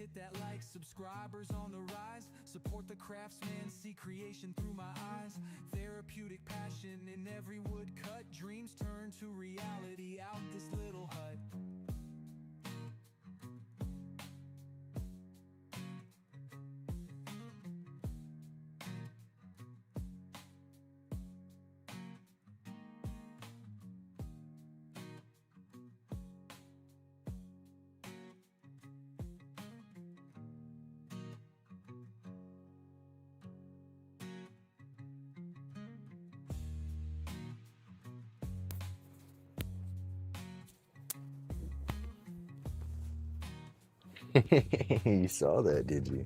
hit that like, subscribers on the rise. Support the craftsman, see creation through my eyes. Therapeutic passion in every woodcut. Dreams turn to reality out this little hut. You saw that, did you?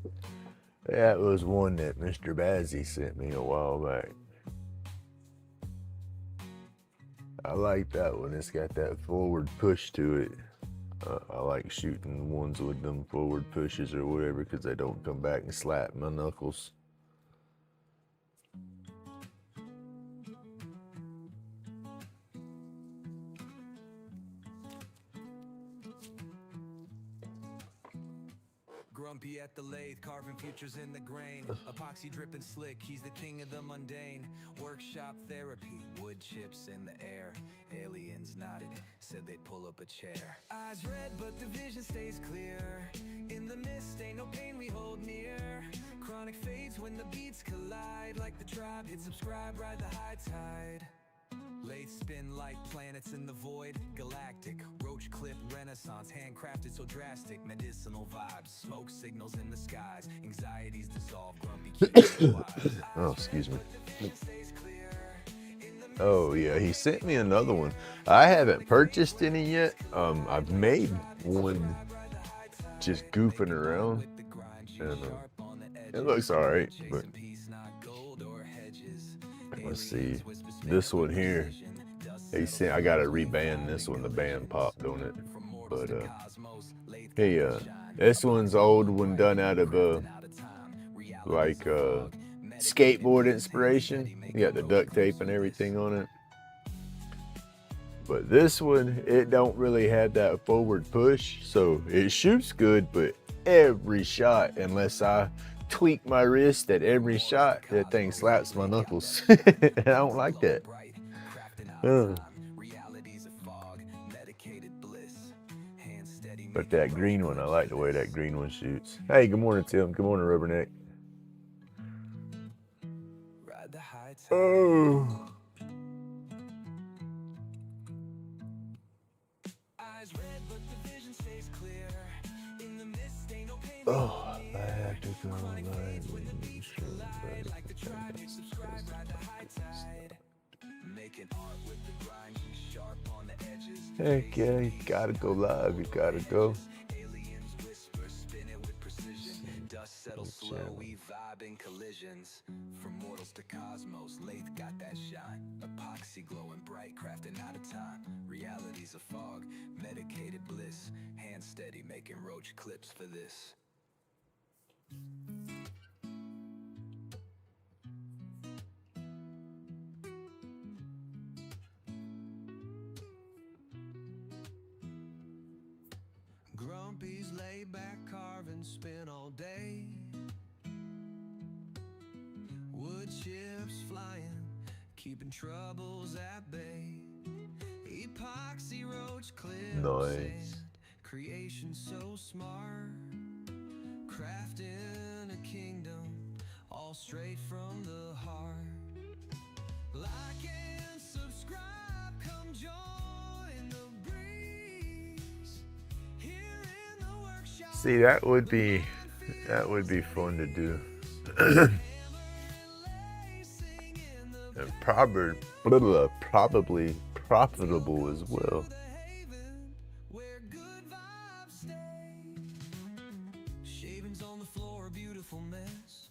That was one that Mr. Bazzi sent me a while back. I like that one. It's got that forward push to it. I like shooting ones with them forward pushes or whatever because they don't come back and slap my knuckles. Grumpy at the lathe, carving futures in the grain. Epoxy dripping slick, he's the king of the mundane. Workshop therapy, wood chips in the air. Aliens nodded, said they'd pull up a chair. Eyes red, but the vision stays clear. In the mist, ain't no pain we hold near. Chronic fades when the beats collide. Like the tribe, hit subscribe, ride the high tide. Late spin like planets in the void. Galactic, roach clip renaissance. Handcrafted so drastic. Medicinal vibes, smoke signals in the skies. Anxieties dissolve, grumpy keeps it wise. Oh, excuse me. Oh yeah, he sent me another one. I haven't purchased any yet. I've made one just goofing around, and it looks alright, but let's see. This one here, he sent. I gotta reband this one. The band popped on it, but hey, this one's old one done out of skateboard inspiration. You got the duct tape and everything on it. But this one, it don't really have that forward push, so it shoots good, but every shot, unless I tweak my wrist at every shot, that thing slaps my knuckles. I don't like that. But that green one, I like the way that green one shoots. Hey, good morning, Tim. Good morning, Rubberneck. Oh. Oh, I have to go Heck yeah, you gotta go live, you gotta go. Dust settles slow, we vibe in collisions. From mortals to cosmos, lathe got that shine. Epoxy glowing bright, crafting out of time. Reality's a fog, medicated bliss. Hand steady, making roach clips for this. Grumpy's laid back, carving, spin all day. Wood chips flying, keeping troubles at bay. Epoxy roach clips, nice. Creation so smart, crafting a kingdom, all straight from the heart. Like and subscribe, come join the breeze. Here in the workshop. See, that would be fun to do. And probably profitable as well. Shavings on the floor, beautiful mess.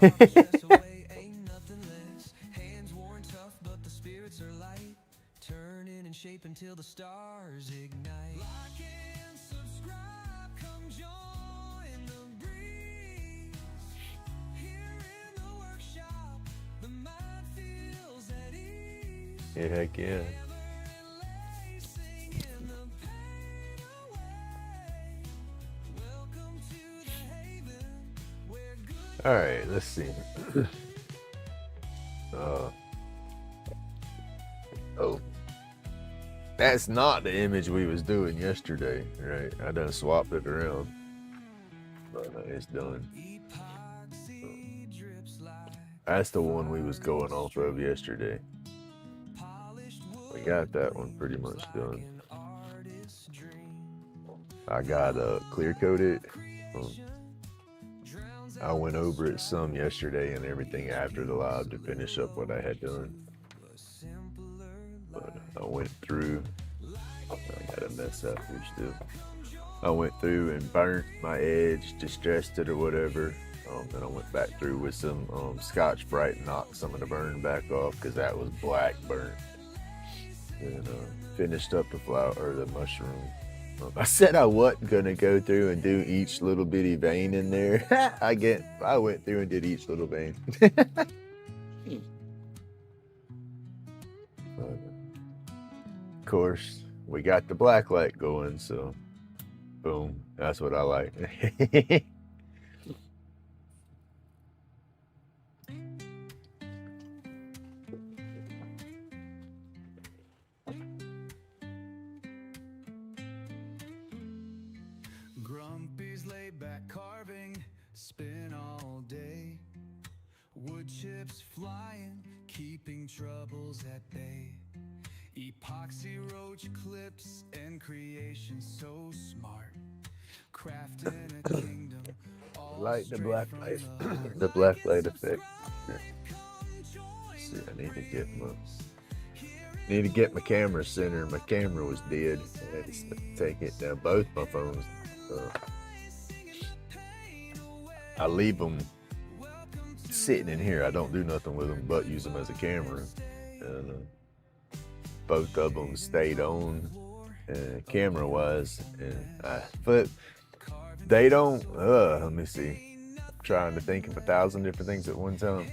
Ain't nothing less. Hands worn tough, but the spirits are light. Turning and shape until the stars ignite. Like and subscribe, come join the breeze. Here in the workshop, the mind feels at ease. Yeah, heck yeah. Welcome to All right, let's see. Oh, that's not the image we was doing yesterday, right? I done swapped it around, but it's done. That's the one we was going off of yesterday. We got that one pretty much done. I got clear coated. I went over it some yesterday and everything after the live to finish up what I had done. But I went through. I got a mess up here still. I went through and burnt my edge, distressed it or whatever. Then I went back through with some Scotch-Brite and knocked some of the burn back off because that was black burnt. And finished up the flower or the mushroom. I said I wasn't gonna go through and do each little bitty vein in there. I went through and did each little vein. Of course, we got the black light going, so boom, that's what I like. Grumpy's laid back carving, spin all day. Wood chips flying, keeping troubles at bay. Epoxy roach clips and creation so smart. Crafting a kingdom. Like the black light, the black light effect. See, I need to get my camera center. My camera was dead. I had to take it down. Both my phones. I leave them sitting in here. I don't do nothing with them but use them as a camera. And both of them stayed on camera wise. But they don't, let me see. I'm trying to think of 1,000 different things at one time.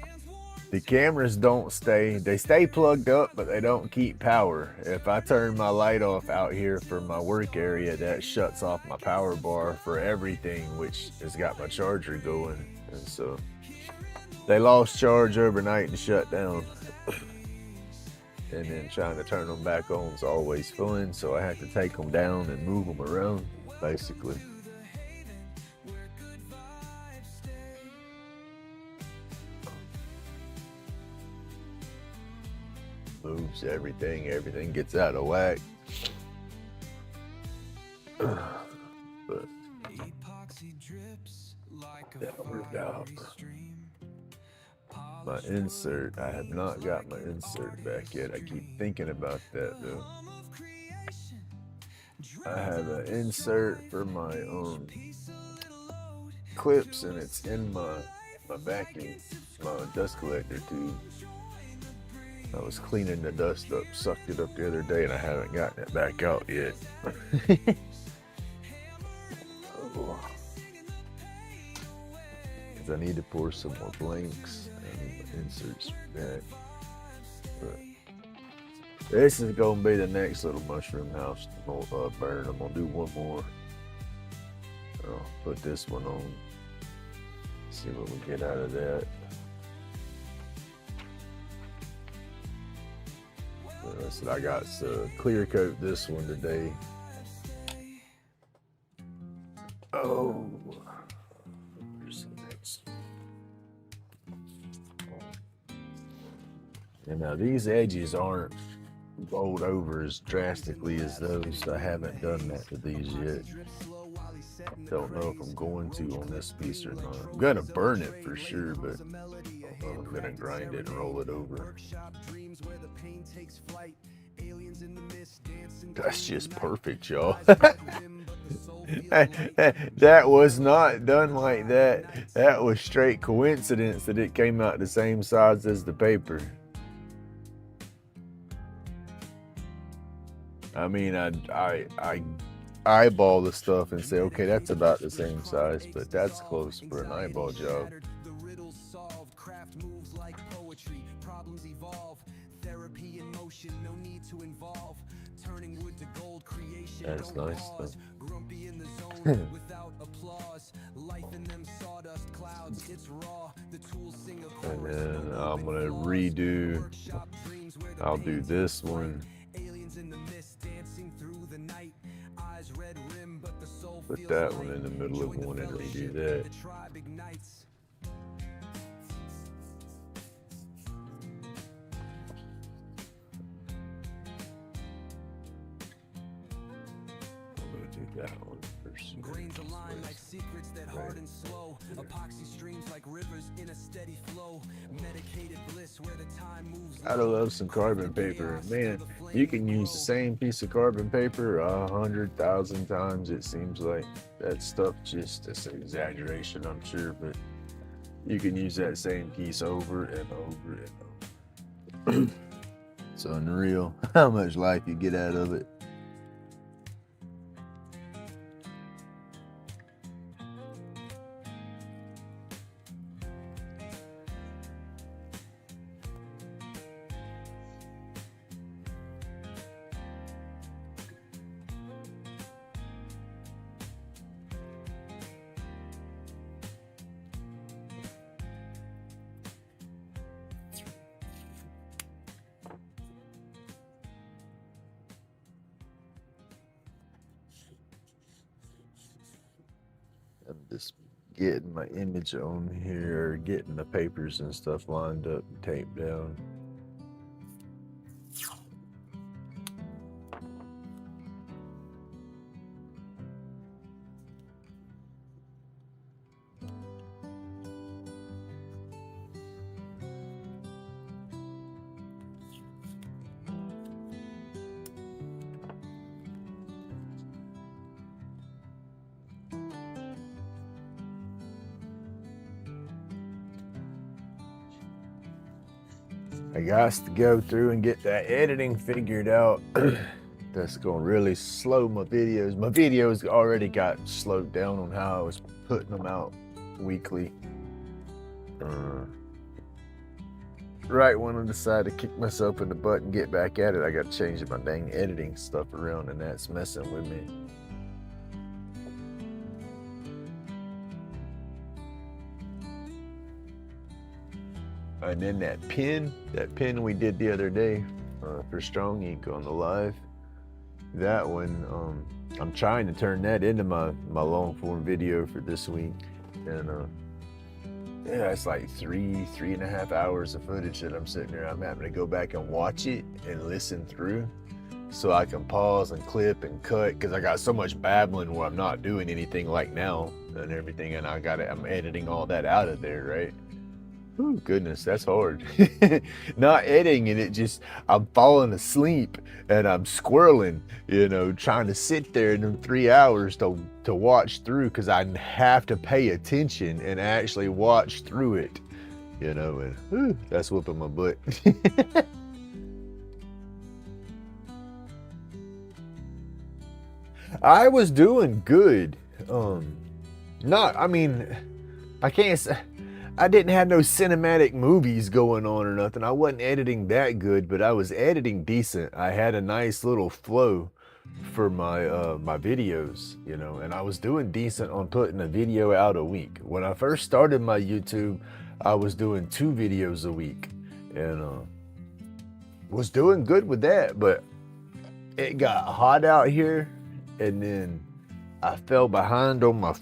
The cameras don't stay, they stay plugged up, but they don't keep power. If I turn my light off out here for my work area, that shuts off my power bar for everything, which has got my charger going. And so they lost charge overnight and shut down. And then trying to turn them back on is always fun, so I had to take them down and move them around, basically. Moves everything gets out of whack. But that worked out. My insert, I have not got my insert back yet. I keep thinking about that though. I have an insert for my clips and it's in my vacuum, my dust collector tube. I was cleaning the dust up, sucked it up the other day, and I haven't gotten it back out yet. Because I need to pour some more blanks and inserts back. But this is going to be the next little mushroom house burn. I'm going to do one more. I'll put this one on. See what we get out of that. So I got to clear coat this one today. Oh, where's the next? And now these edges aren't rolled over as drastically as those. I haven't done that to these yet. Don't know if I'm going to on this piece or not. I'm gonna burn it for sure, but I'm gonna grind it and roll it over. That's just perfect, y'all. That was not done like that. That was straight coincidence that it came out the same size as the paper. I mean, I eyeball the stuff and say, okay, that's about the same size, but that's close for an eyeball job. That's nice though. boss. Life in them sawdust clouds, it's raw. The tools sing a And chorus, then no I'm open gonna flaws. redo. Workshop dreams where the I'll do days this are one. aliens in the mist dancing through the night. Eyes red rim, but the soul Put feels that light. one in the middle of Join the one and redo fellowship, that. the tribe ignites. I'm gonna do that one first. Grains align like secrets that harden slow. Epoxy streams like rivers in a steady flow. Medicated bliss where the time moves. I love some carbon paper. Man, you can use the same piece of carbon paper 100,000 times, it seems like. That stuff just, it's an exaggeration, I'm sure, but you can use that same piece over and over and over. It's unreal how much life you get out of it. I'm just getting my image on here, getting the papers and stuff lined up and taped down. I got to go through and get that editing figured out. That's gonna really slow my videos. My videos already got slowed down on how I was putting them out weekly. Right when I decided to kick myself in the butt and get back at it, I got to change my dang editing stuff around, and that's messing with me. And then that pin we did the other day for Strong Ink on the live, that one, I'm trying to turn that into my long form video for this week. And yeah, it's like 3.5 hours of footage that I'm sitting there. I'm having to go back and watch it and listen through so I can pause and clip and cut, because I got so much babbling where I'm not doing anything like now and everything, and I'm editing all that out of there, right? Oh goodness, that's hard. Not editing it, just I'm falling asleep and I'm squirreling, you know, trying to sit there in them 3 hours to watch through, because I have to pay attention and actually watch through it, you know, and whew, that's whooping my butt. I was doing good. I can't say I didn't have no cinematic movies going on or nothing. I wasn't editing that good, but I was editing decent. I had a nice little flow for my my videos, you know, and I was doing decent on putting a video out a week. When I first started my YouTube, I was doing 2 videos a week, and was doing good with that, but it got hot out here, and then I fell behind on my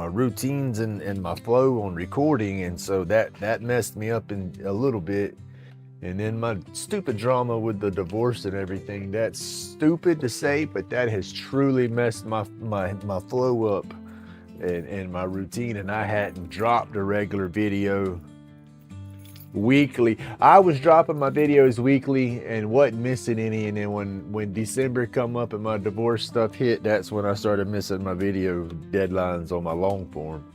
routines and my flow on recording, and so that messed me up in a little bit. And then my stupid drama with the divorce and everything, that's stupid to say, but that has truly messed my flow up and my routine, and I hadn't dropped a regular video weekly. I was dropping my videos weekly and wasn't missing any, and then when December come up and my divorce stuff hit, that's when I started missing my video deadlines on my long form.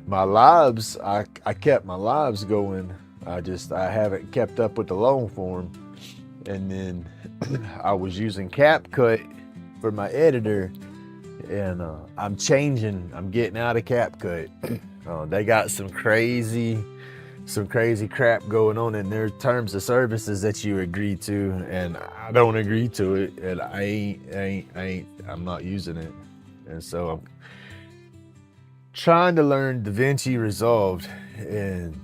My lives, I kept my lives going. I haven't kept up with the long form. And then I was using CapCut for my editor, and I'm getting out of CapCut. They got some crazy crap going on in their terms of services that you agree to, and I don't agree to it, and I'm not using it. And so trying to learn DaVinci Resolved, and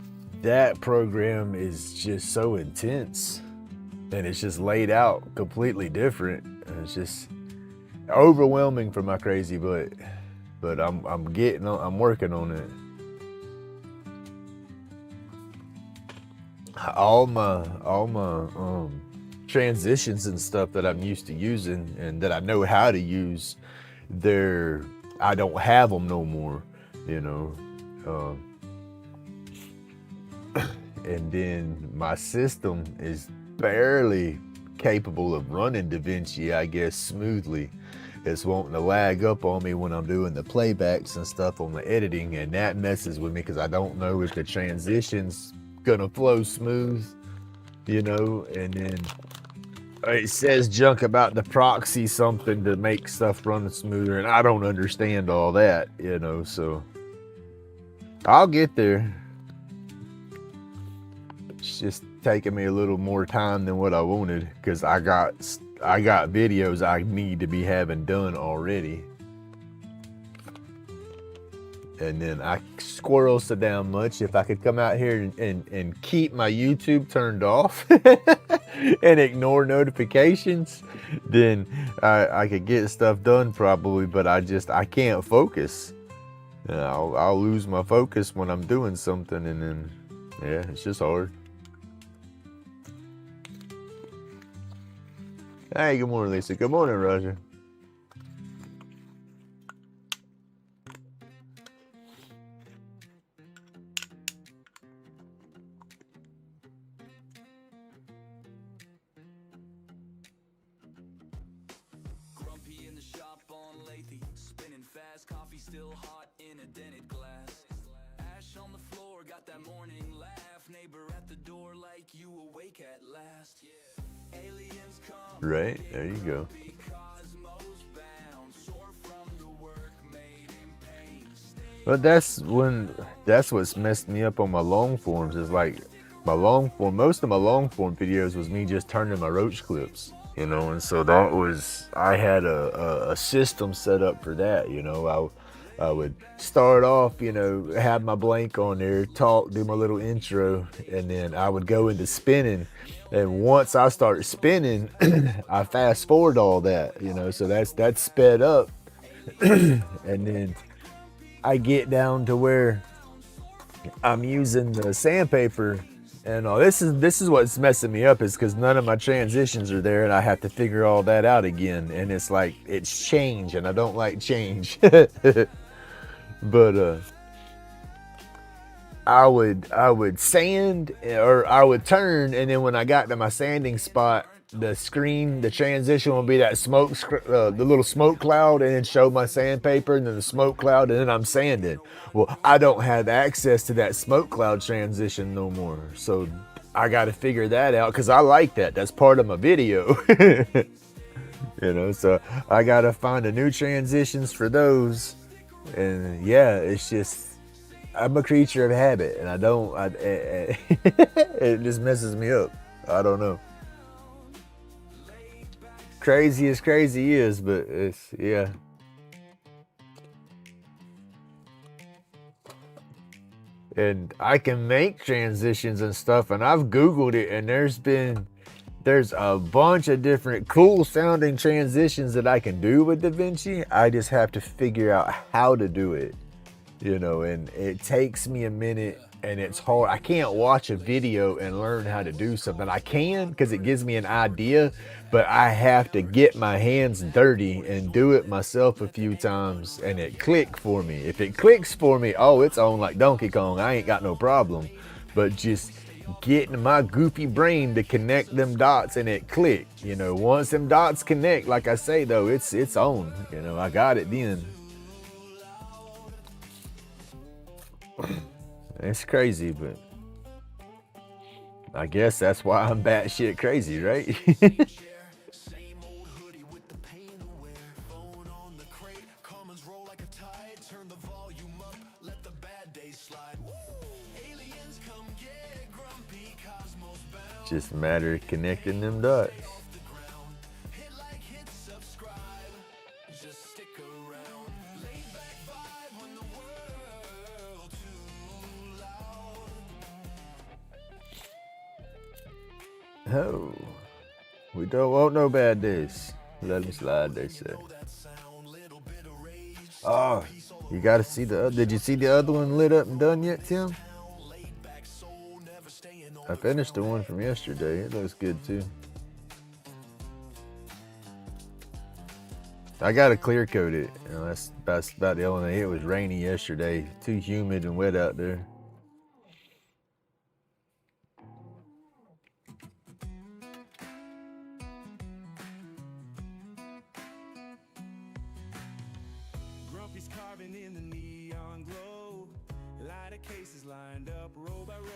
that program is just so intense, and it's just laid out completely different, and it's just overwhelming for my crazy butt. But I'm working on it. All my transitions and stuff that I'm used to using and that I know how to use, I don't have them no more, you know. And then my system is barely capable of running DaVinci, I guess, smoothly. It's wanting to lag up on me when I'm doing the playbacks and stuff on the editing, and that messes with me because I don't know if the transition's gonna flow smooth, you know. And then it says junk about the proxy something to make stuff run smoother, and I don't understand all that, you know. So I'll get there. It's just taking me a little more time than what I wanted because I got videos I need to be having done already. And then I squirrel so damn much. If I could come out here and keep my YouTube turned off and ignore notifications, then I could get stuff done probably, but I can't focus. I'll lose my focus when I'm doing something, and then, yeah, it's just hard. Hey, good morning, Lisa. Good morning, Roger. Grumpy in the shop on lately, spinning fast, coffee still hot in a dented glass. Ash on the floor, got that morning laugh. Neighbor at the door like you awake at last. Aliens come. Right, there you go. But that's what's messed me up on my long forms, is like most of my long form videos was me just turning my roach clips, you know. And so I had a system set up for that, you know. I would start off, you know, have my blank on there, talk, do my little intro, and then I would go into spinning. And once I start spinning, I fast forward all that, you know, so that's sped up. And then I get down to where I'm using the sandpaper, and this is what's messing me up, is because none of my transitions are there, and I have to figure all that out again. And it's like, it's change, and I don't like change. But I would sand, or I would turn, and then when I got to my sanding spot, the transition will be that the little smoke cloud, and then show my sandpaper, and then the smoke cloud, and then I'm sanding. Well, I don't have access to that smoke cloud transition no more, so I got to figure that out, because I like that. That's part of my video. You know, so I got to find a new transitions for those. And yeah, it's just, I'm a creature of habit, and it just messes me up. I don't know. Crazy as crazy is, but it's, yeah. And I can make transitions and stuff, and I've Googled it, and there's a bunch of different cool sounding transitions that I can do with DaVinci. I just have to figure out how to do it, you know, and it takes me a minute, and it's hard. I can't watch a video and learn how to do something. I can, because it gives me an idea, but I have to get my hands dirty and do it myself a few times, and it click for me. If it clicks for me, oh, it's on like Donkey Kong. I ain't got no problem. But just getting my goofy brain to connect them dots, and it click, you know. Once them dots connect, like I say though, it's on, you know. I got it then. It's crazy, but I guess that's why I'm batshit crazy, right? Just a matter of connecting them dots. Oh, we don't want no bad days. Let them slide, they said. Oh, you gotta see the other. Did you see the other one lit up and done yet, Tim? I finished the one from yesterday. It looks good too. I gotta clear coat it. You know, that's about the only thing. It was rainy yesterday. Too humid and wet out there.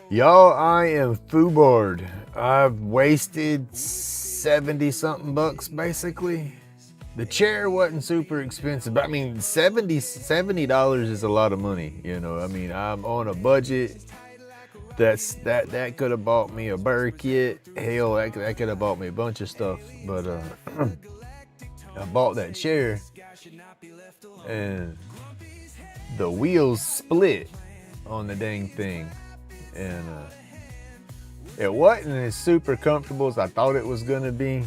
Y'all, I am foobarred. I've wasted 70 something bucks basically. The chair wasn't super expensive, but I mean, $70 is a lot of money, you know. I mean, I'm on a budget. That could have bought me a burr kit. Hell, that could have bought me a bunch of stuff. But I bought that chair, and the wheels split on the dang thing, and it wasn't as super comfortable as I thought it was gonna be.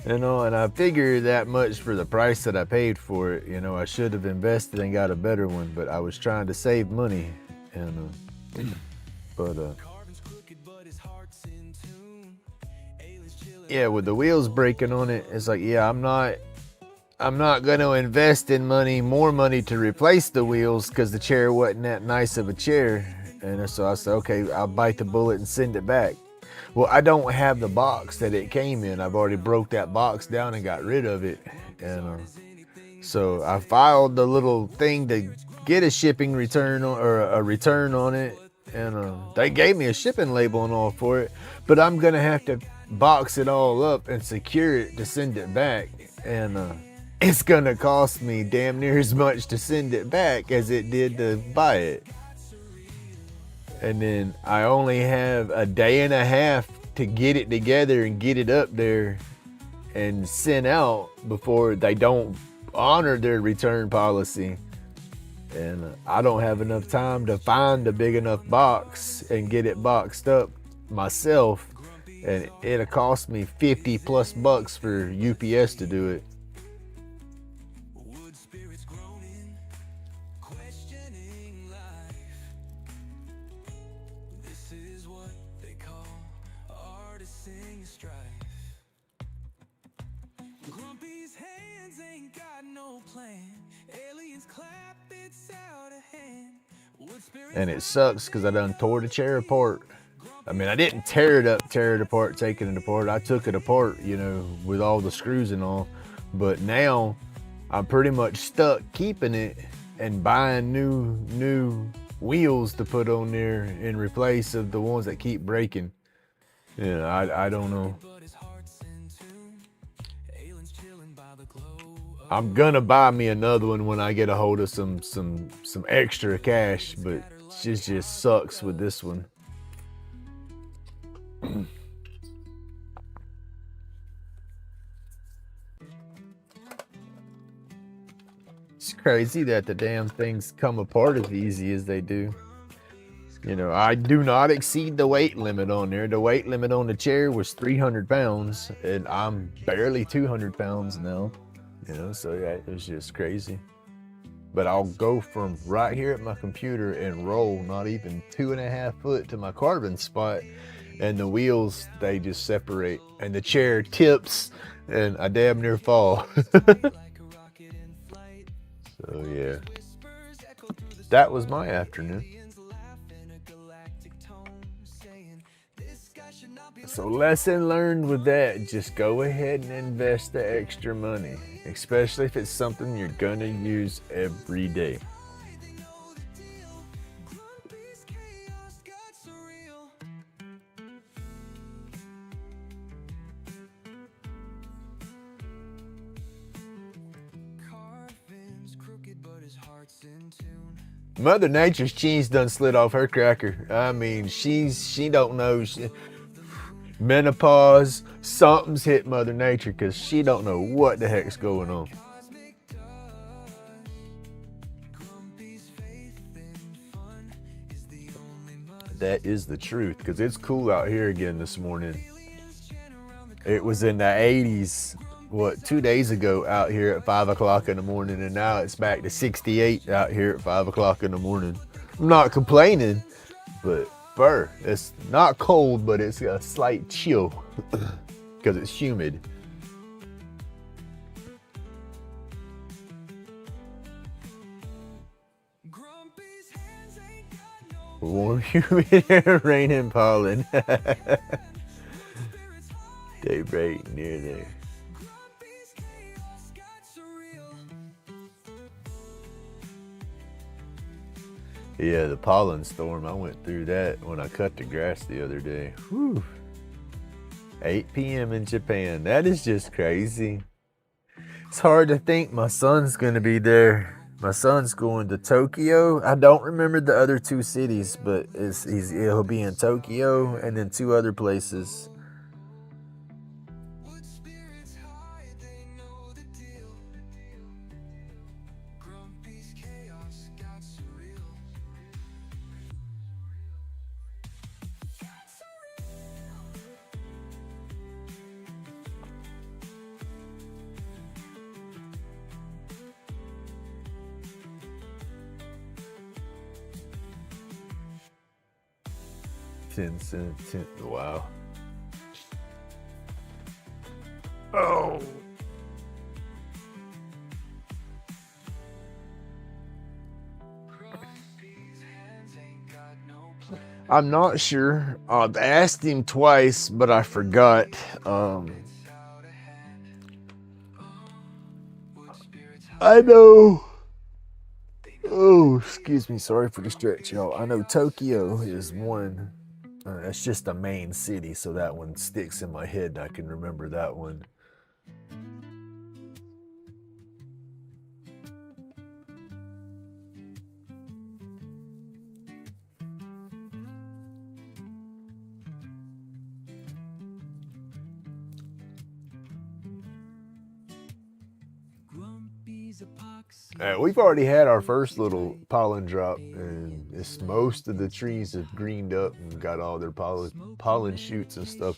You know, and I figured that much for the price that I paid for it. You know, I should have invested and got a better one, but I was trying to save money. And yeah, with the wheels breaking on it, it's like, yeah, I'm not going to invest in more money to replace the wheels because the chair wasn't that nice of a chair. And so I said, okay, I'll bite the bullet and send it back. Well, I don't have the box that it came in. I've already broke that box down and got rid of it. And so I filed the little thing to get a shipping return or a return on it. And they gave me a shipping label and all for it. But I'm going to have to box it all up and secure it to send it back. And it's going to cost me damn near as much to send it back as it did to buy it. And then I only have a day and a half to get it together and get it up there and sent out before they don't honor their return policy. And I don't have enough time to find a big enough box and get it boxed up myself. And it'll cost me 50 plus bucks for UPS to do it. And it sucks because I done tore the chair apart. I mean, I didn't tear it apart, taking it apart. I took it apart, you know, with all the screws and all. But now I'm pretty much stuck keeping it and buying new wheels to put on there in replace of the ones that keep breaking. Yeah, I don't know. I'm gonna buy me another one when I get a hold of some extra cash, but it just sucks with this one. It's crazy that the damn things come apart as easy as they do. You know, I do not exceed the weight limit on there. The weight limit on the chair was 300 pounds, and I'm barely 200 pounds now. You know, so yeah, it was just crazy. But I'll go from right here at my computer and roll not even 2.5 foot to my carving spot, and the wheels, they just separate, and the chair tips, and I damn near fall. So yeah, that was my afternoon. So lesson learned with that, just go ahead and invest the extra money, especially if it's something you're gonna use every day. Mother Nature's cheese done slid off her cracker. I mean, she don't know. Menopause, something's hit Mother Nature because she don't know what the heck's going on. That is the truth, because it's cool out here again this morning. It was in the 80s, what, 2 days ago out here at 5 o'clock in the morning, and now it's back to 68 out here at 5 o'clock in the morning. I'm not complaining, but it's not cold, but it's a slight chill because it's humid. Warm, humid air, rain, and pollen. Daybreak near there. Yeah, the pollen storm, I went through that when I cut the grass the other day. Whew. 8 p.m. in Japan. That is just crazy. It's hard to think my son's going to be there. My son's going to Tokyo. I don't remember the other 2 cities, but he'll be in Tokyo and then 2 other places. Wow. Oh. I'm not sure. I've asked him twice, but I forgot. I know. Oh, excuse me. Sorry for the stretch, y'all. I know Tokyo is one. It's just a main city, so that one sticks in my head. I can remember that one. We've already had our first little pollen drop, and most of the trees have greened up and got all their pollen shoots and stuff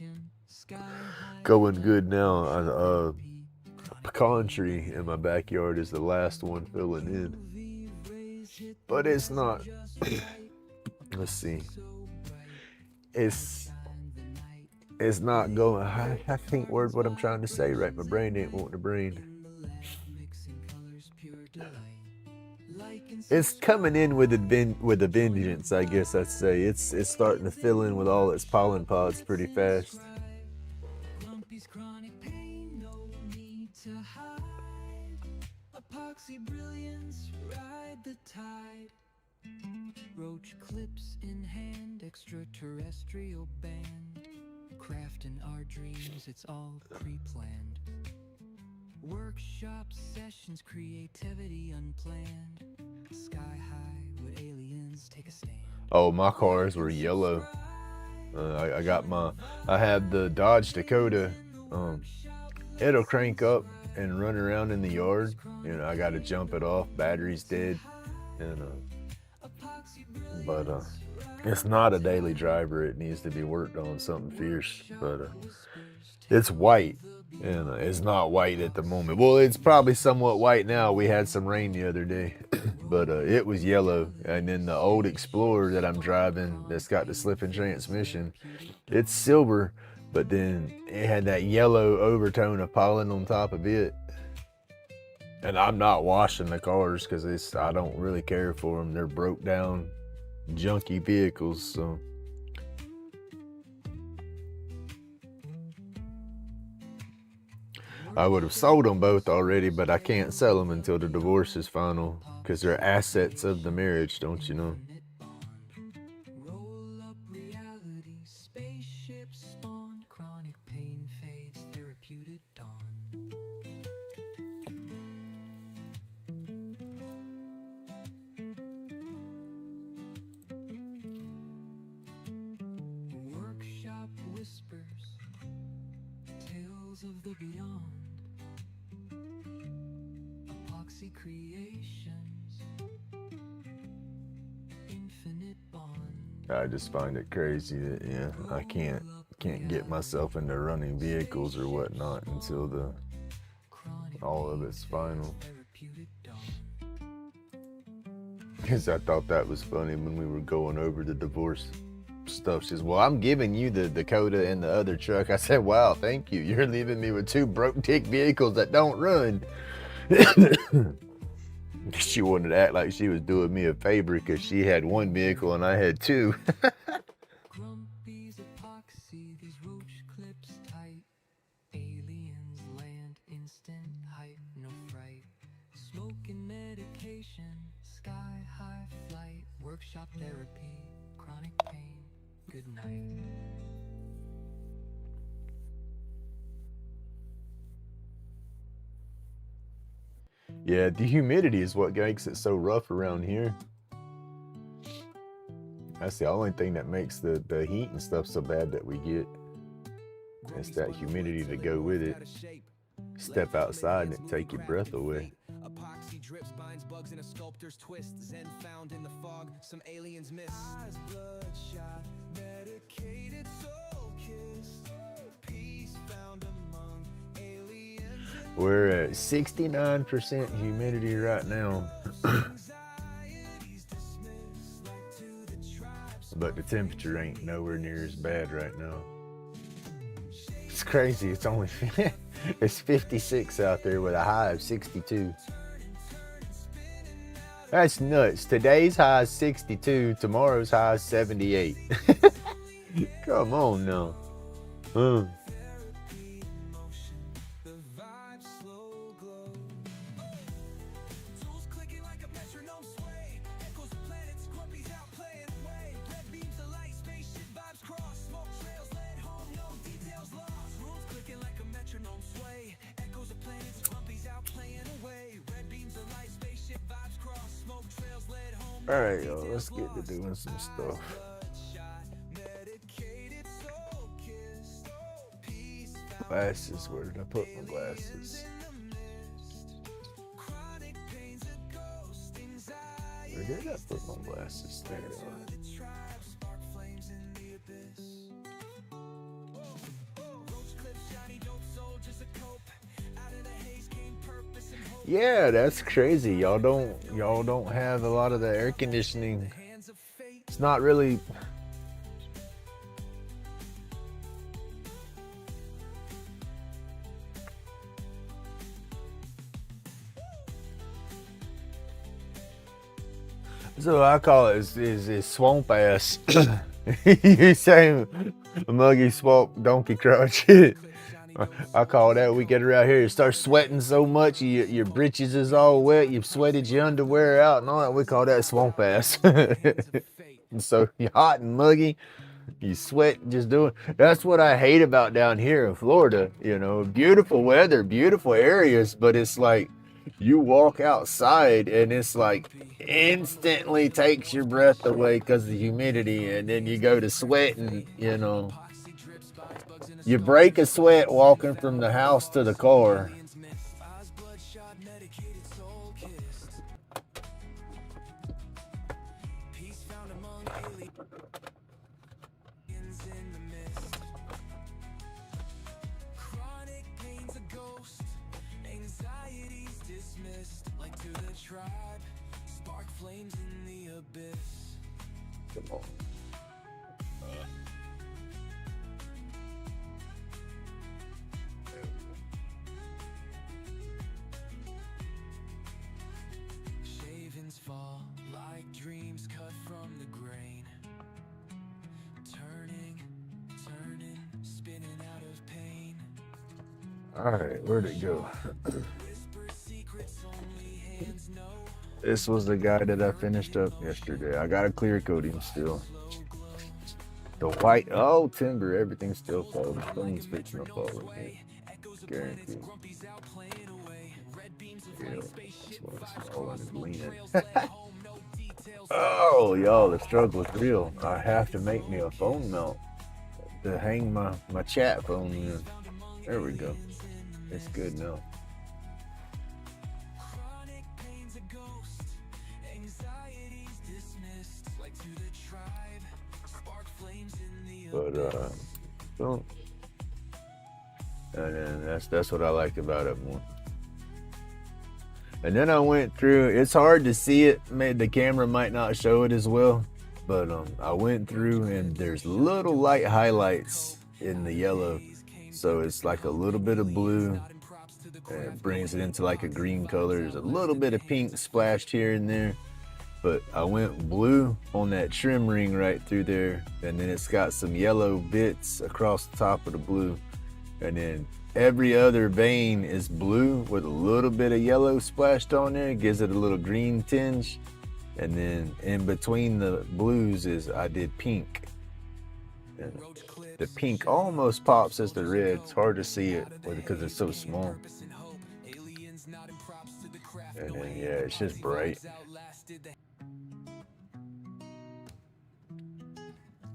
going good now. A pecan tree in my backyard is the last one filling in, but it's not. Let's see. It's not going. I can't word what I'm trying to say right. My brain ain't wanting to brain. It's coming in with a vengeance, I guess I'd say. It's starting to fill in with all its pollen pods pretty fast. Roach clips in hand, extraterrestrial band, crafting our dreams, it's all pre-planned. Workshop sessions, creativity unplanned. Sky high, would aliens take a stand? Oh, my cars were yellow. I have the Dodge Dakota. It'll crank up and run around in the yard. You know, I got to jump it off. Battery's dead, and but it's not a daily driver. It needs to be worked on, something fierce. But it's white. And it's not white at the moment. Well, it's probably somewhat white now. We had some rain the other day, but it was yellow. And then the old Explorer that I'm driving, that's got the slipping transmission, it's silver, but then it had that yellow overtone of pollen on top of it. And I'm not washing the cars because I don't really care for them. They're broke down, junky vehicles, so. I would have sold them both already, but I can't sell them until the divorce is final because they're assets of the marriage, don't you know? Roll up reality, spaceship spawn, chronic pain fades, therapeutic dawn. Workshop whispers, tales of the beyond. Creations, infinite bond. I just find it crazy that I can't can't get myself into running vehicles or whatnot until all of it's final. Because I thought that was funny when we were going over the divorce stuff. She says, well, I'm giving you the Dakota and the other truck. I said, wow, thank you. You're leaving me with 2 broke dick vehicles that don't run. She wanted to act like she was doing me a favor because she had 1 vehicle and I had 2. Grumpy's epoxy, these roach clips tight. Aliens land instant height, no fright. Smoking medication, sky high flight. Workshop therapy, chronic pain, good night. Yeah, the humidity is what makes it so rough around here. That's the only thing that makes the heat and stuff so bad that we get. It's that humidity to go with it. Step outside and it take your breath away. Epoxy drips, binds bugs in a sculptor's twist. Zen found in the fog, some aliens miss. Eyes bloodshot, medicated soul kiss. Peace found among aliens. We're at 69% humidity right now. But the temperature ain't nowhere near as bad right now. It's crazy. It's only it's 56 out there with a high of 62. That's nuts. Today's high is 62. Tomorrow's high is 78. Come on now. All right, y'all, let's get to doing some stuff. Glasses, where did I put my glasses? Where did I put my glasses? There they are. Yeah, that's crazy. Y'all don't have a lot of the air conditioning. It's not really. So I call it is swamp ass. You say muggy swamp donkey crotch. I call that we get around here, you start sweating so much, your britches is all wet, you've sweated your underwear out and all that. We call that swamp ass. So you're hot and muggy, you sweat just doing. That's what I hate about down here in Florida. You know, beautiful weather, beautiful areas, but it's like you walk outside and it's like instantly takes your breath away because of the humidity, and then you go to sweating, you know. You break a sweat walking from the house to the car. Come on. Fall like dreams cut from the grain, turning, spinning out of pain. All right, where'd it go? This was the guy that I finished up yesterday. I gotta clear coat him still. The white, oh, timber, everything's still falling. Something's fixing to fall in here. Guaranteed. Yeah, that's why it's all in the leaning. Oh, y'all, the struggle is real. I have to make me a phone mount to hang my chat phone in. There we go. It's good now. But Boom. And then that's what I like about it more. And then I went through, it's hard to see it, the camera might not show it as well, but I went through and there's little light highlights in the yellow. So it's like a little bit of blue, and it brings it into like a green color. There's a little bit of pink splashed here and there, but I went blue on that trim ring right through there, and then it's got some yellow bits across the top of the blue, and then every other vein is blue with a little bit of yellow splashed on there. It gives it a little green tinge. And then in between the blues I did pink. And the pink almost pops as the red. It's hard to see it because it's so small. And then, yeah, it's just bright.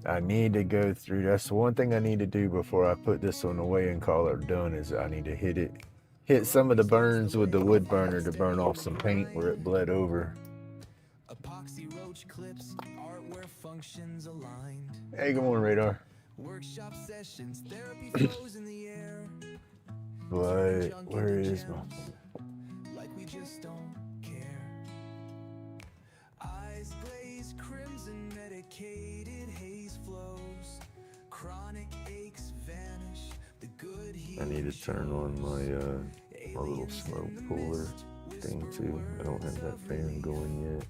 I need to go through, that's the one thing I need to do before I put this one away and call it done, is I need to hit some of the burns with the wood burner to burn off some paint where it bled over. Epoxy roach clips, artware functions aligned. Hey, good morning, Radar. Workshop sessions, therapy flows in the air. But where is my phone? Like we just don't care. Eyes glazed crimson, medicated haze flows. Chronic aches vanish. The good I need to turn on my little smoke cooler thing too. I don't have that fan going yet.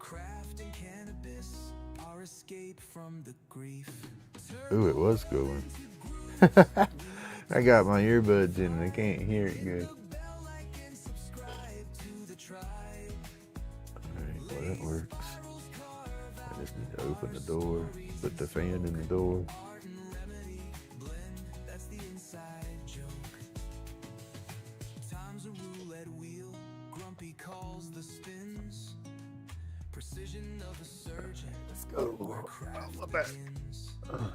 craft and cannabis, our escape from the grief. Ooh, it was going. I got my earbuds in and I can't hear it good. Alright, well that works. I just need to open the door, put the fan in the door. Let's go. Oh, my back. Ow.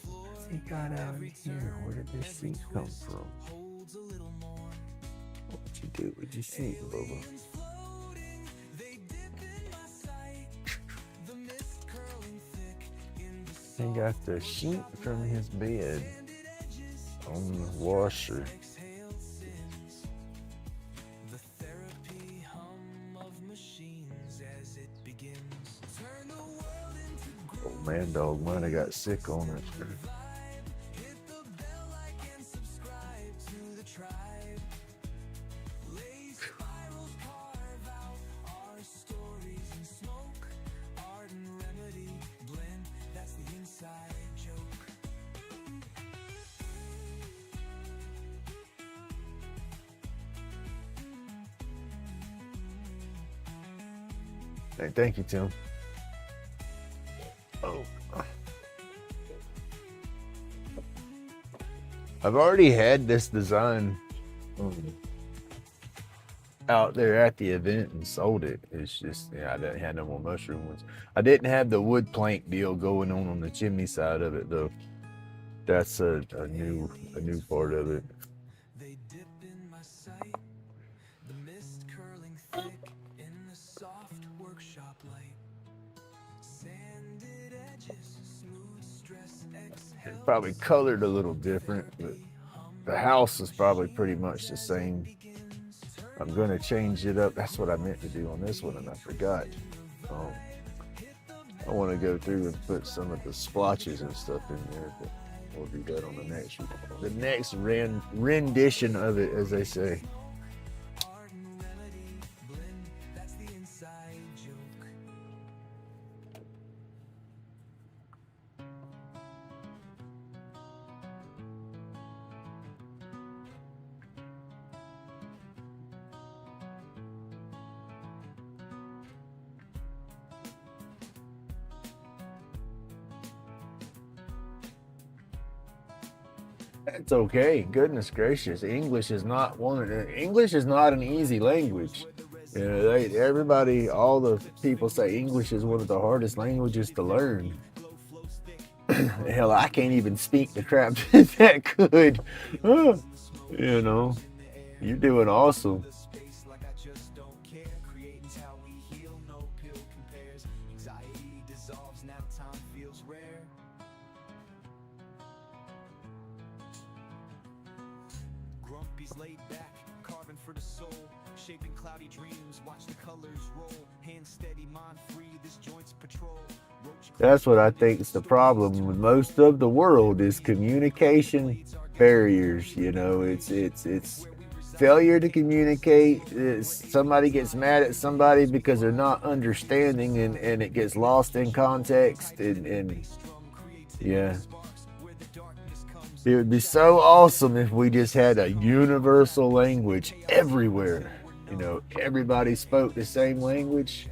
What's he got out here? Where did this seat come from? What'd you do with your seat, Bubba? He got the sheet from his bed on the washer. Oh, man, dog might have got sick on it. Hey, thank you, Tim. Oh. I've already had this design out there at the event and sold it. It's just, yeah, I didn't have no more mushroom ones. I didn't have the wood plank deal going on the chimney side of it though. That's a new part of it. They dip in my sight, the mist curling thick in the soft workshop light. Sanded edges, smooth stress exhale. It's probably colored a little different, but the house is probably pretty much the same. I'm gonna change it up. That's what I meant to do on this one and I forgot. I want to go through and put some of the splotches and stuff in there, but we'll do that on the next rendition of it, as they say. It's okay. Goodness gracious, English is not an easy language. You know, everybody, all the people say English is one of the hardest languages to learn. Hell, I can't even speak the crap that good. You know, you're doing awesome. compares. Anxiety dissolves, now time feels rare. Grumpy's laid back, carving for the soul, shaping cloudy dreams, watch the colors roll. Hand steady, mind free, this joint's patrol. That's what I think is the problem with most of the world is communication barriers. You know, it's failure to communicate. Somebody gets mad at somebody because they're not understanding, and it gets lost in context. And yeah, it would be so awesome if we just had a universal language everywhere. You know, everybody spoke the same language.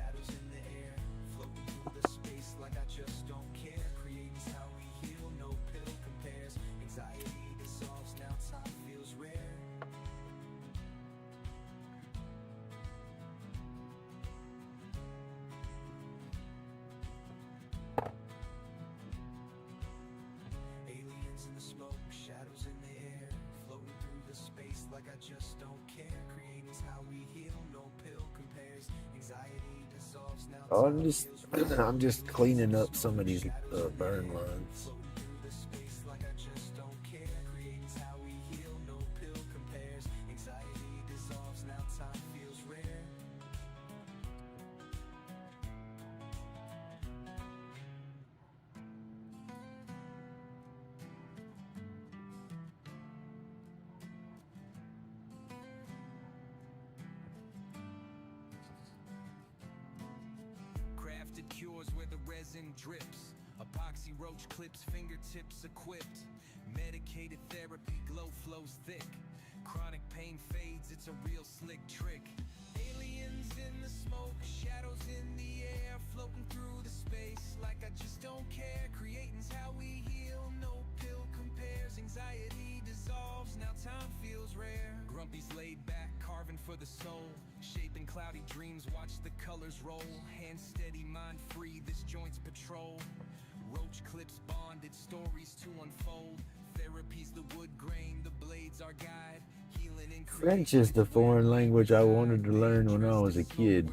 Oh, I'm just cleaning up some of these burn lines. Cures where the resin drips, epoxy roach clips, fingertips equipped, medicated therapy, glow flows thick, chronic pain fades, it's a real slick trick. Aliens in the smoke, shadows in the air, floating through the space like I just don't care. Creating's how we heal, no pill compares. Anxiety dissolves, now time feels rare. Grumpy's laid back, carving for the soul, shaping cloudy dreams, watch the colors roll. Hand steady, mind free, this joint's patrol. Roach clips bonded, stories to unfold. Therapy's the wood grain, the blades our guide. Healing and French is the foreign language I wanted to learn when I was a kid.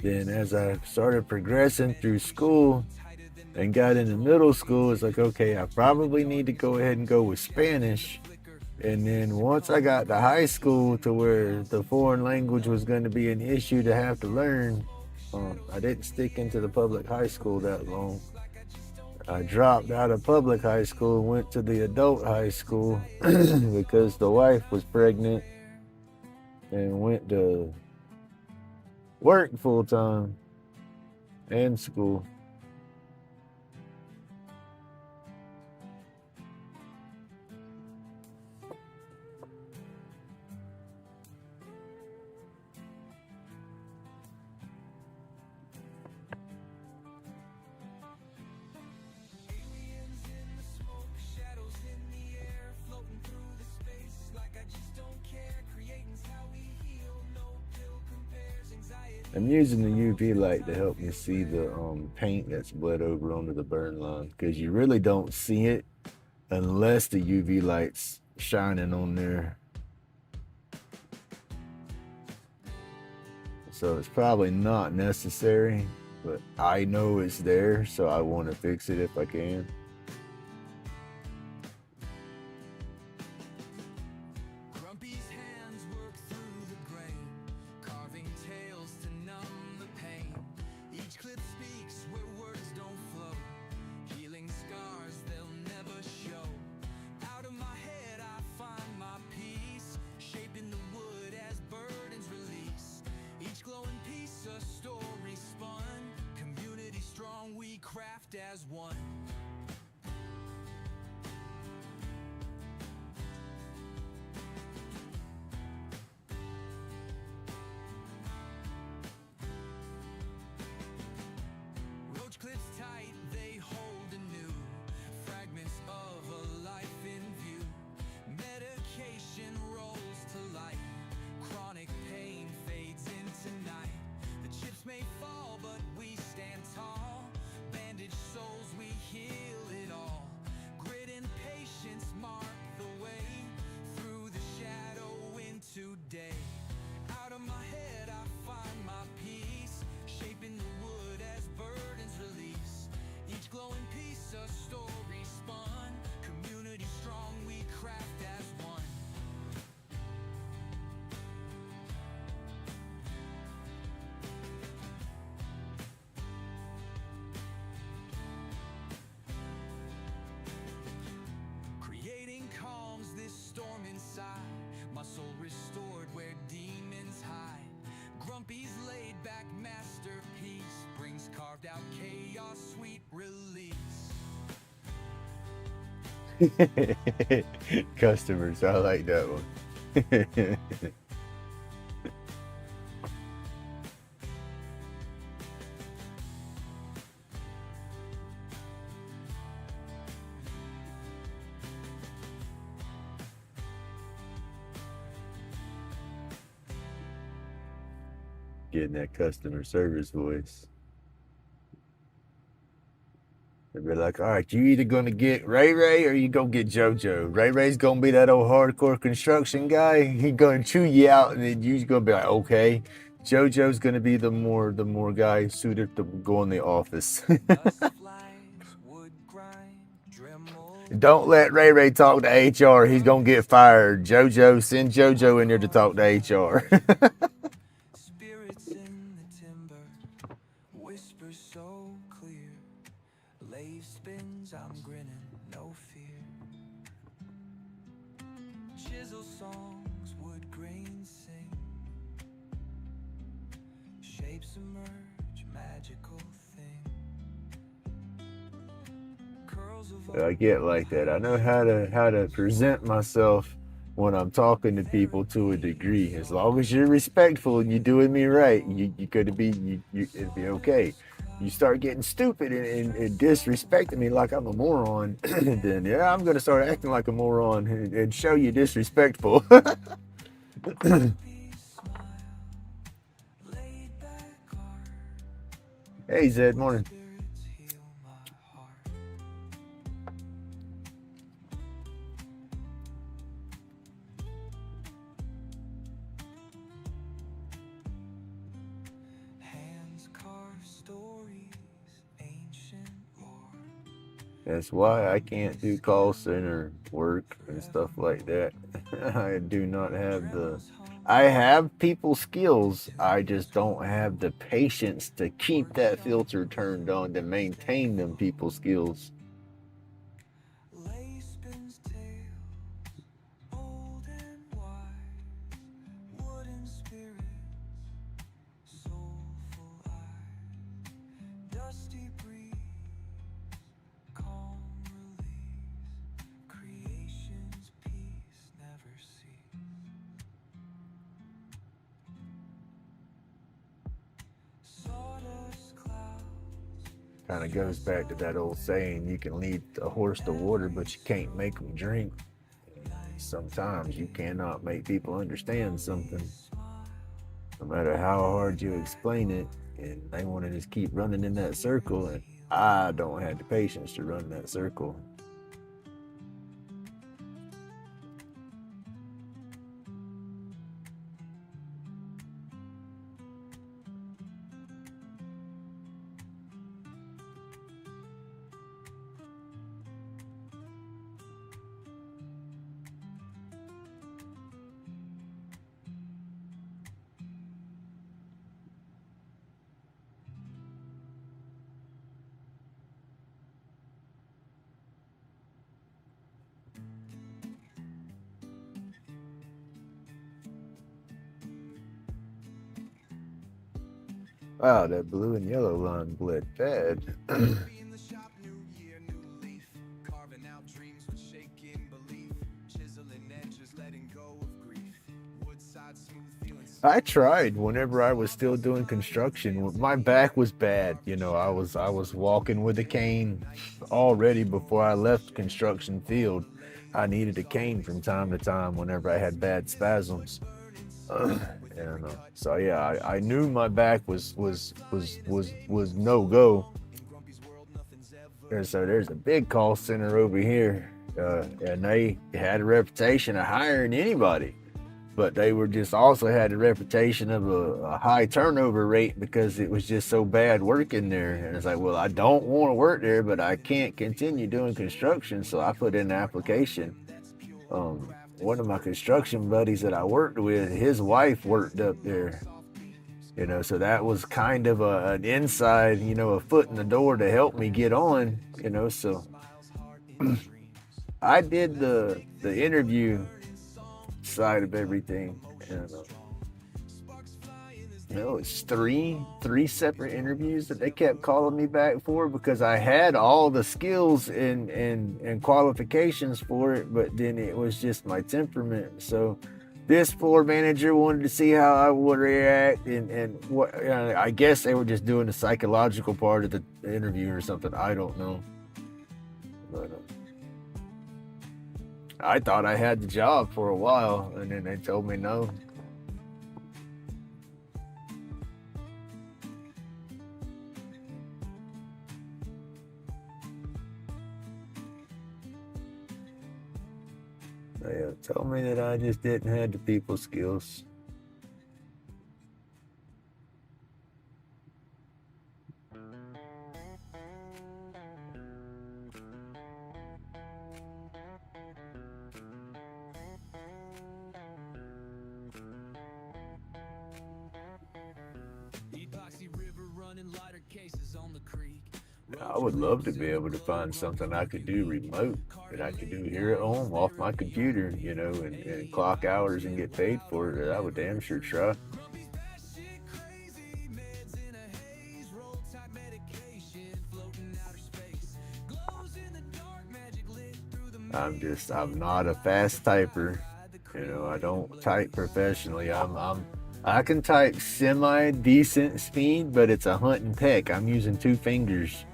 Then as I started progressing through school and got into middle school, it's like, okay, I probably need to go ahead and go with Spanish. And then once I got to high school to where the foreign language was going to be an issue to have to learn, I didn't stick into the public high school that long. I dropped out of public high school and went to the adult high school because the wife was pregnant and went to work full time and school. I'm using the UV light to help me see the paint that's bled over onto the burn line, because you really don't see it unless the UV light's shining on there. So it's probably not necessary, but I know it's there, so I want to fix it if I can. As one. Roach clips tight, they hold anew fragments of a life in view. Medication rolls to light, chronic pain fades into night. The chips may fall, but we stand tall. Bandaged souls, we Customers, I like that one. Getting that customer service voice. They'd be like, all right, you either gonna get Ray Ray or you gonna get JoJo. Ray Ray's gonna be that old hardcore construction guy. He gonna chew you out, and then you're gonna be like, okay. JoJo's gonna be the more guy suited to go in the office. Don't let Ray Ray talk to HR. He's gonna get fired. JoJo, send JoJo in there to talk to HR. Spirits in the timber, whisper so clear. Lathe spins, I'm grinning, no fear. Chisel songs, wood grains sing. Shapes emerge, magical thing. Curls of I get like that. I know how to present myself when I'm talking to people to a degree. As long as you're respectful and you're doing me right, you're gonna be it'd be okay. You start getting stupid and disrespecting me like I'm a moron, then yeah, I'm gonna start acting like a moron and show you disrespectful. Hey Zed, morning. That's why I can't do call center work and stuff like that. I do not have I have people skills. I just don't have the patience to keep that filter turned on to maintain them people skills. Kind of goes back to that old saying, you can lead a horse to water, but you can't make them drink. Sometimes you cannot make people understand something, no matter how hard you explain it, and they want to just keep running in that circle, and I don't have the patience to run that circle. Wow, that blue and yellow line bled bad. I tried whenever I was still doing construction. My back was bad. You know, I was walking with a cane already before I left construction field. I needed a cane from time to time whenever I had bad spasms. And so yeah, I knew my back was no go. And so there's a big call center over here, and they had a reputation of hiring anybody, but they were just also had a reputation of a high turnover rate because it was just so bad working there. And it's like, well, I don't want to work there, but I can't continue doing construction, so I put in an application. One of my construction buddies that I worked with, his wife worked up there, you know, so that was kind of an inside, you know, a foot in the door to help me get on, you know. So I did the interview side of everything, and it's three separate interviews that they kept calling me back for, because I had all the skills and qualifications for it, but then it was just my temperament. So this floor manager wanted to see how I would react, and what, I guess they were just doing the psychological part of the interview or something. I don't know. But I thought I had the job for a while, and then they told me no. They told me that I just didn't have the people skills. I would love to be able to find something I could do remote, that I could do here at home off my computer, and clock hours and get paid for it. I would damn sure try. I'm not a fast typer. I don't type professionally. I can type semi-decent speed, but it's a hunt and peck. I'm using 2 fingers.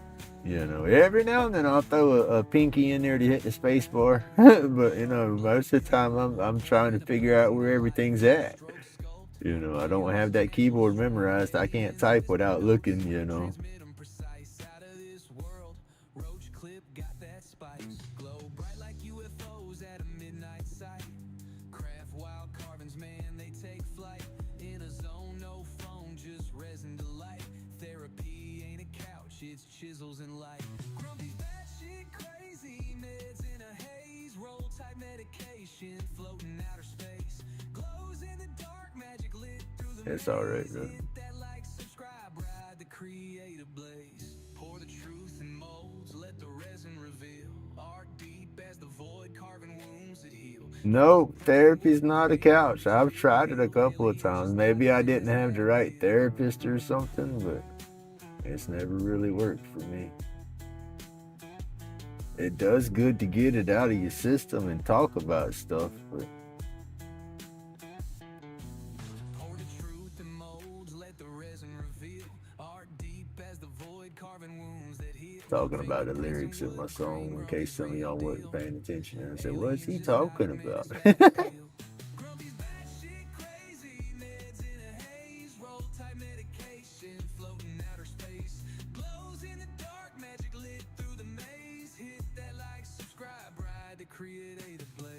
Every now and then I'll throw a pinky in there to hit the space bar. But, most of the time I'm trying to figure out where everything's at. I don't have that keyboard memorized. I can't type without looking, It's chisels and light. Grumpy's batshit crazy, meds in a haze, roll type medication, floating outer space. Glows in the dark, magic lit through the It's alright, bro. hit that like, subscribe, ride the creative blaze. Pour the truth in molds, let the resin reveal. Art deep as the void, carving wounds that heal. Nope, therapy's not a couch. I've tried it a couple of times. Maybe I didn't have the right therapist or something, but it's never really worked for me. It does good to get it out of your system and talk about stuff, but Pour the truth in molds, let the resin reveal. Art deep as the void, carving wounds that heal. talking about the lyrics in my song in case some of y'all wasn't paying attention. And I said, what's he talking about? Grumpy's batshit crazy, meds in a haze, roll type medication, floating outer space. Glows in the dark, magic lit through the maze. Hit that like, subscribe, ride the creative blaze. Creative blaze.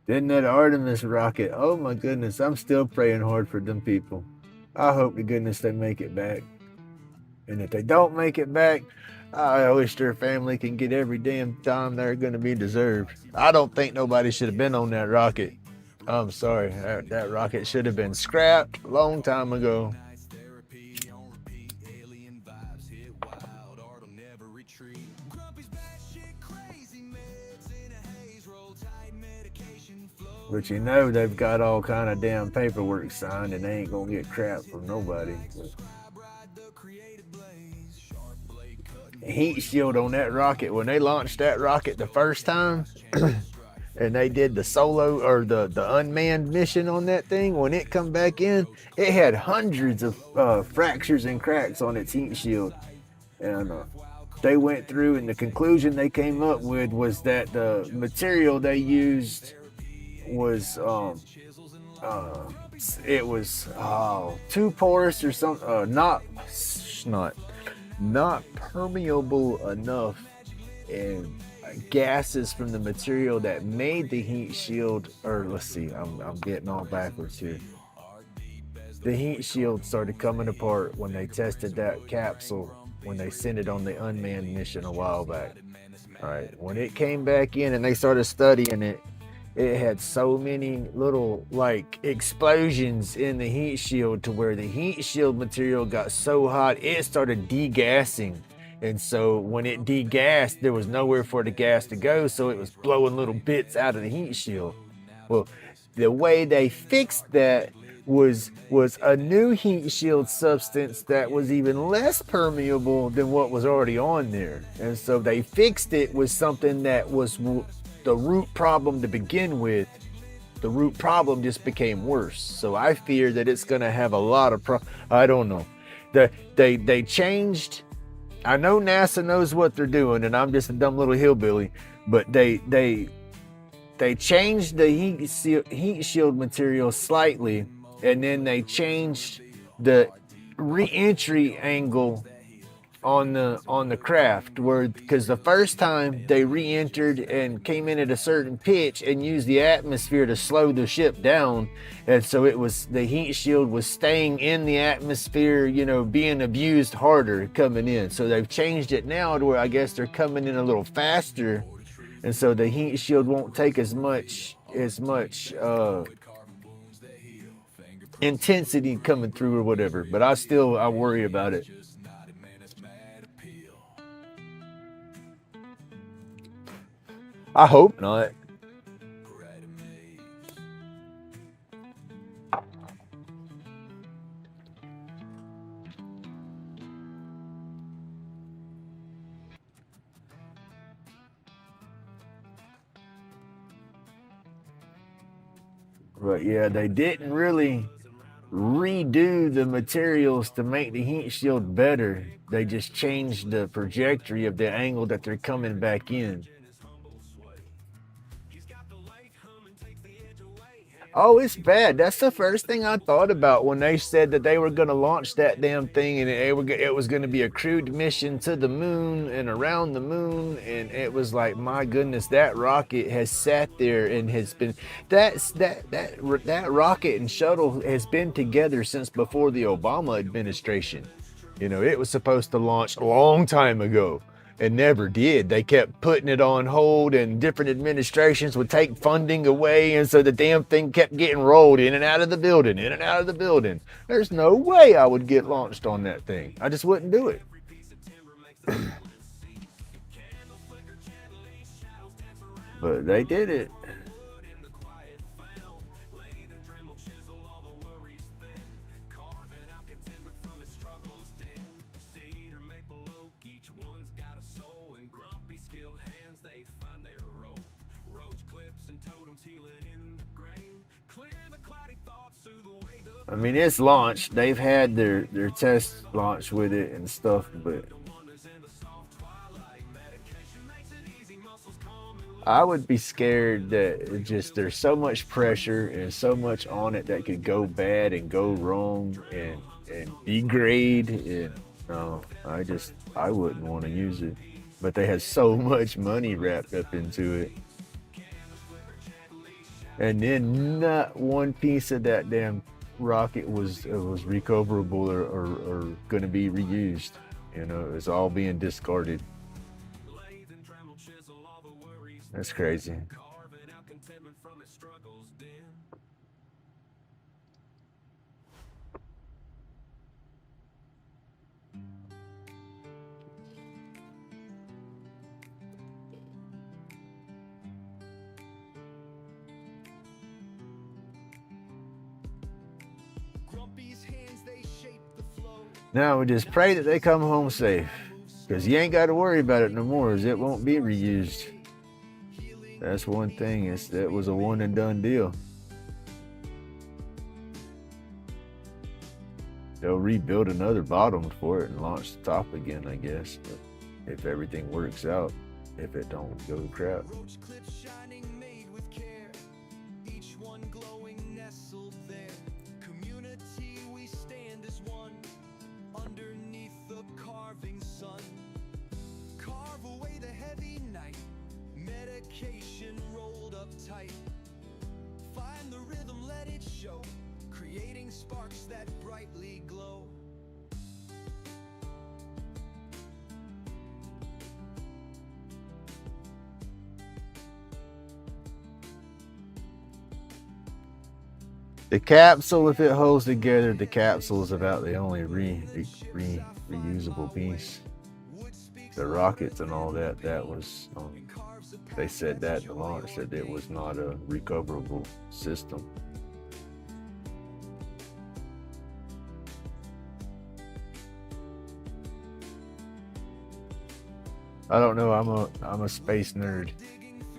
Then that Artemis rocket, oh my goodness, I'm still praying hard for them people. I hope to goodness they make it back. And if they don't make it back, I wish their family can get every damn time they're going to be deserved. I don't think nobody should have been on that rocket. I'm sorry, that rocket should have been scrapped a long time ago. Therapy on repeat, alien vibes hit wild, art'll never retreat. Grumpy's batshit crazy, meds in a haze, roll tight medication, flow. But they've got all kind of damn paperwork signed and they ain't going to get crap from nobody. Ride the creative blaze, sharp blade cut. Heat shield on that rocket, when they launched that rocket the first time and they did the solo or the unmanned mission on that thing, when it come back in, it had hundreds of fractures and cracks on its heat shield. And they went through, and the conclusion they came up with was that the material they used was it was too porous or something, not permeable enough, and gases from the material that made the heat shield, or let's see, I'm getting all backwards here. The heat shield started coming apart when they tested that capsule, when they sent it on the unmanned mission a while back. All right, when it came back in and they started studying it, it had so many little like explosions in the heat shield to where the heat shield material got so hot it started degassing. And so when it degassed, there was nowhere for the gas to go, so it was blowing little bits out of the heat shield. Well, the way they fixed that was a new heat shield substance that was even less permeable than what was already on there. And so they fixed it with something that was the root problem to begin with. The root problem just became worse. So I fear that it's going to have a lot of I don't know. They changed. I know NASA knows what they're doing, and I'm just a dumb little hillbilly, but they changed the heat shield material slightly, and then they changed the re-entry angle on the craft, where because the first time they re-entered and came in at a certain pitch and used the atmosphere to slow the ship down, and so it was the heat shield was staying in the atmosphere, you know, being abused harder coming in. So they've changed it now to where I guess they're coming in a little faster, and so the heat shield won't take as much intensity coming through or whatever. But I worry about it. I hope not. But yeah, they didn't really redo the materials to make the heat shield better. They just changed the trajectory of the angle that they're coming back in. Oh, it's bad. That's the first thing I thought about when they said that they were going to launch that damn thing, and it was going to be a crewed mission to the moon and around the moon. And it was like, my goodness, that rocket has sat there and has been that rocket and shuttle has been together since before the Obama administration. You know, it was supposed to launch a long time ago. And never did. They kept putting it on hold, and different administrations would take funding away, and so the damn thing kept getting rolled in and out of the building, in and out of the building. There's no way I would get launched on that thing. I just wouldn't do it. But they did it. I mean, it's launched. They've had their test launch with it and stuff, but I would be scared that there's so much pressure and so much on it that could go bad and go wrong and degrade. And no, I wouldn't want to use it. But they had so much money wrapped up into it. And then not one piece of that damn rocket was recoverable or going to be reused. You know, it's all being discarded. That's crazy. Now we just pray that they come home safe, because you ain't got to worry about it no more, as it won't be reused. That's one thing. That was a one and done deal. They'll rebuild another bottom for it and launch the top again, I guess. But if everything works out, if it don't go to crap. Rolled up tight. Find the rhythm, let it show, creating sparks that brightly glow. The capsule, if it holds together, the capsule is about the only reusable piece. The rockets and all that, that was, they said that the launch said it was not a recoverable system. I don't know. I'm a space nerd.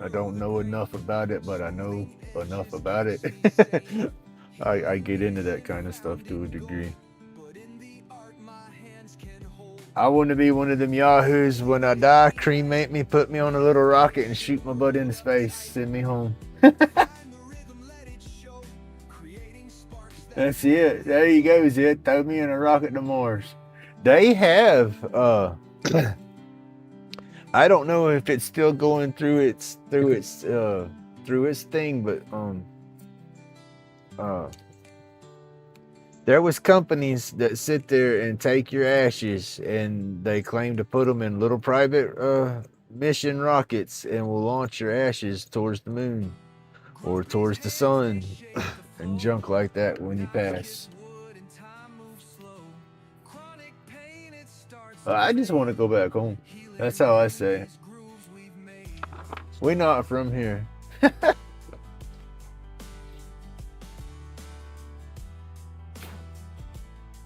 I don't know enough about it, but I know enough about it. I get into that kind of stuff to a degree. I want to be one of them yahoos when I die, cremate me, put me on a little rocket and shoot my butt into space, send me home. That's it. There you go, Zed. Throw me in a rocket to Mars. They have I don't know if it's still going through its thing, but there was companies that sit there and take your ashes and they claim to put them in little private mission rockets and will launch your ashes towards the moon or towards the sun and junk like that when you pass. I just want to go back home. That's how I say it. We're not from here.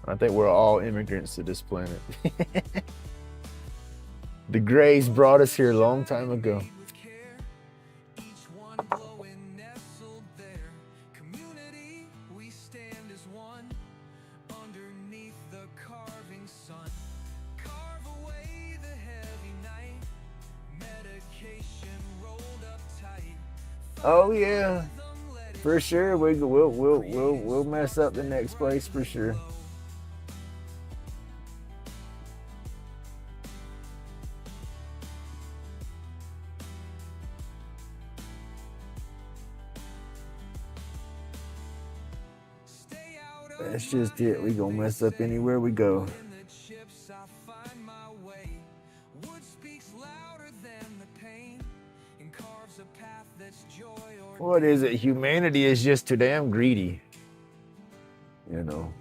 I think we're all immigrants to this planet. The Greys brought us here a long time ago. Oh yeah, for sure. We'll mess up the next place for sure. That's just it. We gonna mess up anywhere we go. What is it? Humanity is just too damn greedy. You know.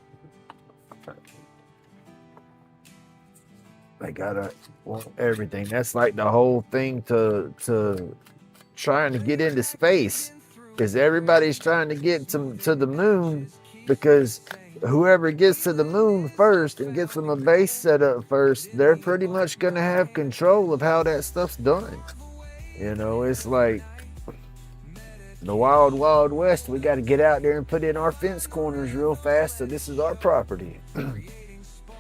They gotta want everything. That's like the whole thing to trying to get into space. Because everybody's trying to get to the moon, because whoever gets to the moon first and gets them a base set up first, they're pretty much gonna have control of how that stuff's done. You know, it's like the wild, wild west. We got to get out there and put in our fence corners real fast, so this is our property.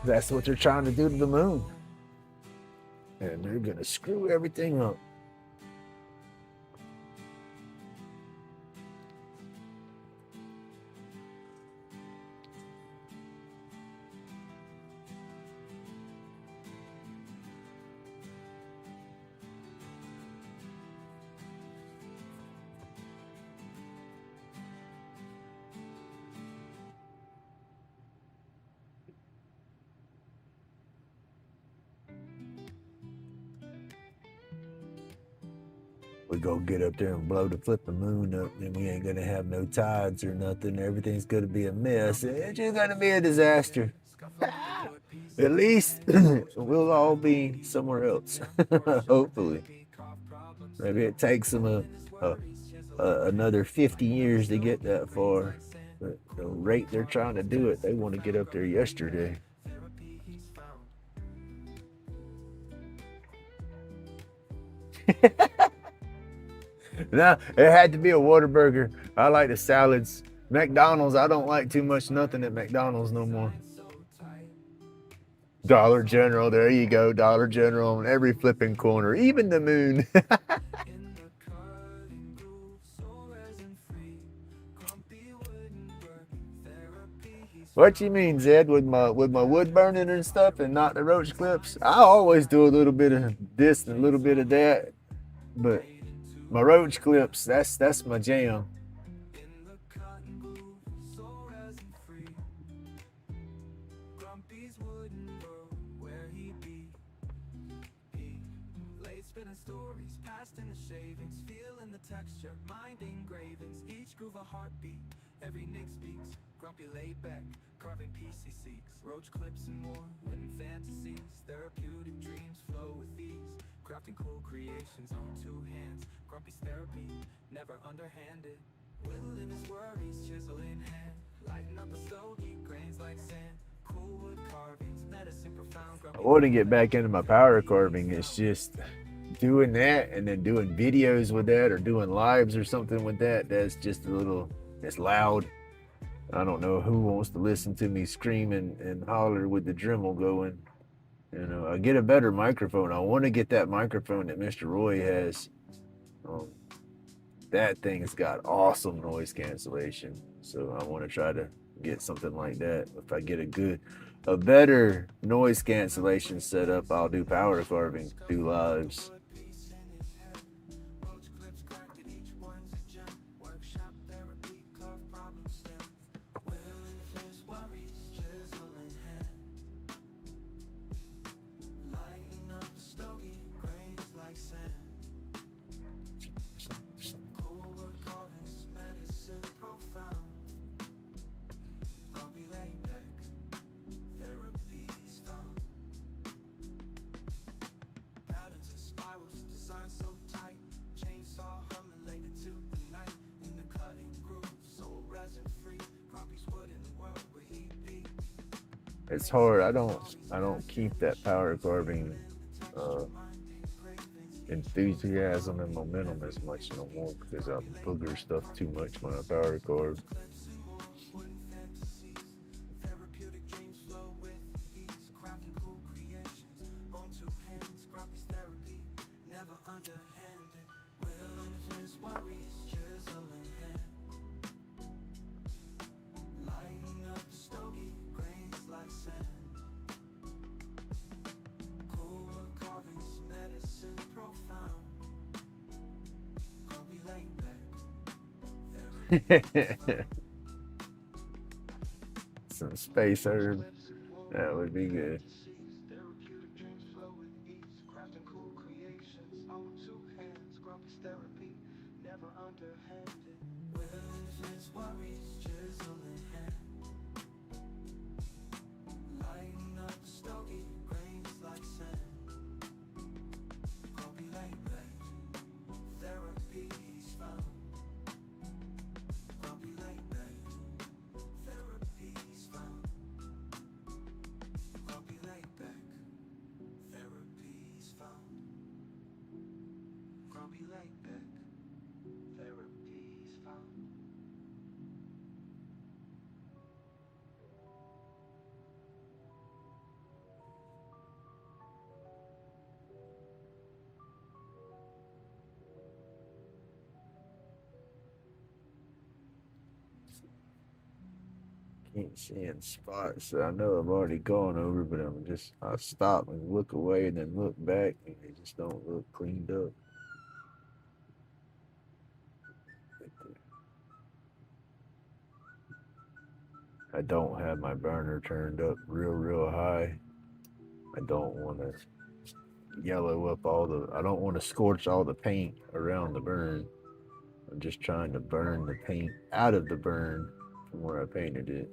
That's what they're trying to do to the moon. And they're going to screw everything up. We go get up there and blow the flipping moon up, then we ain't gonna have no tides or nothing. Everything's gonna be a mess. It's just gonna be a disaster. At least we'll all be somewhere else. Hopefully. Maybe it takes them another 50 years to get that far. But the rate they're trying to do it, they want to get up there yesterday. No, it had to be a Whataburger. I like the salads. McDonald's, I don't like too much nothing at McDonald's no more. Dollar General, there you go. Dollar General on every flipping corner, even the moon. What you mean, Zed, with my wood burning and stuff and not the roach clips? I always do a little bit of this and a little bit of that, but my roach clips, that's my jam. Spinning stories, past in the shavings, feeling the texture, mind engravings, each groove a heartbeat, every nick speaks, grumpy laid back, carving peace he seeks, roach clips and more, living fantasies, therapeutic dreams flow with ease, crafting cool creations on two hands, grumpy's therapy, never underhanded, whittling his worries, chisel in hand, lighten up a stogie, grains like sand, cool wood carvings, medicine profound, grumpy. I want to get back into my power carving. It's just doing that and then doing videos with that or doing lives or something with that. That's just a little, it's loud. I don't know who wants to listen to me screaming and holler with the Dremel going. You know, I get a better microphone. I want to get that microphone that Mr. Roy has. That thing's got awesome noise cancellation. So I want to try to get something like that. If I get a better noise cancellation setup, I'll do power carving, do lives. It's hard. I don't keep that power carving enthusiasm and momentum as much no more because I booger stuff too much when I power carve. Some space herb, that would be good. Keep seeing spots that I know I've already gone over, but I stop and look away and then look back and they just don't look cleaned up. I don't have my burner turned up real high. I don't want to yellow up I don't want to scorch all the paint around the burn. I'm just trying to burn the paint out of the burn from where I painted it.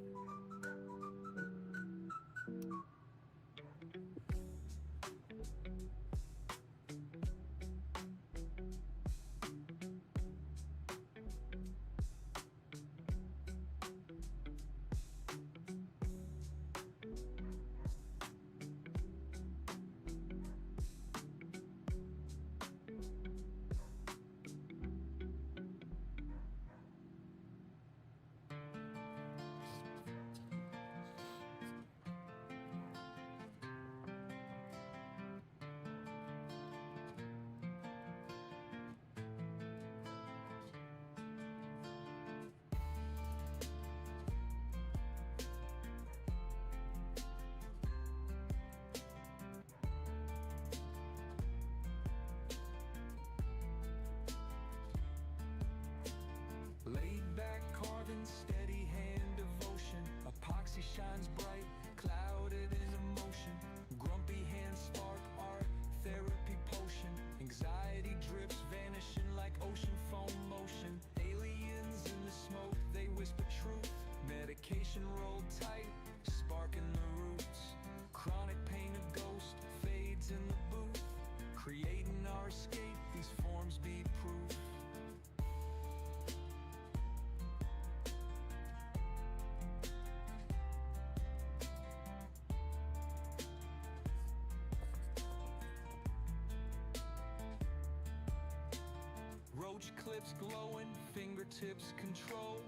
clips glowing, fingertips control.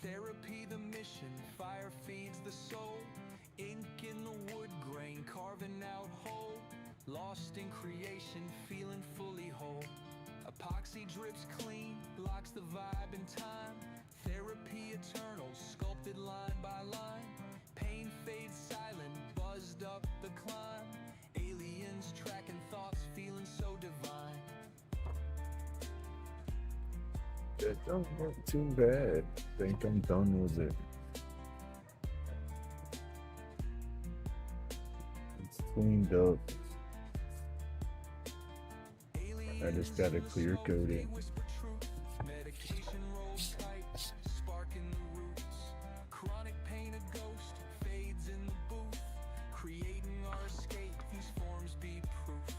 Therapy the mission, fire feeds the soul. Ink in the wood grain, carving out whole. Lost in creation, feeling fully whole. Epoxy drips clean, locks the vibe in time. Therapy eternal, sculpted line by line. Pain fades silent, buzzed up the climb. Aliens tracking thoughts, feeling so divine. That don't look too bad. I think I'm done with it. It's cleaned up. I just gotta clear coat it. Medication rolls tight, spark in the roots. Chronic pain a ghost, fades in the booth. Creating our escape, these forms be proof.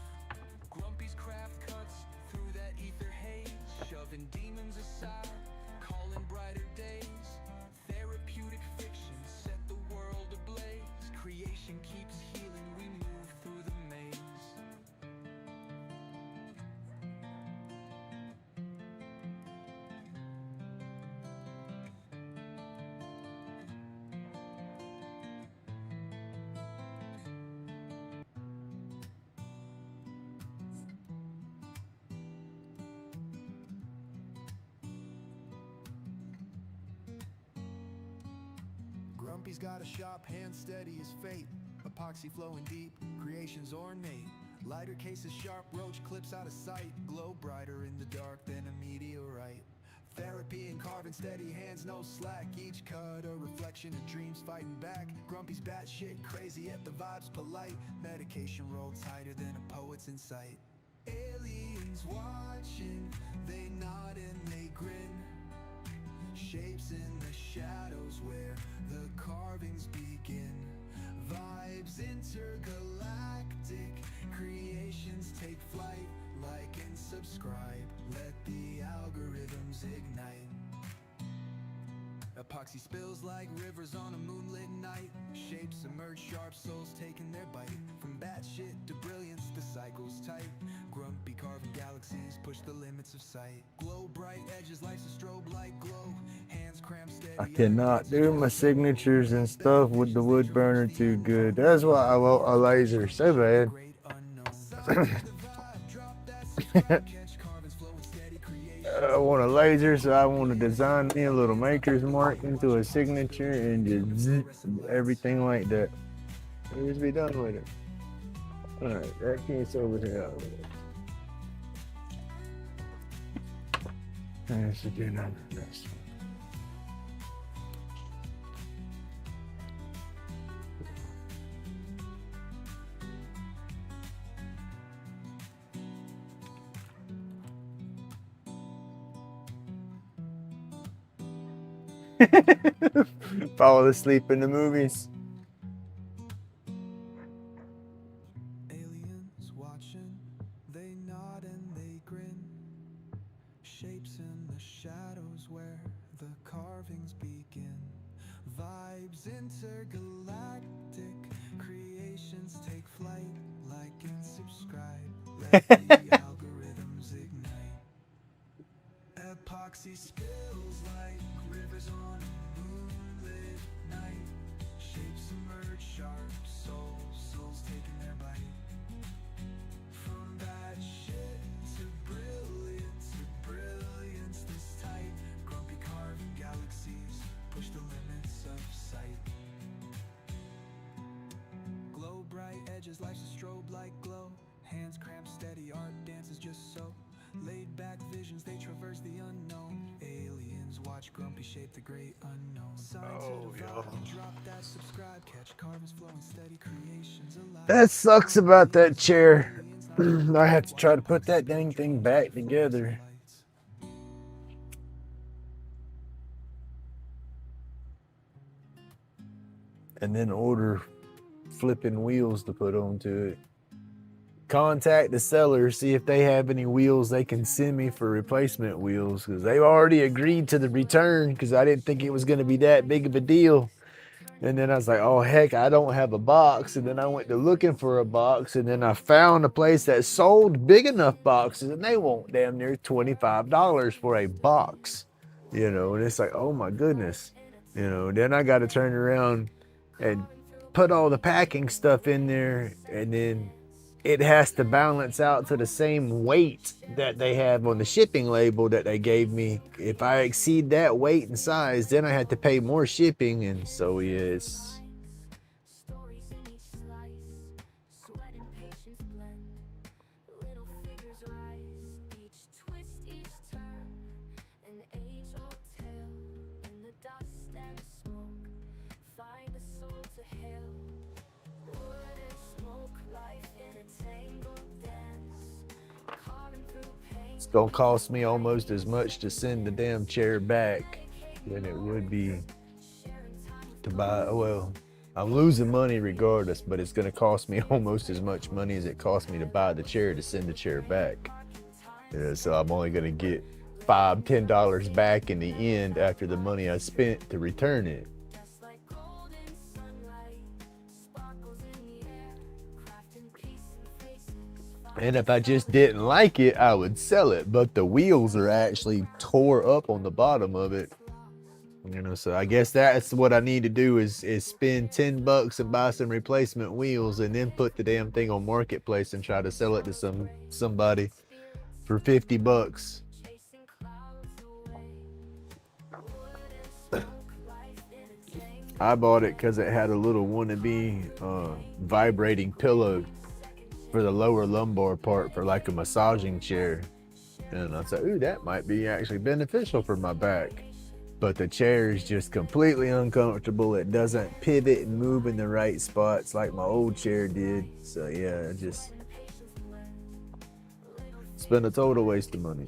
Grumpy's craft cuts through that ether haze. Shoving demons aside, calling brighter days. Therapeutic fiction set the world ablaze. Creation keeps healing, we move through the maze. Grumpy's got a shop, hand steady as fate. Epoxy flowing deep, creation's ornate. Lighter cases sharp, roach clips out of sight. Glow brighter in the dark than a meteorite. Therapy and carving steady hands, no slack. Each cut a reflection of dreams fighting back. Grumpy's batshit crazy, yet the vibe's polite. Medication rolled tighter than a poet's insight. Aliens watching, they nod and they grin. Shapes in the shadows where the carvings begin. Vibes intergalactic, creations take flight. Like and subscribe, let the algorithms ignite. Epoxy spills like rivers on a moonlit night. Shapes emerge sharp, souls taking their bite. From batshit to brilliance, the cycle's tight. Grumpy carving galaxies push the limits of sight. Glow bright edges, life's a strobe light glow. Hands cramp steady. I cannot do my signatures and stuff with the wood burner too good. That's why I want a laser so bad. I want a laser, so I want to design me a little maker's mark into a signature and just zip, everything like that. And just be done with it. Alright, that piece over here. I should do none of this. Fall asleep in the movies. Aliens watching, they nod and they grin. Shapes in the shadows where the carvings begin. Vibes intergalactic, creations take flight. Like and subscribe, let the algorithms ignite. Epoxy spills like rivers on a moonlit night. Shapes emerge sharp, souls taking their bite. From bad shit to brilliance this tight. Grumpy carving galaxies push the limits of sight. Glow bright edges, life's a strobe light glow. Hands cramp steady, art dances just so. Laid back visions, they traverse the unknown. Aliens watch Grumpy shape the great unknown. Sign to the vibe, drop that subscribe, catch carvings flowing steady, creations alive. That sucks about that chair. I have to try to put that dang thing back together. And then order flipping wheels to put onto it. Contact the seller, see if they have any wheels they can send me for replacement wheels, because they've already agreed to the return because I didn't think it was going to be that big of a deal. And then I was like, oh, heck, I don't have a box. And then I went to looking for a box. And then I found a place that sold big enough boxes. And they want damn near $25 for a box. You know, and it's like, oh, my goodness. You know, then I got to turn around and put all the packing stuff in there. And then it has to balance out to the same weight that they have on the shipping label that they gave me. If I exceed that weight and size, then I had to pay more shipping. And so, yes. Stories in each slice, sweat and patience blend. Little figures rise, each twist, each turn. An age-old tale in the dust and smoke. Find a soul to hail. Wood and smoke, life in a tangled dance. Carving through pain. It's going to cost me almost as much to send the damn chair back than it would be to buy. Well, I'm losing money regardless, but it's going to cost me almost as much money as it cost me to buy the chair to send the chair back. Yeah, so I'm only going to get $5-10 back in the end after the money I spent to return it. And if I just didn't like it, I would sell it. But the wheels are actually tore up on the bottom of it. You know, so I guess that's what I need to do is spend $10 and buy some replacement wheels and then put the damn thing on Marketplace and try to sell it to somebody for $50. I bought it because it had a little wannabe vibrating pillow for the lower lumbar part for like a massaging chair. And I said, ooh, that might be actually beneficial for my back. But the chair is just completely uncomfortable. It doesn't pivot and move in the right spots like my old chair did. So yeah, just spent a total waste of money.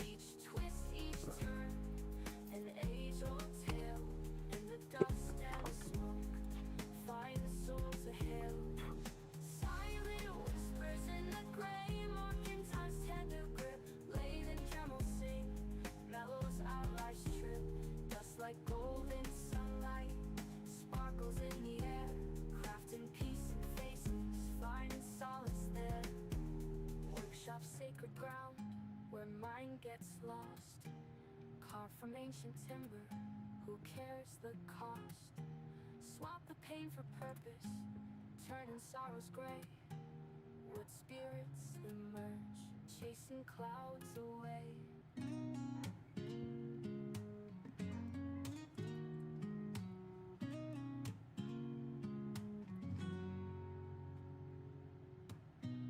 Sacred ground where mind gets lost. Carved from ancient timber, who cares the cost? Swap the pain for purpose, turning sorrows gray. Wood spirits emerge, chasing clouds away.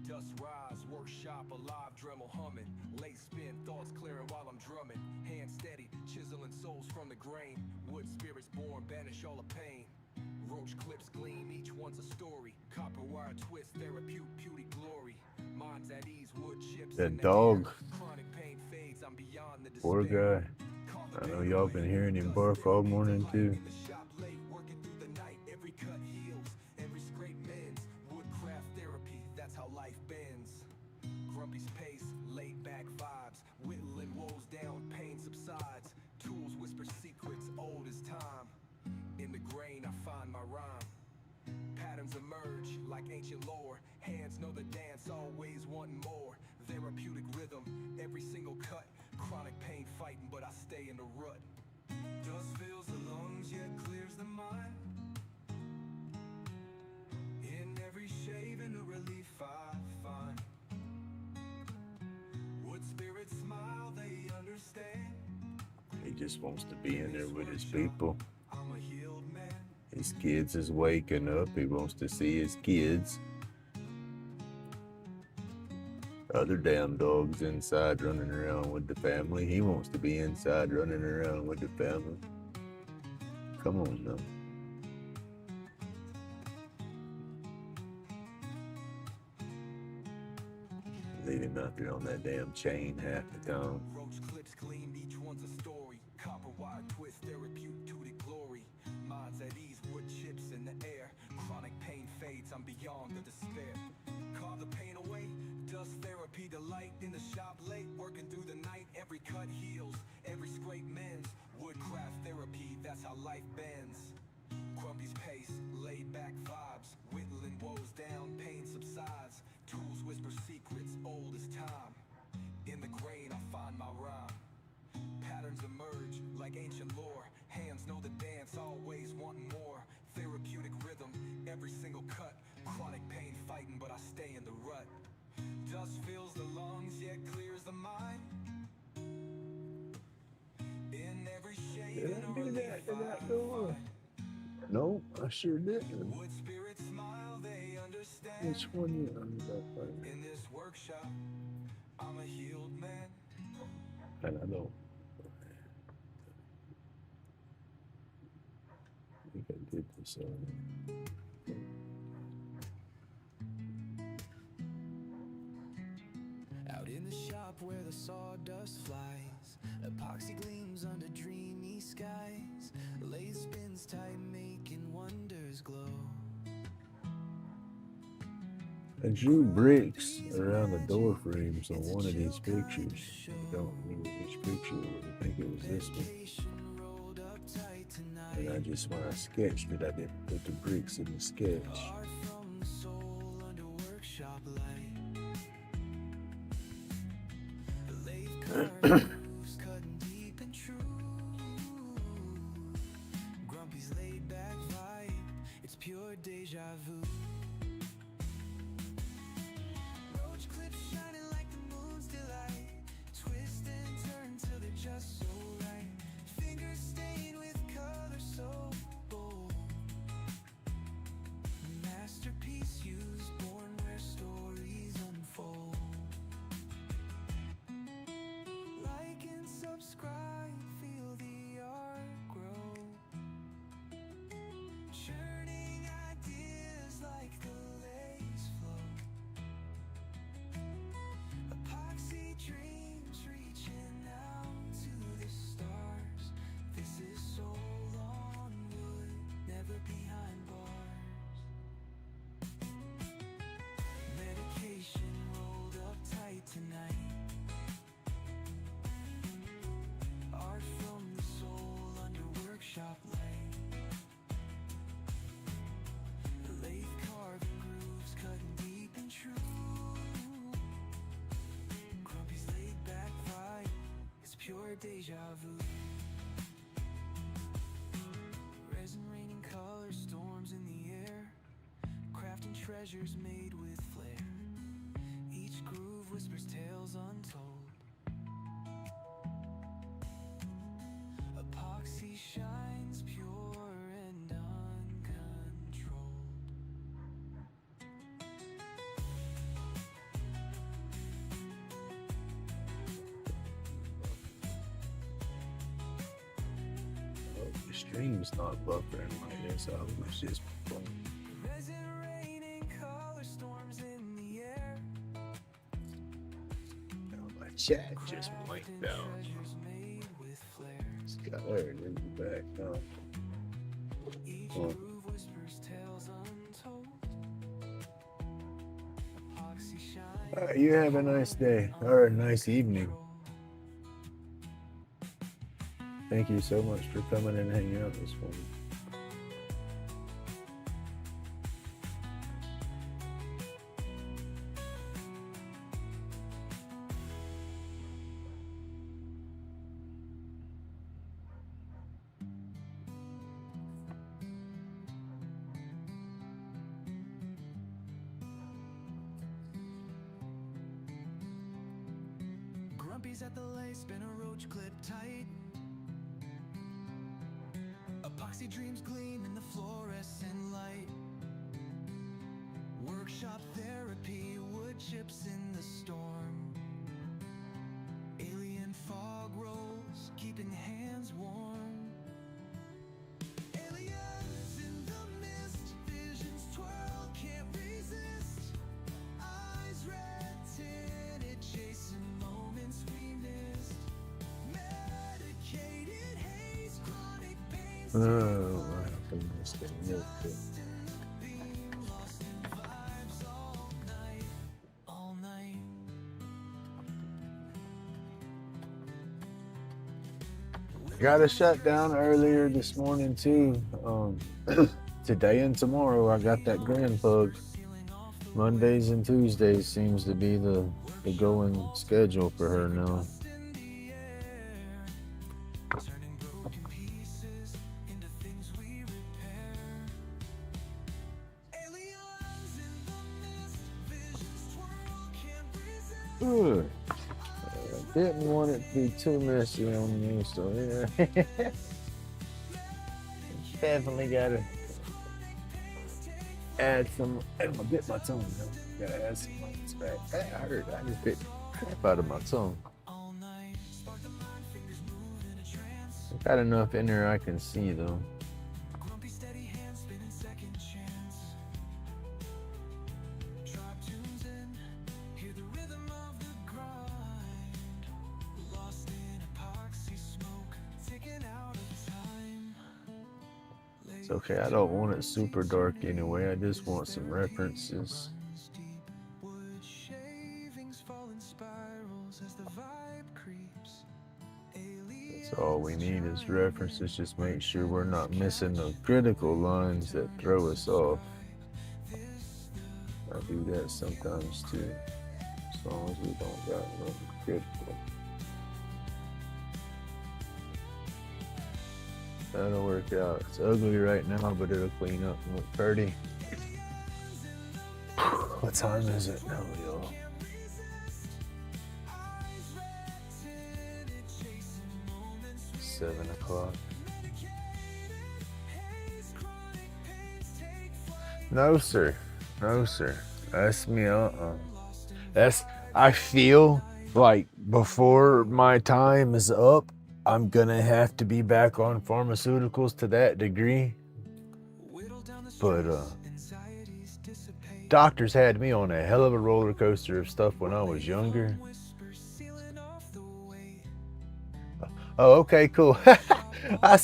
Dust rise, workshop alive, Dremel humming. Late spin, thoughts clearing while I'm drumming. Hand steady, chiseling souls from the grain. Wood spirits born, banish all the pain. Roach clips gleam, each one's a story. Copper wire twist, therapeutic beauty glory. Minds at ease, wood chips. That dog. Chronic pain fades, I'm beyond the despair. Poor guy. I know y'all been hearing him bark all morning too. Grumpy's pace, laid back vibes, whittling woes down, pain subsides. Tools whisper secrets old as time. In the grain I find my rhyme. Patterns emerge like ancient lore. Hands know the dance, always wanting more. Therapeutic rhythm, every single cut. Chronic pain fighting, but I stay in the rut. Dust fills the lungs, yet clears the mind. In every shave and a relief I find. Wood spirits smile, they understand. He just wants to be in there with his people. I'm a healed man. His kids is waking up. He wants to see his kids. Other damn dogs inside running around with the family. He wants to be inside running around with the family. Come on now. Leave him out there on that damn chain half the time. Roach clips gleamed, each one's a story. Copper wire twist, therapeutic glory. Minds at ease, wood chips in the air. Chronic pain fades, I'm beyond the despair. Carve the pain away, dust therapy delight. In the shop late, working through the night. Every cut heals, every scrape mends. Woodcraft therapy, that's how life bends. Grumpy's pace, laid back vibes, whittling woes down, pain subsides. Tools whisper secrets old as time. In the grain I find my rhyme. Patterns emerge like ancient lore. Hands know the dance, always wanting more. Therapeutic rhythm, every single cut. Chronic pain fighting, but I stay in the rut. Dust fills the lungs, yet clears the mind. In every shade Did and I do that? Did I do find. it? No, I sure didn't. Would spirits smile, they understand. Which one you ended up In this workshop, I'm a healed man. And I don't. I think I did this already. Out in the shop where the sawdust flies, epoxy gleams under dreamy skies. Lathe spins tight, making wonders glow. I drew bricks around the door frames on one of these pictures. I don't remember which picture it was. I think it was this one. And I just, when I sketched it, I didn't put the bricks in the sketch. Art from the soul under workshop light. The lathe curves cutting deep and true. Grumpy's laid back vibe, it's pure deja vu. Roach clips shining like the moon's delight. Twist and turn till they're just so right. Fingers stained with color so bold. Masterpiece used, born where stories unfold. Like and subscribe, feel the art grow. Churning ideas like the lace flow. Epoxy dreams reaching out to the stars. This is soul on wood, never behind bars. Medication rolled up tight tonight. Art from the soul under workshop light. The lathe carving grooves cutting deep and true. Grumpy's laid back vibe, it's pure deja vu. Resin raining color storms in the air. Crafting treasures made with flair. Each groove whispers tales untold. Epoxy shines pure and uncontrolled. Oh, the stream's not buffering like this. I was just playing. Resin raining color storms in the air. My chat just blanked Crafting out. treasures made with flair. Got there and then back up. Each Oh. groove whispers tales untold. Epoxy shines. All right, you have a nice day or a nice evening. Thank you so much for coming and hanging out this morning. Grumpy's at the lace, spin a roach clip tight. Epoxy dreams gleam in the fluorescent light. Workshop therapy, wood chips in the storm. Alien fog rolls, keeping hands warm. Aliens in the mist, visions twirl, can't resist. Eyes red tinted, chasing moments we missed. Medicated haze, chronic pain. Oh, what happened this day? Milk it. Got a shutdown earlier this morning too. Today and tomorrow I got that grand pug. Mondays and Tuesdays seems to be the going schedule for her now. Ugh. I didn't want it to be too messy on me, so yeah. Definitely gotta add some. I bit my tongue though. Gotta add some lights back. Hey, I heard I just bit crap out of my tongue. Got enough in there I can see though. It's okay, I don't want it super dark anyway. I just want some references. So all we need is references. Just make sure we're not missing the critical lines that throw us off. I do that sometimes too, as long as we don't got nothing critical. That'll work out. It's ugly right now, but it'll clean up and look pretty. What time is it now, y'all? $7 o'clock. No, sir. No, sir. That's me. I feel like before my time is up, I'm gonna have to be back on pharmaceuticals to that degree. But doctors had me on a hell of a roller coaster of stuff when I was younger. Oh, okay, cool. I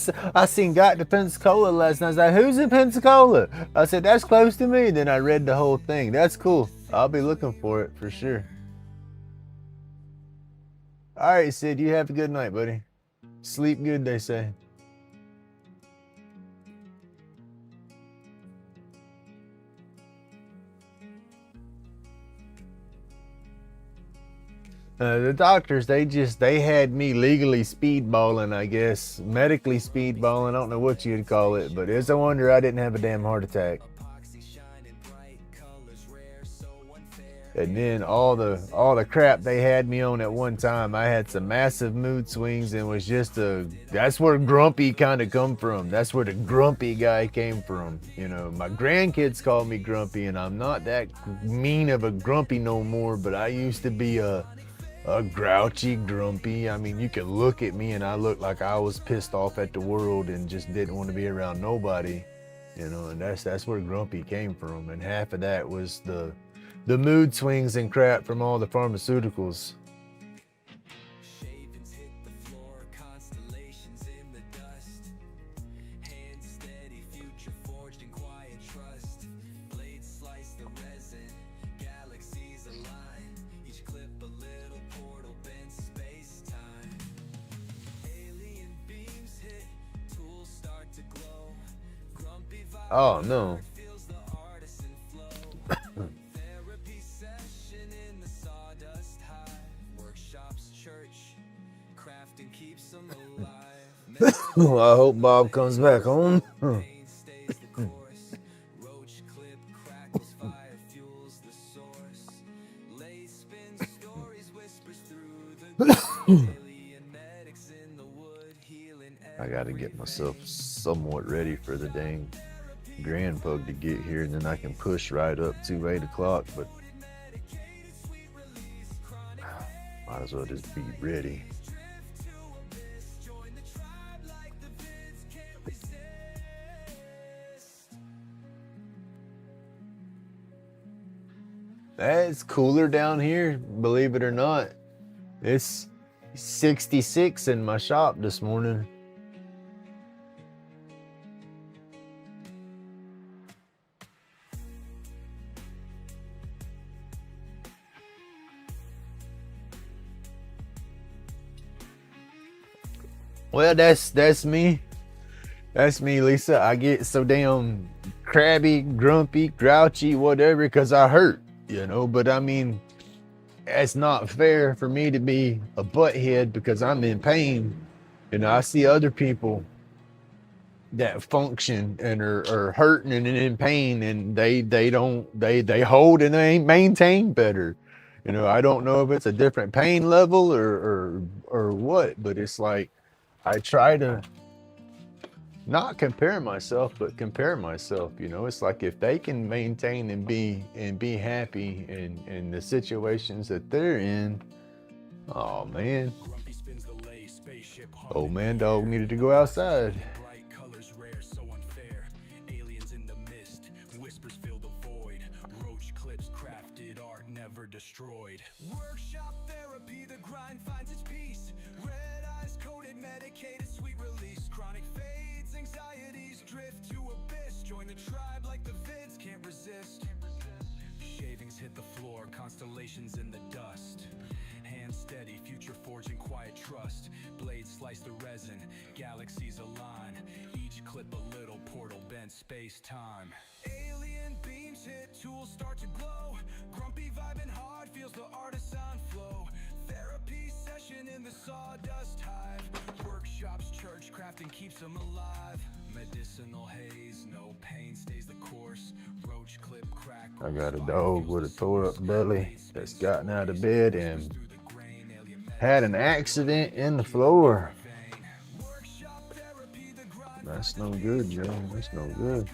seen Got to Pensacola last night. I was like, who's in Pensacola? I said, that's close to me. Then I read the whole thing. That's cool. I'll be looking for it for sure. All right, Sid, you have a good night, buddy. Sleep good, they say. The doctors, they had me legally speedballing, I guess. Medically speedballing, I don't know what you'd call it, but it's a wonder I didn't have a damn heart attack. And then all the crap they had me on at one time, I had some massive mood swings and was just that's where grumpy kind of come from. That's where the grumpy guy came from. You know, my grandkids call me grumpy, and I'm not that mean of a grumpy no more, but I used to be a grouchy grumpy. I mean, you could look at me and I looked like I was pissed off at the world and just didn't want to be around nobody, you know, and that's where grumpy came from. And half of that was the mood swings and crap from all the pharmaceuticals. Oh no. Well, I hope Bob comes back home. I gotta get myself somewhat ready for the dang grand pug to get here, and then I can push right up to 8 o'clock, but might as well just be ready. It's cooler down here, believe it or not. It's 66 in my shop this morning. Well, that's me. That's me, Lisa. I get so damn crabby, grumpy, grouchy, whatever, because I hurt, you know. But I mean, it's not fair for me to be a butthead because I'm in pain. You know, I see other people that function and are hurting and in pain, and they hold and they maintain better. You know, I don't know if it's a different pain level or what, but it's like I try to not compare myself, but compare myself. You know, it's like if they can maintain and be happy in the situations that they're in. Oh man, old man dog needed to go outside. Destroyed. Workshop therapy, the grind finds its peace. Red eyes coated, medicated, sweet release. Chronic fades, anxieties drift to abyss. Join the tribe like the vids can't resist. Shavings hit the floor, constellations in the dust. Hand steady, future forging quiet trust. Blades slice the resin, galaxies align. Each clip a little portal bent space-time. Alien beams hit, tools start to glow. Grumpy vibing hard, feels the artisan flow. Therapy session in the sawdust hive. Workshops, church crafting keeps them alive. Medicinal haze, no pain stays the course. Roach clip crack. I got a dog with a tore up belly that's gotten out of bed and had an accident in the floor. That's no good, Joe. That's no good.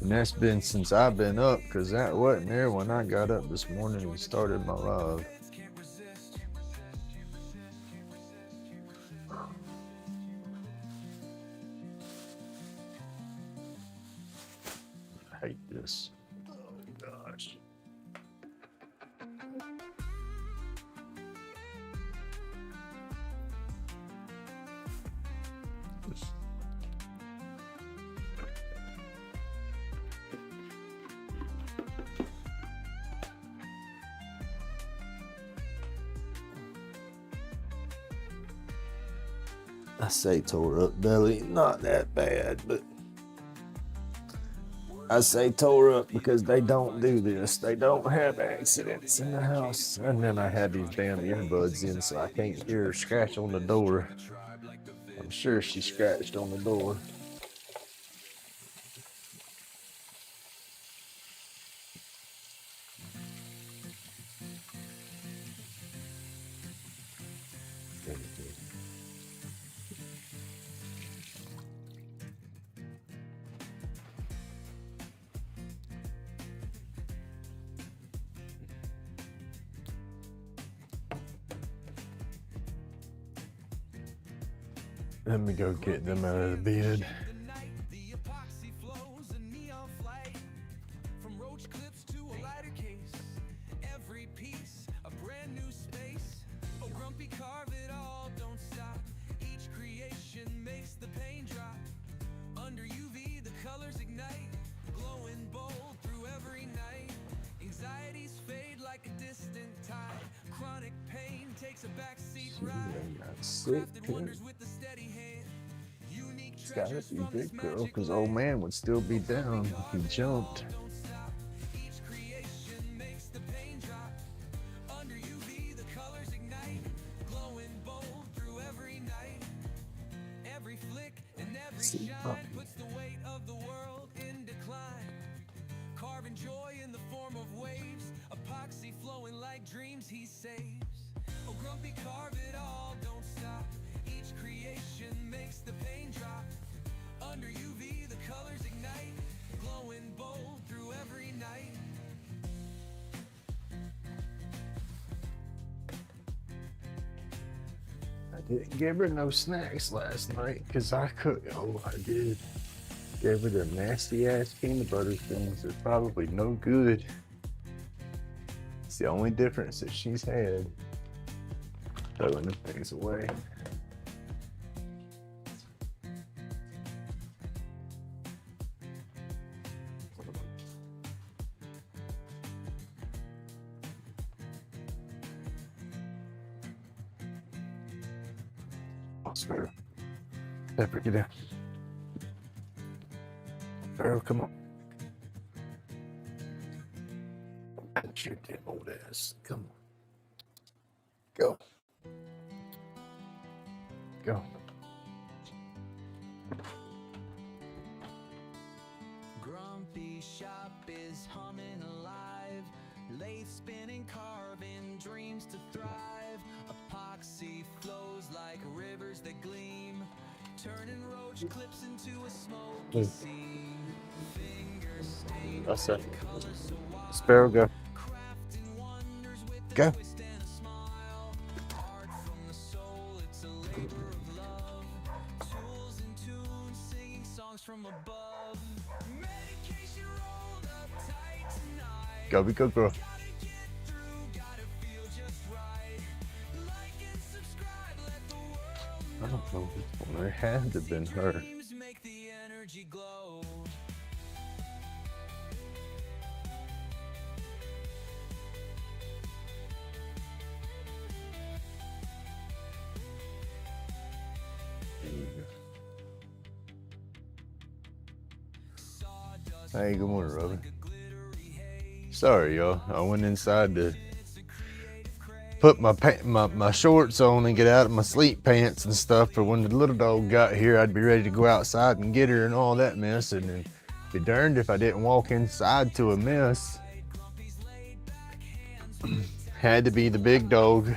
And that's been since I've been up, because that wasn't there when I got up this morning and started my live. I hate this. Oh gosh. I say tore up belly, not that bad, but I say tore up because they don't do this. They don't have accidents in the house. And then I had these damn earbuds in so I can't hear her scratch on the door. I'm sure she scratched on the door. Let me go get them out of the bed. The epoxy flows a neon flight. From roach clips to a lighter case. Every piece a brand new space. Oh, grumpy, carve it all, don't stop. Each creation makes the pain drop. Under UV the colors ignite. Glowing bold through every night. Anxieties fade like a distant tide. Chronic pain takes a backseat ride. Crafted wonders with the steady hand. It's gotta be big girl, because old man would still be down if he jumped. Each creation makes the pain drop. Under UV the colors ignite. Glowing bold through every night. Every flick and every shine puts the weight of the world in decline. Carving joy in the form of waves. Epoxy flowing like dreams he saves. Oh, grumpy, carve it all, don't stop. Each creation makes the pain drop. Under UV the colors ignite. Glowing bold through every night. I didn't give her no snacks last night because I cooked. Oh, I did. Gave her the nasty ass peanut butter things. They're probably no good. It's the only difference that she's had. Throwing the things away. Oscar. Pepper, get down. Sparrow, come on. That's your damn old ass. Come on. Go. Go. Grumpy shop is humming alive, lathe spinning, carving dreams to thrive. Epoxy flows like rivers that gleam, turning roach clips into a smoky scene. Fingers stained That's it. colors so wild, Sparrow, go. crafting wonders with Go. a twist and a smile. Art from the soul, it's a labor of love. Tools and tunes, singing songs from above. Medication rolled up tight tonight. Go, be good girl. Gotta get through, gotta feel just right. Like and subscribe, let the world I don't know which one. It had to have been her. dreams make the energy glow. Hey, good morning, Robin. Sorry, y'all. I went inside to put my shorts on and get out of my sleep pants and stuff for when the little dog got here. I'd be ready to go outside and get her and all that mess. And then be darned if I didn't walk inside to a mess. Had to be the big dog.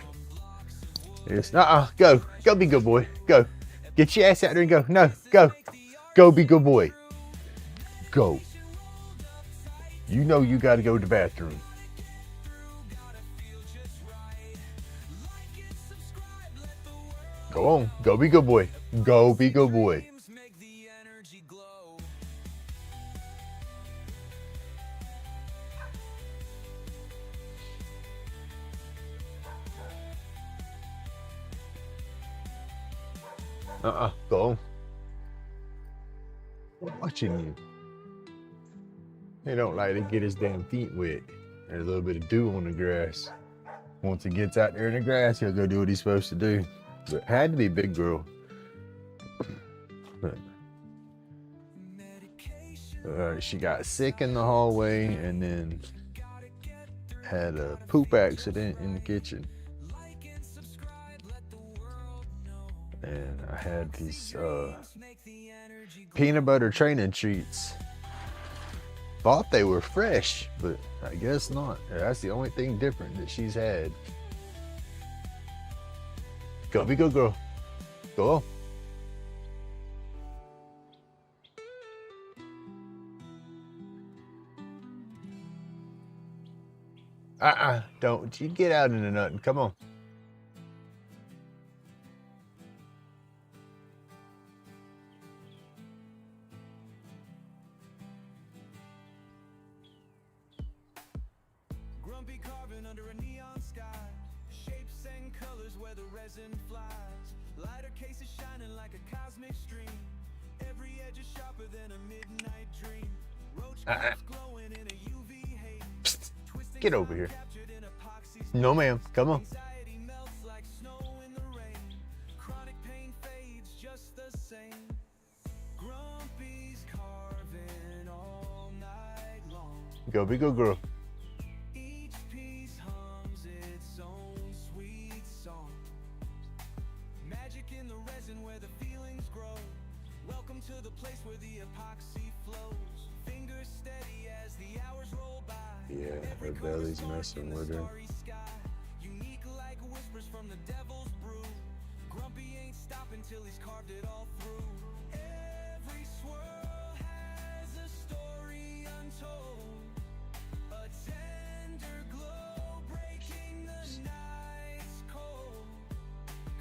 It's go be good boy. Go. Get your ass out there and go. No, go. Go be good boy. Go. You know you gotta go to the bathroom. Go on. Go be good boy. Go be good boy. Make the energy glow. Go on. I'm watching you. He don't like to get his damn feet wet. There's a little bit of dew on the grass. Once he gets out there in the grass, he'll go do what he's supposed to do. But had to be big girl. She got sick in the hallway and then had a poop accident in the kitchen. And I had these peanut butter training treats. Thought they were fresh, but I guess not. That's the only thing different that she's had. Go be good girl. Go on. Don't you get out into nothing. Come on. Grumpy carving under a neon sky, shapes and colors where the resin flies. Lighter cases shining like a cosmic stream. Every edge is sharper than a midnight dream. Roach clips glowing in a UV haze. Get over here. No, ma'am. Come on. Anxiety melts like snow in the rain. Chronic pain fades just the same. Grumpy's carving all night long. Go be good girl. Each piece hums its own sweet song. Magic in the resin where the feelings grow. Welcome to the place where the epoxy flows. Fingers steady as the hours roll by. Yeah, her belly's messing with her. Unique like whispers from the devil's brew. Grumpy ain't stopping till he's carved it all through. Every swirl has a story untold. A tender glow breaking the night's cold.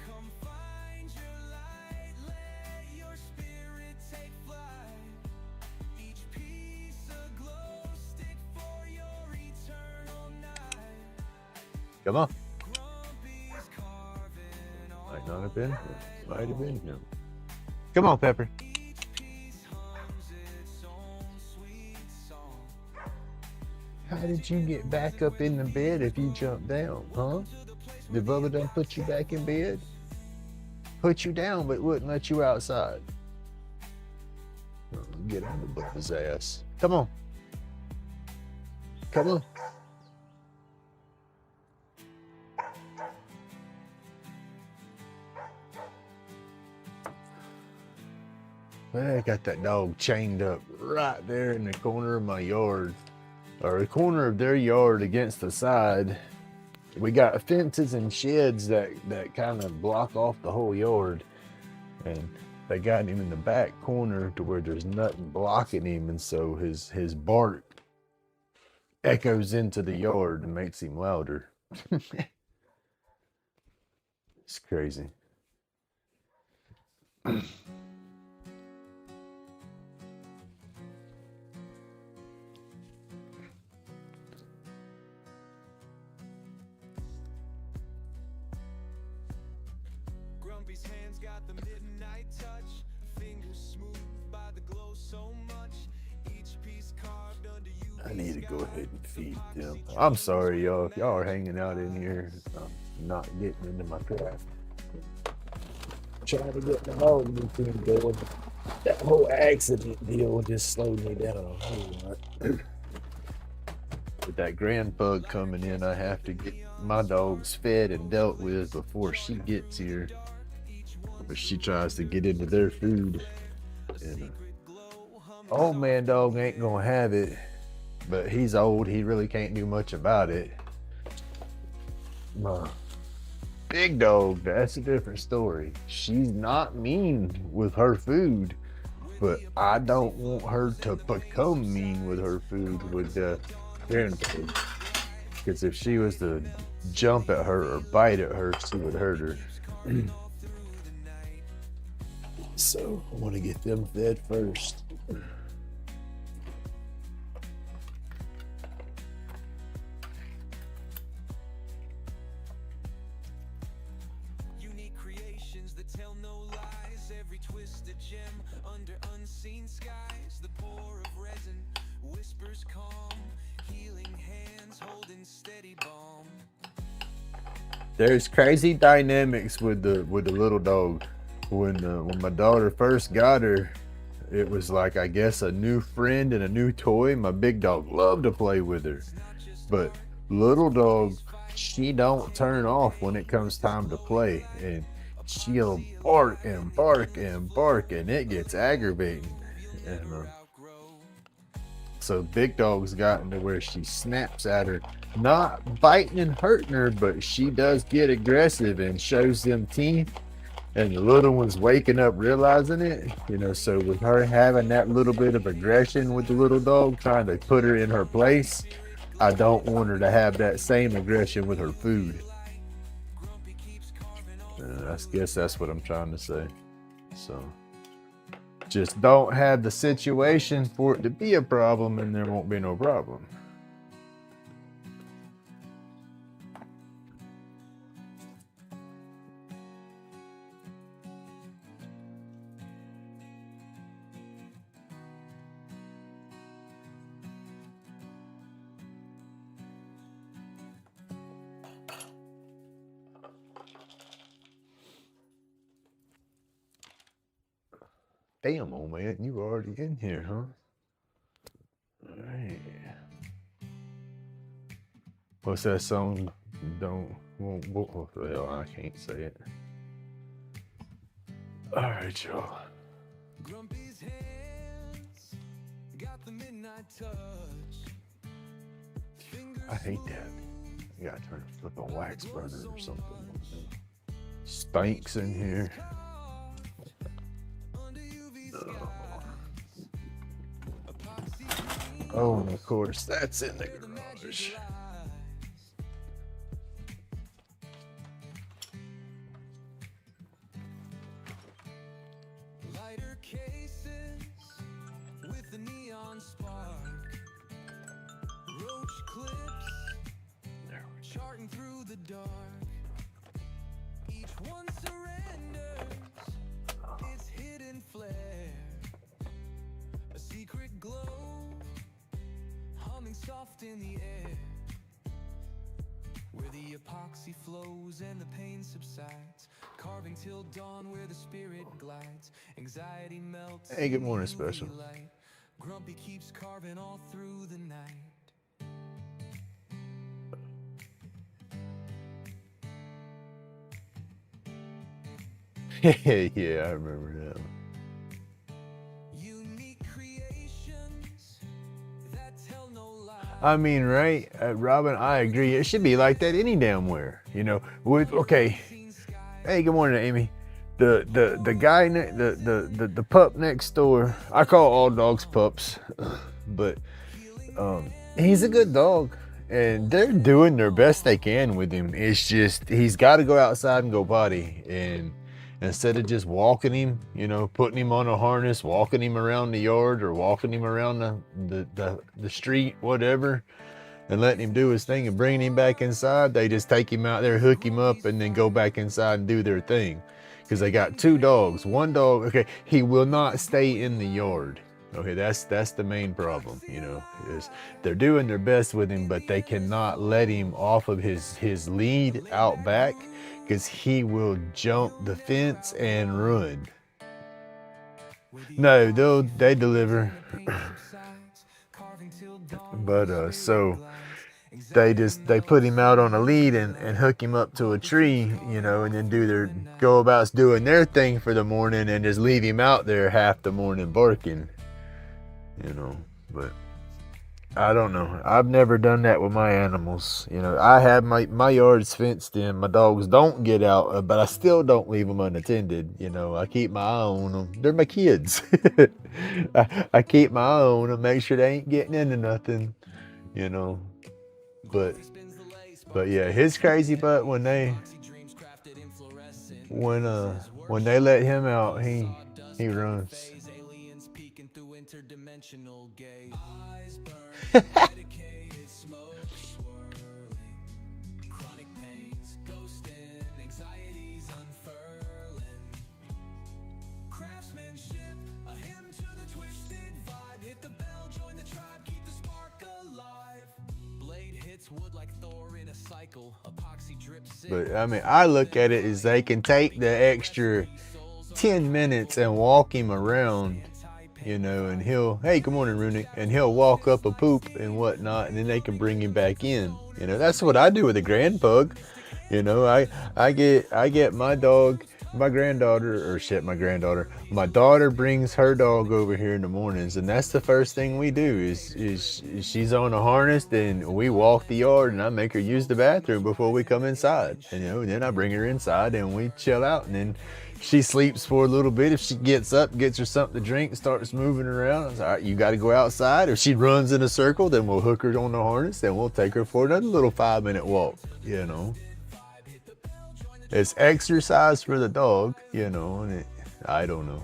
Come find your light, let your spirit take flight. Each piece a glow stick for your eternal night. Come on. Grumpy's carving all Might not have been. Might have been. No. Come on, Pepper. each piece hums its own sweet song. How did you get back up in the bed if you jumped down, huh? Did Bubba done put you back in bed? Put you down but wouldn't let you outside. Get out of his ass. Come on. Come on. I got that dog chained up right there in the corner of my yard, or the corner of their yard against the side. We got fences and sheds that kind of block off the whole yard, and they got him in the back corner to where there's nothing blocking him, and so his bark echoes into the yard and makes him louder. It's crazy. Grumpy's hands got the midnight touch, fingers smooth by the glow so much. Each piece carved under you. I need to go ahead and feed them. I'm sorry, y'all. If y'all are hanging out in here, I'm not getting into my craft. Trying to get the whole new thing going. That whole accident deal just slowed me down a whole lot. With that grand pug coming in, I have to get my dogs fed and dealt with before she gets here. But she tries to get into their food. And old man dog ain't gonna have it. But he's old, he really can't do much about it. My big dog, that's a different story. She's not mean with her food, but I don't want her to become mean with her food with the grandpa. Because if she was to jump at her or bite at her, she would hurt her. So I want to get them fed first. Unique creations that tell no lies, every twisted gem under unseen skies. The pour of resin whispers calm, healing hands holding steady balm. There's crazy dynamics with the little dog. When my daughter first got her, it was like, I guess, a new friend and a new toy. My big dog loved to play with her, but little dog, she don't turn off when it comes time to play, and she'll bark and bark and bark, and it gets aggravating. And so big dog's gotten to where she snaps at her, not biting and hurting her, but she does get aggressive and shows them teeth. And the little one's waking up realizing it, so with her having that little bit of aggression with the little dog, trying to put her in her place, I don't want her to have that same aggression with her food. I guess that's what I'm trying to say. So just don't have the situation for it to be a problem, and there won't be no problem. Damn, old man, you already in here, huh? All right. What's that song? Well, I can't say it. All right, y'all. Grumpy's hands got the midnight touch. I hate that. You gotta turn a flipping wax burner or something. Stinks in here. Oh, and of course, that's in the garage. Lighter cases with the neon spark. Roach clips charting through the dark. Each one surrenders its hidden flare. A secret glow humming soft in the air, where the epoxy flows and the pain subsides, carving till dawn where the spirit glides. Anxiety melts. Hey, good morning, Special. Light. Grumpy keeps carving all through the night. Yeah, I remember that one. Unique creations that tell no lies. I mean, right, Robin, I agree. It should be like that any damn where, you know. With okay, hey, good morning, Amy. The guy, the pup next door. I call all dogs pups, but he's a good dog, and they're doing their best they can with him. It's just he's got to go outside and go potty, and instead of just walking him, you know, putting him on a harness, walking him around the yard or walking him around the street, whatever, and letting him do his thing and bringing him back inside, they just take him out there, hook him up, and then go back inside and do their thing. Because they got two dogs. One dog, okay, he will not stay in the yard. Okay, that's the main problem, you know, is they're doing their best with him, but they cannot let him off of his lead out back, because he will jump the fence and run. No, they deliver. But so they put him out on a lead and hook him up to a tree, you know, and then go about doing their thing for the morning and just leave him out there half the morning barking, you know. But I don't know. I've never done that with my animals. You know, I have my yard's fenced in. My dogs don't get out, but I still don't leave them unattended. You know, I keep my eye on them. They're my kids. I keep my eye on them, make sure they ain't getting into nothing, you know. But yeah, his crazy butt when they let him out, he runs. Medicated smoke swirling, chronic pains, ghosting, anxieties unfurling, craftsmanship, a hymn to the twisted vibe. Hit the bell, join the tribe, keep the spark alive. Blade hits wood like Thor in a cycle, epoxy drips. But I mean, I look at it as they can take the extra 10 minutes and walk him around, you know, and hey, good morning, Runic, and he'll walk up a poop and whatnot, and then they can bring him back in. You know, that's what I do with a grand pug. You know, I get my dog, my daughter brings her dog over here in the mornings, and that's the first thing we do is she's on a harness, then we walk the yard, and I make her use the bathroom before we come inside. And, you know, then I bring her inside and we chill out, and then she sleeps for a little bit. If she gets up, gets her something to drink, starts moving around, I was all right, you got to go outside. If she runs in a circle, then we'll hook her on the harness, then we'll take her for another little 5-minute walk, you know. It's exercise for the dog, you know, and I don't know.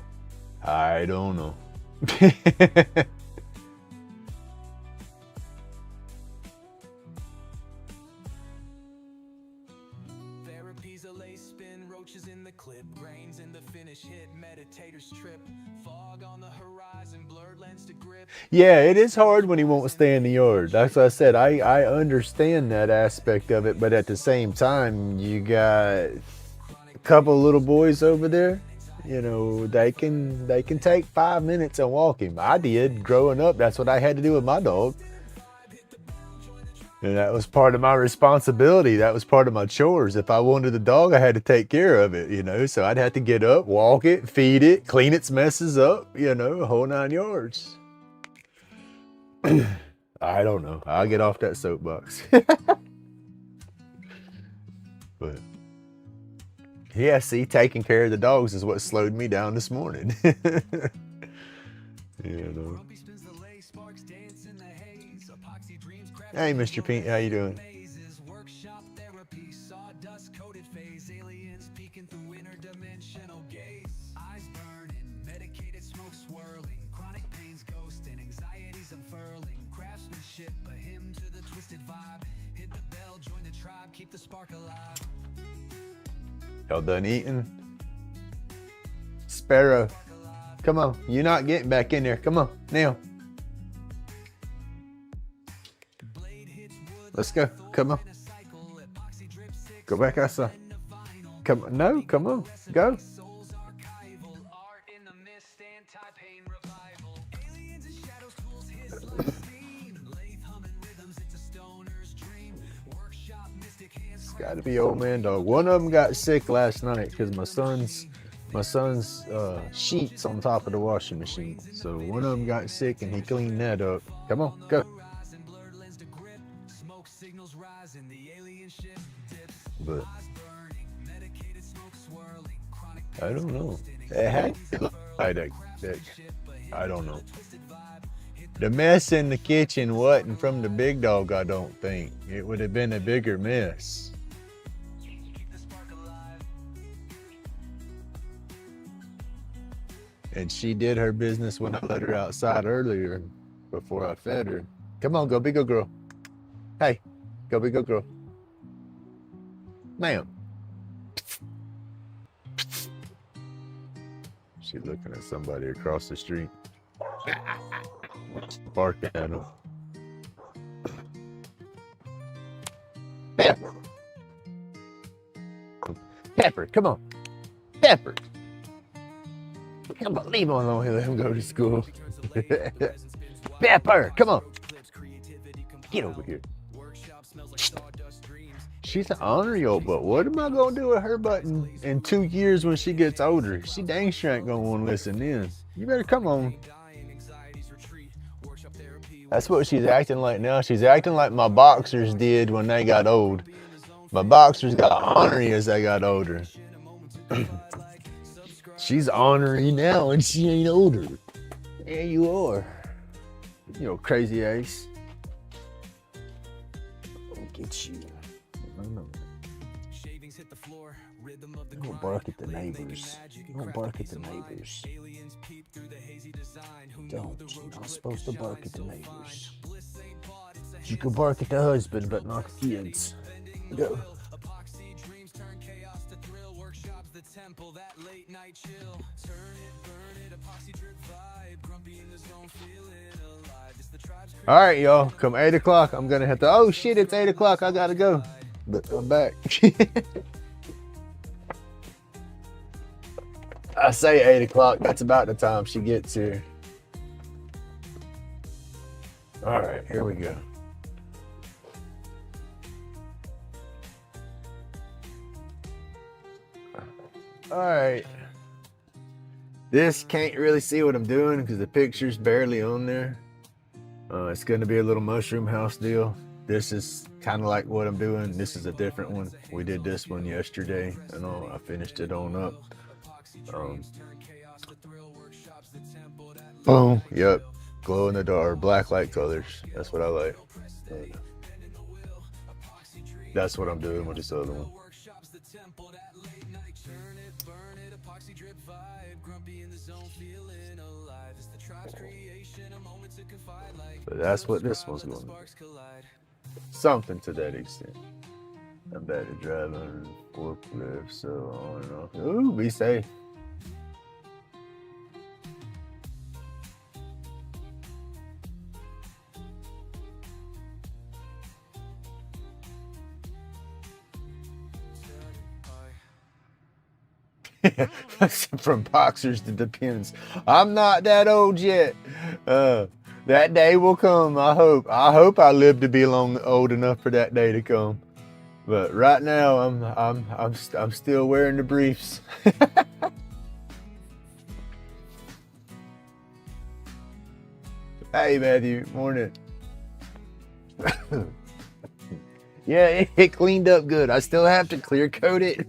Therapy's a lace spin, roaches in the clip, brains in the finish hit, meditators trip, fog on the horizon, blurred lens to grip. Yeah, it is hard when he won't stay in the yard. That's what I said. I understand that aspect of it, but at the same time, you got a couple little boys over there. You know, they can take 5 minutes and walk him. I did growing up. That's what I had to do with my dog. And that was part of my responsibility. That was part of my chores. If I wanted the dog, I had to take care of it, you know. So I'd have to get up, walk it, feed it, clean its messes up, you know, the whole 9 yards. I don't know. I'll get off that soapbox. But yeah, see, taking care of the dogs is what slowed me down this morning. You know. Hey, Mr. Pink, how you doing? Workshop therapy, sawdust coated phase, aliens peeking through interdimensional gaze. Eyes burning, medicated smoke swirling, chronic pains ghosting, anxieties unfurling, craftsmanship, a hymn to the twisted vibe. Hit the bell, join the tribe, keep the spark alive. Y'all done eating? Sparrow, come on. You're not getting back in there. Come on, now. Let's go. Come on. Go back outside. Come on. No, come on. Go. It's got to be old man dog. One of them got sick last night because my son's sheets on top of the washing machine. So one of them got sick and he cleaned that up. Come on, go. But I don't know. It had I don't know. The mess in the kitchen wasn't from the big dog, I don't think. It would have been a bigger mess. And she did her business when I let her outside earlier before I fed her. Come on, go be good girl. Hey, go be good girl. Ma'am. She's looking at somebody across the street. Barking at him. Pepper. Pepper, come on. Pepper. Come on, leave him alone and let him go to school. Pepper, come on. Get over here. She's an honor but what am I gonna do with her button in 2 years when she gets older? She dang sure ain't gonna want to listen in. You better come on. That's what she's acting like now. She's acting like my boxers did when they got old. My boxers got ornery as they got older. She's ornery now and she ain't older. There you are. You know, crazy ace. I'll get you. I don't know. Don't bark at the neighbors. Don't bark at the neighbors. Don't. You're not supposed to bark at the neighbors. You can bark at the husband, but not the kids. Go. All right, y'all. Come 8 o'clock, I'm gonna have to. Oh shit! It's 8 o'clock. I gotta go. But I'm back. I say 8 o'clock. That's about the time she gets here. All right, here we go. All right. This can't really see what I'm doing because the picture's barely on there. It's going to be a little mushroom house deal. This is kind of like what I'm doing. This is a different one. We did this one yesterday and all. I finished it on up. Boom. Yep. Glow in the dark, black light colors. That's what I like. That's what I'm doing with this other one. But that's what this one's going to be. Something to that extent. I'm bad at driving forklift, so on and off. Ooh, be safe. From boxers to Depends. I'm not that old yet. That day will come. I hope I live to be old enough for that day to come. But right now, I'm still wearing the briefs. Hey, Matthew, morning. Yeah, it cleaned up good. I still have to clear coat it.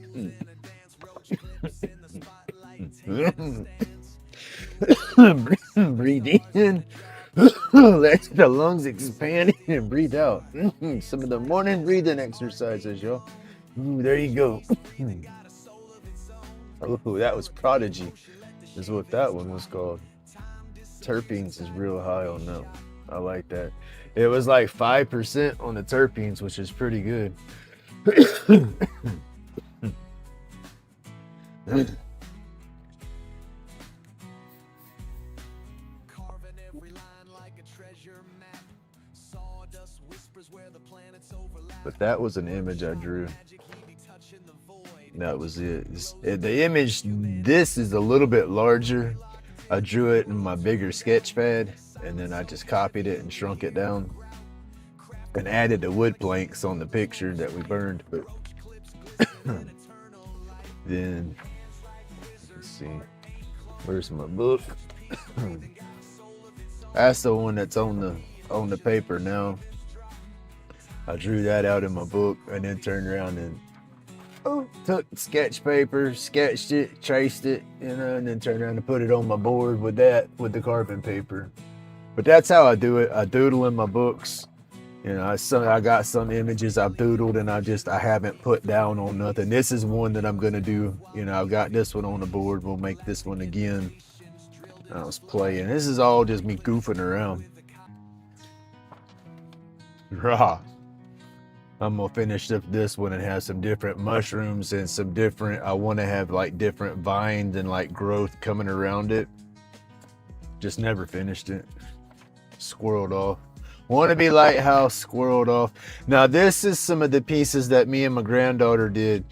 Breathe in. Let the lungs expand and breathe out. Some of the morning breathing exercises, y'all. There you go. Oh, that was Prodigy, is what that one was called. Terpenes is real high on that. I like that. It was like 5% on the terpenes, which is pretty good. But that was an image I drew. That was it. The image, this is a little bit larger. I drew it in my bigger sketch pad, and then I just copied it and shrunk it down and added the wood planks on the picture that we burned. But Then, let's see, where's my book? That's the one that's on the paper now. I drew that out in my book and then turned around and took sketch paper, sketched it, traced it, you know, and then turned around and put it on my board with the carbon paper. But that's how I do it. I doodle in my books. You know, I got some images I've doodled and I haven't put down on nothing. This is one that I'm gonna do. You know, I've got this one on the board. We'll make this one again. I was playing. This is all just me goofing around. Rah. I'm gonna finish up this one and have some different mushrooms and some different, I want to have like different vines and like growth coming around it. Just never finished it. Squirreled off. Want to be lighthouse, squirreled off. Now this is some of the pieces that me and my granddaughter did.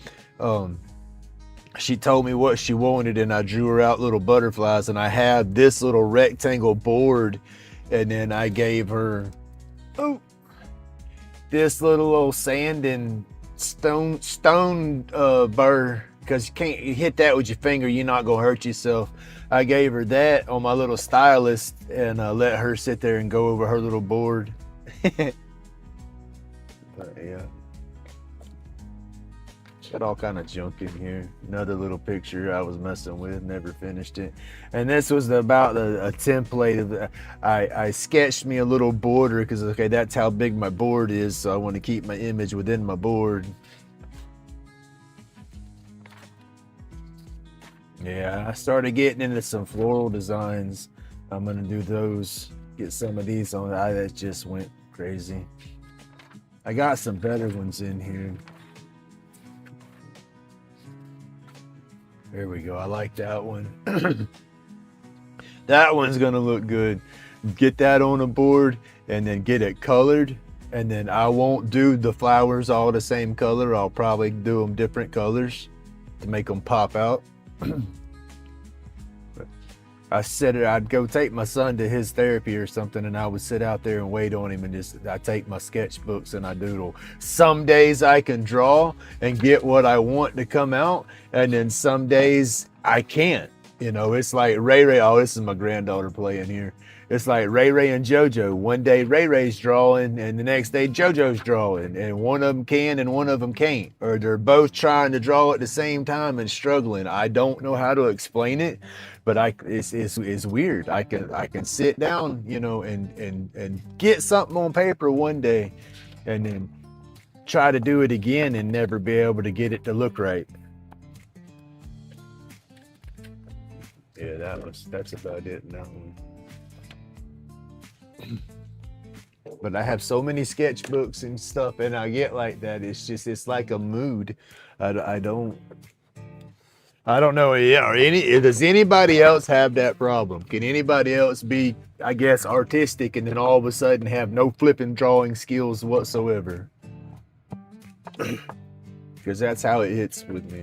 She told me what she wanted and I drew her out little butterflies, and I have this little rectangle board, and then I gave her this little old sand and stone burr, because you can't hit that with your finger, you're not gonna hurt yourself. I gave her that on my little stylus and let her sit there and go over her little board. But yeah, got all kind of junk in here. Another little picture I was messing with, never finished it. And this was about a template of I sketched me a little border because okay, that's how big my board is, so I want to keep my image within my board. Yeah, I started getting into some floral designs. I'm gonna do those, get some of these on. That just went crazy. I got some better ones in here. There we go. I like that one. That one's gonna look good. Get that on a board and then get it colored. And then I won't do the flowers all the same color. I'll probably do them different colors to make them pop out. I said I'd go take my son to his therapy or something, and I would sit out there and wait on him, and I take my sketchbooks and I doodle. Some days I can draw and get what I want to come out, and then some days I can't. You know, it's like Ray Ray. Oh, this is my granddaughter playing here. It's like Ray Ray and JoJo. One day Ray Ray's drawing and the next day JoJo's drawing, and one of them can and one of them can't, or they're both trying to draw at the same time and struggling. I don't know how to explain it, but it's weird. I can sit down, you know, and get something on paper one day and then try to do it again and never be able to get it to look right. Yeah, that's about it now. But I have so many sketchbooks and stuff, and I get like that. It's like a mood. I don't know. Yeah, does anybody else have that problem? Can anybody else be, I guess, artistic and then all of a sudden have no flipping drawing skills whatsoever? Because that's how it hits with me.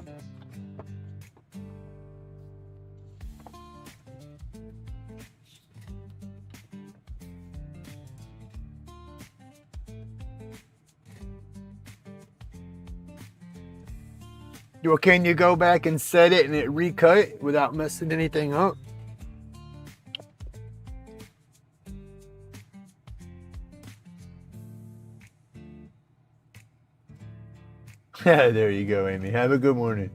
Well, can you go back and set it and it recut without messing anything up? There you go, Amy. Have a good morning.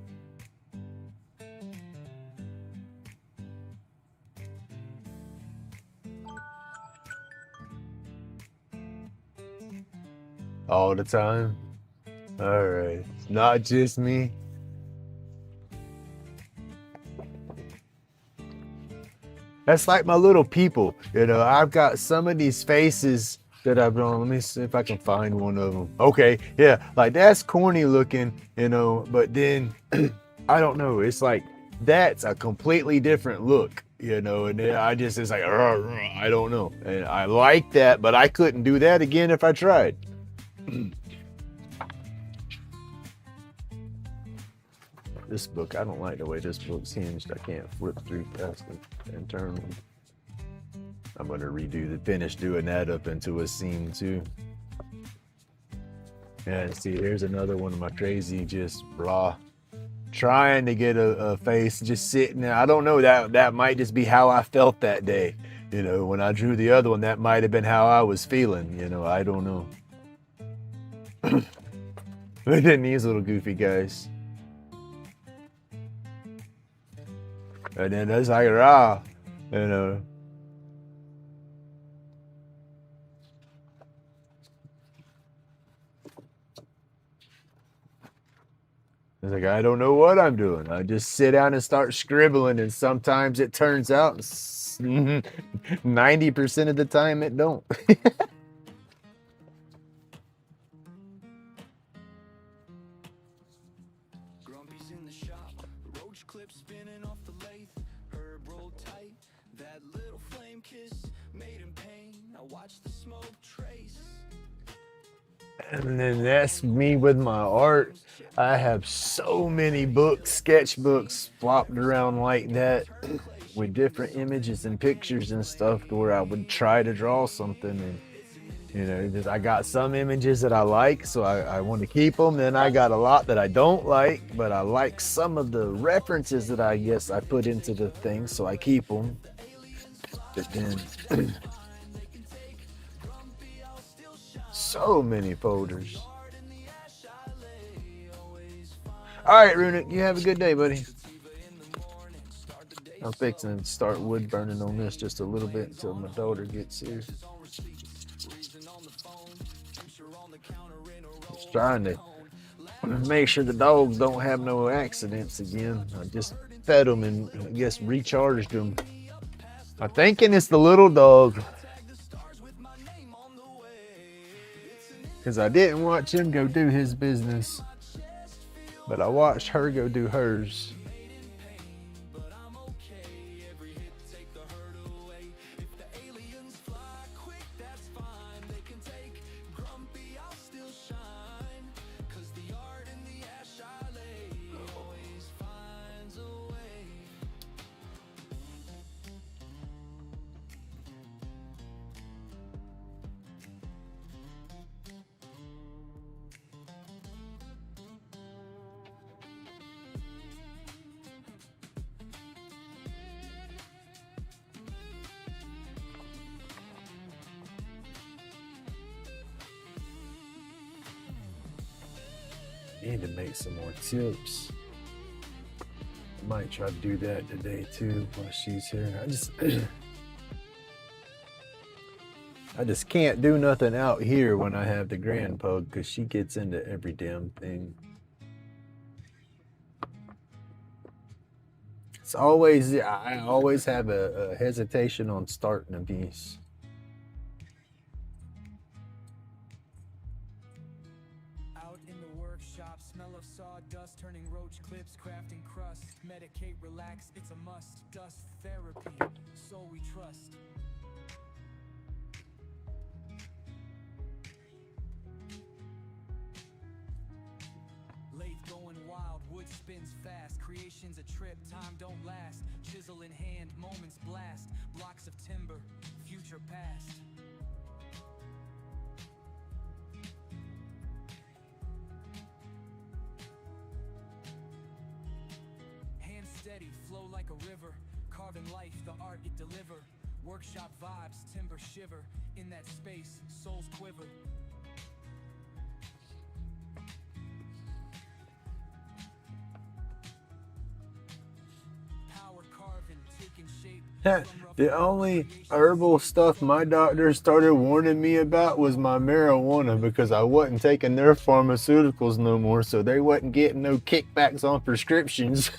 All the time? All right. Not just me. That's like my little people, you know. I've got some of these faces that I've drawn. Let me see if I can find one of them. Okay, yeah, like that's corny looking, you know, but then I don't know. It's like that's a completely different look, you know, and then it's like, I don't know. And I like that, but I couldn't do that again if I tried. This book, I don't like the way this book's hinged. I can't flip through past it internally. I'm gonna finish doing that up into a scene too. Yeah, see, here's another one of my crazy, just blah, trying to get a face, just sitting there. I don't know, that might just be how I felt that day. You know, when I drew the other one, that might have been how I was feeling. You know, I don't know. Look at these little goofy guys. And then that's like raw, you know. It's like, I don't know what I'm doing. I just sit down and start scribbling, and sometimes it turns out 90% of the time it don't. Grumpy's in the shop, roach clip spinning off the lathe, herb rolled tight, that little flame kiss made him pain. I watch the smoke trace. And then that's me with my art. I have so many books, sketchbooks flopped around like that with different images and pictures and stuff to where I would try to draw something. And, you know, I got some images that I like, so I want to keep them. Then I got a lot that I don't like, but I like some of the references that I guess I put into the thing, so I keep them. But then, so many folders. All right, Runic, you have a good day, buddy. I'm fixing to start wood burning on this just a little bit until my daughter gets here. Just trying to make sure the dogs don't have no accidents again. I just fed them and I guess recharged them. I'm thinking it's the little dog, because I didn't watch him go do his business, but I watched her go do hers. Need to make some more tips. I might try to do that today too while she's here. I just can't do nothing out here when I have the grand pug, because she gets into every damn thing. It's always, I always have a hesitation on starting a piece. Smell of sawdust, turning roach clips, crafting crust. Medicate, relax, it's a must. Dust therapy, so we trust. Lathe going wild, wood spins fast. Creation's a trip, time don't last. Chisel in hand, moments blast. Blocks of timber, future past. Steady, flow like a river, carving life, the art it deliver. Workshop vibes, timber shiver, in that space, souls quiver. Power carving, taking shape. The only herbal stuff my doctor started warning me about was my marijuana, because I wasn't taking their pharmaceuticals no more, so they wasn't getting no kickbacks on prescriptions.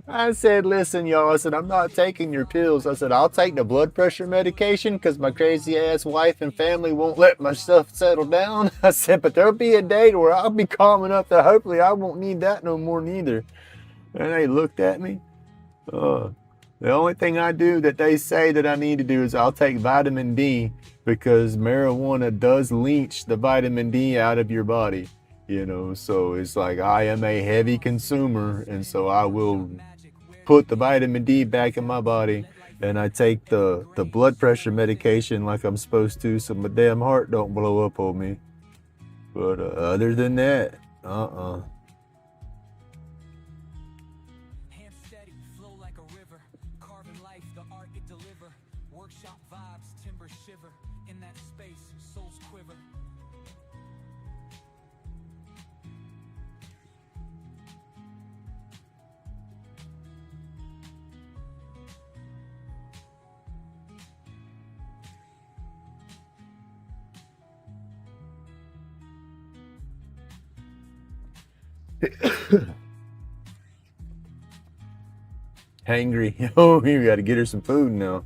I said, listen, y'all, I said, I'm not taking your pills. I said, I'll take the blood pressure medication because my crazy ass wife and family won't let my stuff settle down. I said, but there'll be a day where I'll be calm enough that hopefully I won't need that no more neither. And they looked at me. The only thing I do that they say that I need to do is I'll take vitamin D, because marijuana does leach the vitamin D out of your body. You know, so it's like I am a heavy consumer, and so I will put the vitamin D back in my body, and I take the blood pressure medication like I'm supposed to, so my damn heart don't blow up on me. But other than that, Hands steady, flow like a river. Carving life, the art it deliver. Workshop vibes, timber shiver. In that space, souls quiver. hangry. Oh, you got to get her some food now.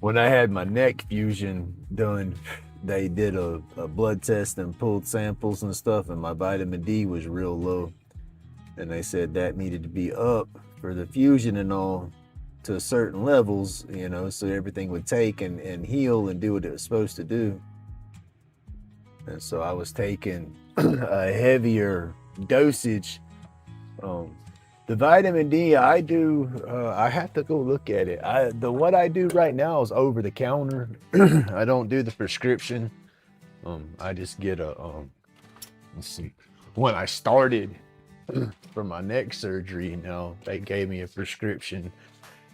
When I had my neck fusion done, they did a blood test and pulled samples and stuff, and my vitamin D was real low. And they said that needed to be up for the fusion and all to certain levels, you know, so everything would take and heal and do what it was supposed to do. And so I was taking a heavier dosage. The vitamin D, I do, I have to go look at it. What I do right now is over the counter. I don't do the prescription. I just get a, let's see. When I started for my neck surgery, you know, they gave me a prescription.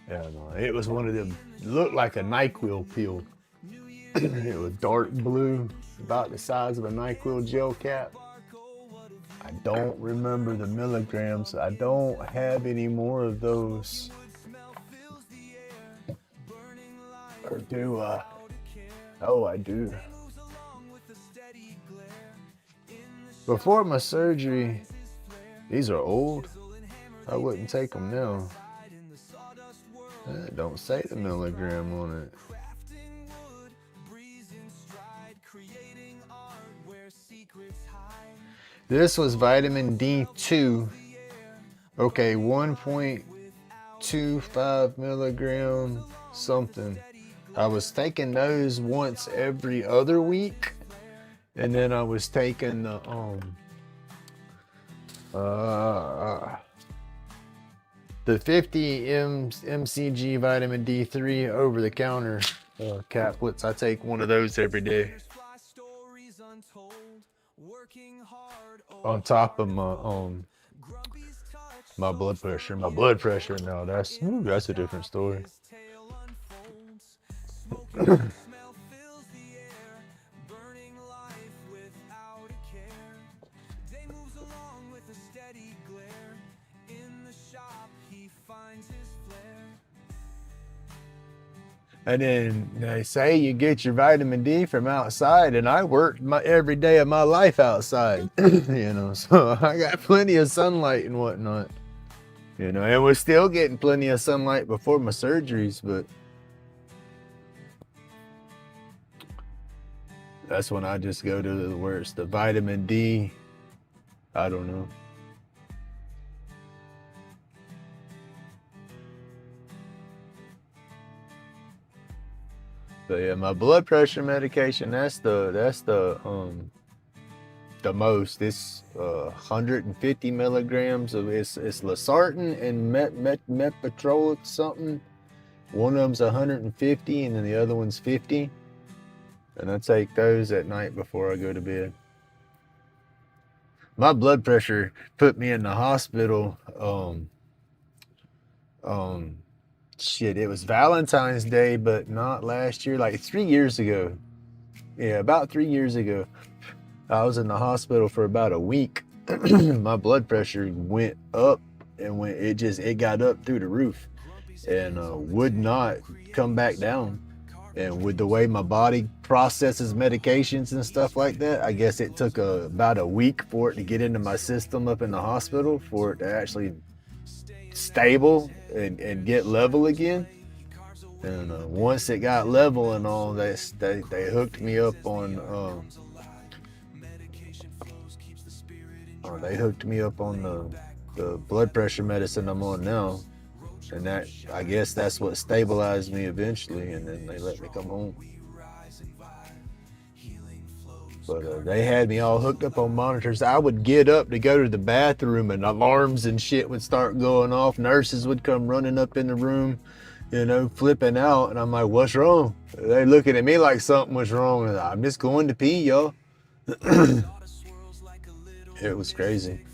And it was one of them, looked like a NyQuil pill. It was dark blue, about the size of a NyQuil gel cap. I don't remember the milligrams. I don't have any more of those. Or do I? Oh, I do. Before my surgery, these are old. I wouldn't take them now. Don't say the milligram on it. This was vitamin D2. Okay, 1.25 milligram something. I was taking those once every other week. And then I was taking the the 50 mcg vitamin D3 over the counter caplets. I take one of those every day. On top of my blood pressure. My blood pressure now, that's a different story. And then they say you get your vitamin D from outside, and I worked every day of my life outside, you know, so I got plenty of sunlight and whatnot, you know, and was still getting plenty of sunlight before my surgeries, but that's when I just go to where it's the vitamin D. I don't know. But yeah, my blood pressure medication, that's the most. It's 150 milligrams of it's losartan and metpatrol something. One of them's 150 and then the other one's 50. And I take those at night before I go to bed. My blood pressure put me in the hospital. Shit, it was Valentine's Day, but not last year, like 3 years ago. Yeah, about 3 years ago. I was in the hospital for about a week. My blood pressure went up and it got up through the roof and would not come back down. And with the way my body processes medications and stuff like that, I guess it took about a week for it to get into my system up in the hospital for it to actually stable and get level again. And once it got level and all, they hooked me up on the blood pressure medicine I'm on now. And that, I guess that's what stabilized me eventually, and then they let me come home. But they had me all hooked up on monitors. I would get up to go to the bathroom and alarms and shit would start going off. Nurses would come running up in the room, you know, flipping out. And I'm like, what's wrong? They looking at me like something was wrong. And I'm just going to pee, y'all. It was crazy.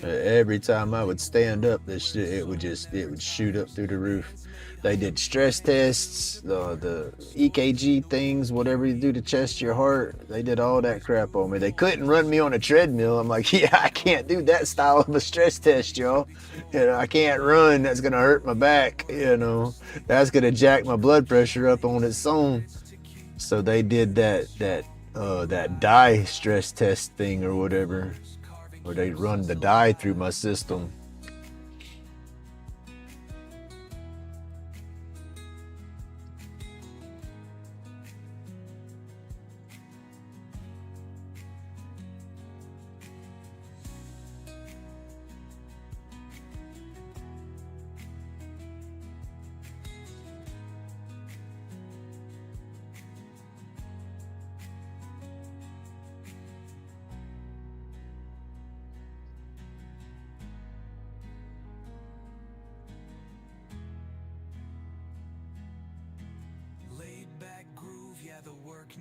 Every time I would stand up, this shit, it would shoot up through the roof. They did stress tests, the EKG things, whatever you do to test your heart. They did all that crap on me. They couldn't run me on a treadmill. I'm like, yeah, I can't do that style of a stress test, y'all. You know, I can't run. That's gonna hurt my back. You know, that's gonna jack my blood pressure up on its own. So they did that dye stress test thing or whatever, where they run the dye through my system.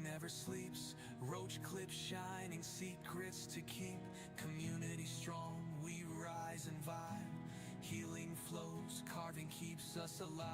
Never sleeps, roach clips shining, secrets to keep, community strong, we rise and vibe, healing flows, carving keeps us alive.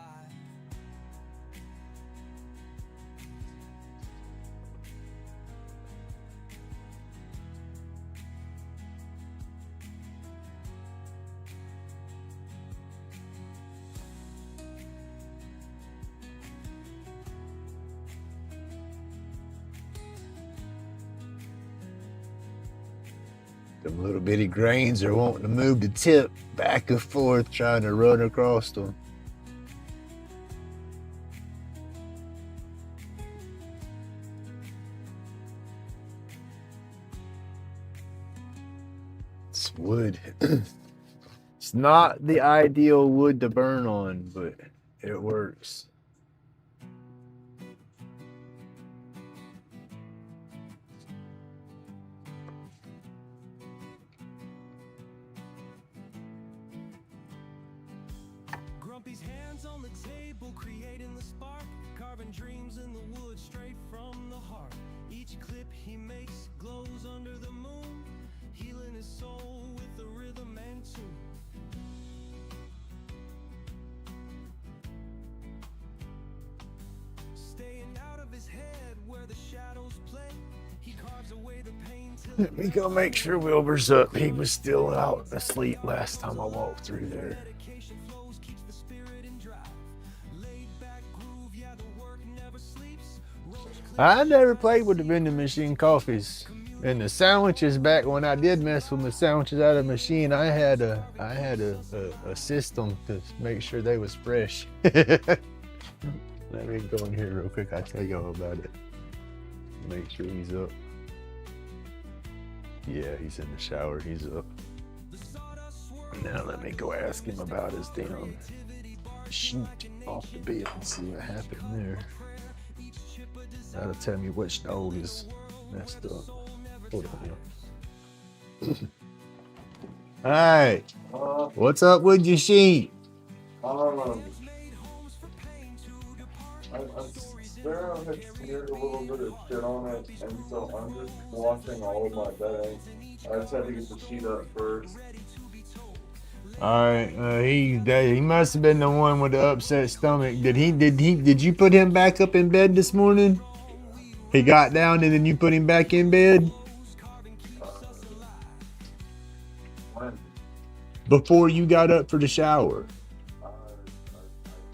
Them little bitty grains are wanting to move the tip back and forth, trying to run across them. It's wood. It's not the ideal wood to burn on, but it works. Grumpy's hands on the table, creating the spark, carving dreams in the wood straight from the heart. Each clip he makes glows under the moon, healing his soul with the rhythm and tune. Staying out of his head where the shadows play, he carves away the pain till Let me go make sure Wilbur's up. He was still out asleep last time I walked through there. I never played with the vending machine coffees. And the sandwiches, back when I did mess with my sandwiches out of the machine, I had a system to make sure they was fresh. Let me go in here real quick. I'll tell y'all about it. Make sure he's up. Yeah, he's in the shower. He's up. Now let me go ask him about his damn sheet off the bed and see what happened there. That'll tell me which dog is messed up. Hold on here. Alright. What's up with your sheet? I swear I had smeared a little bit of shit on it, and so I'm just washing all of my bedding. I just had to get the sheet up first. Alright, he must have been the one with the upset stomach. Did you put him back up in bed this morning? He got down and then you put him back in bed? When? Before you got up for the shower. I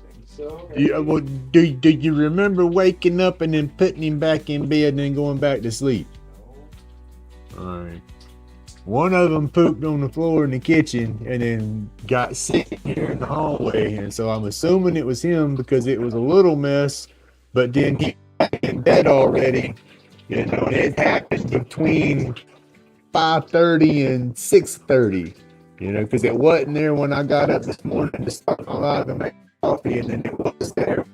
think so. Do you remember waking up and then putting him back in bed and then going back to sleep? No. Alright. One of them pooped on the floor in the kitchen and then got sick here in the hallway. And so I'm assuming it was him because it was a little mess, but then he was back in bed already. You know, it happened between 5:30 and 6:30, you know, because it wasn't there when I got up this morning to start my live and make coffee, and then it was there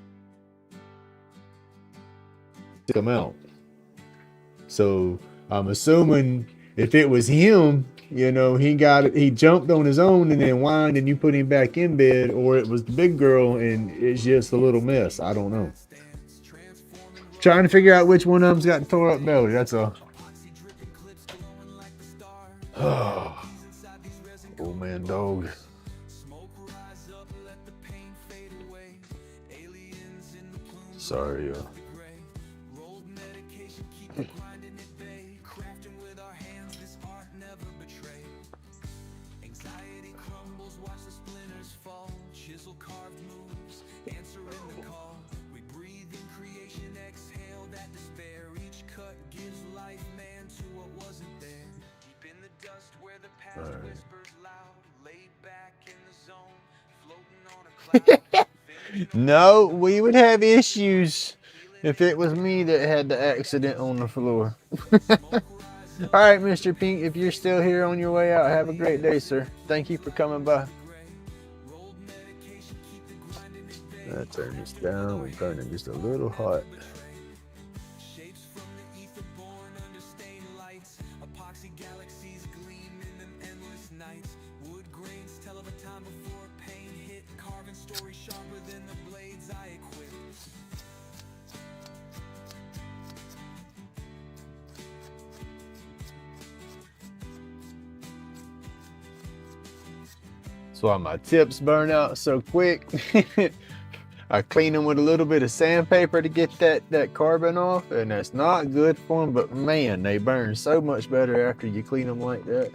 to come out. So I'm assuming if it was him, you know, he jumped on his own and then whined and you put him back in bed, or it was the big girl and it's just a little mess. I don't know. Trying to figure out which one of them's got tore up belly. That's all. Oh, old man dog. Sorry, No, we would have issues if it was me that had the accident on the floor. All right, Mr. Pink, if you're still here on your way out, have a great day, sir. Thank you for coming by. I turn this down. We're burning just a little hot. That's why my tips burn out so quick. I clean them with a little bit of sandpaper to get that carbon off, and that's not good for them, but man, they burn so much better after you clean them like that.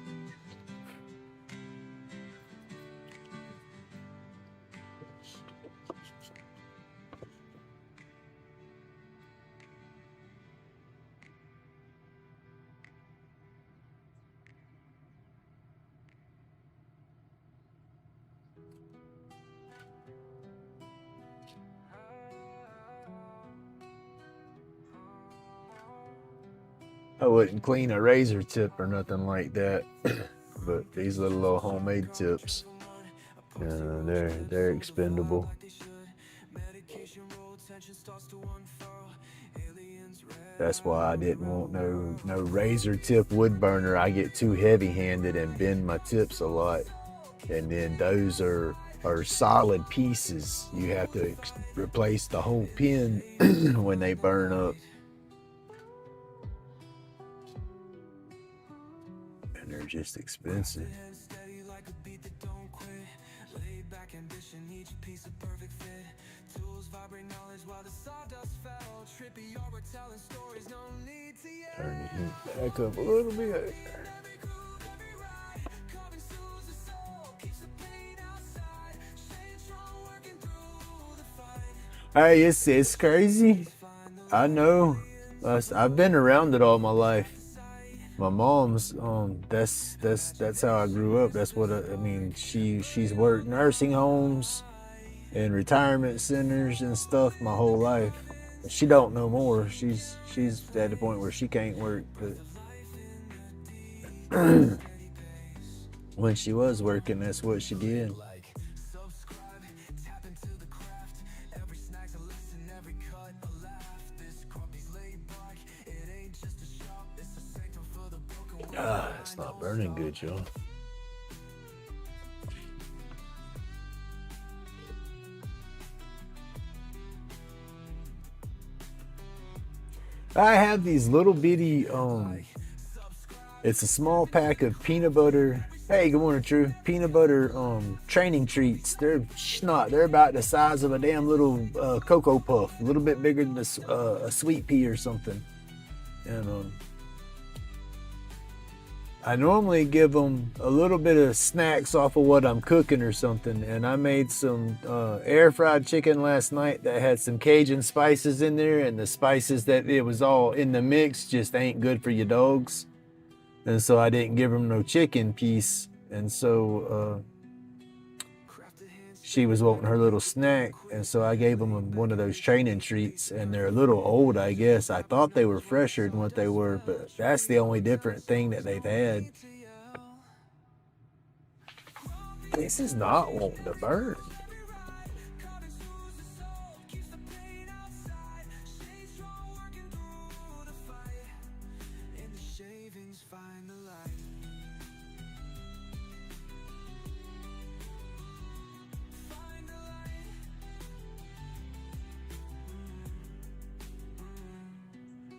I wouldn't clean a razor tip or nothing like that, but these little homemade tips, they're expendable. That's why I didn't want no razor tip wood burner. I get too heavy handed and bend my tips a lot, and then those are solid pieces. You have to replace the whole pin when they burn up. They're just expensive. Turn the heat back up a little bit. Hey, it's crazy. I know. I've been around it all my life. My mom's that's how I grew up. That's what I mean. She's worked nursing homes and retirement centers and stuff my whole life. She don't no more. She's at the point where she can't work. But when she was working, that's what she did. It's not burning good, y'all. I have these little bitty, it's a small pack of peanut butter. Hey, good morning, True. Peanut butter training treats. They're about the size of a damn little Cocoa Puff, a little bit bigger than a sweet pea or something. And I normally give them a little bit of snacks off of what I'm cooking or something. And I made some air fried chicken last night that had some Cajun spices in there, and the spices that it was all in the mix just ain't good for your dogs. And so I didn't give them no chicken piece. And so she was wanting her little snack, and so I gave them one of those training treats, and they're a little old, I guess. I thought they were fresher than what they were, but that's the only different thing that they've had. This is not wanting to burn.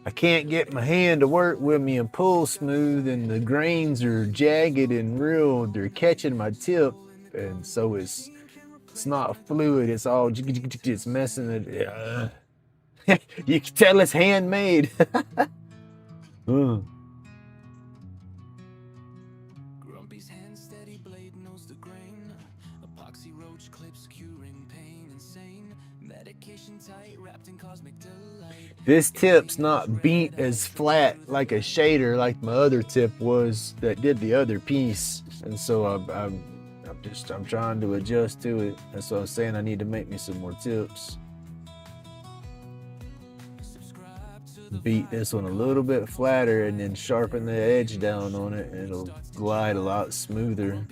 I can't get my hand to work with me and pull smooth, and the grains are jagged and real. They're catching my tip, and so it's not fluid. It's all it's messing it. You can tell it's handmade. Grumpy's hand steady blade knows the grain. Epoxy roach clips curing pain. Insane medication tight wrapped in cosmic delight. This tip's not beat as flat like a shader like my other tip was that did the other piece, and so I'm trying to adjust to it. That's what I'm saying. I need to make me some more tips. Beat this one a little bit flatter and then sharpen the edge down on it, and it'll glide a lot smoother.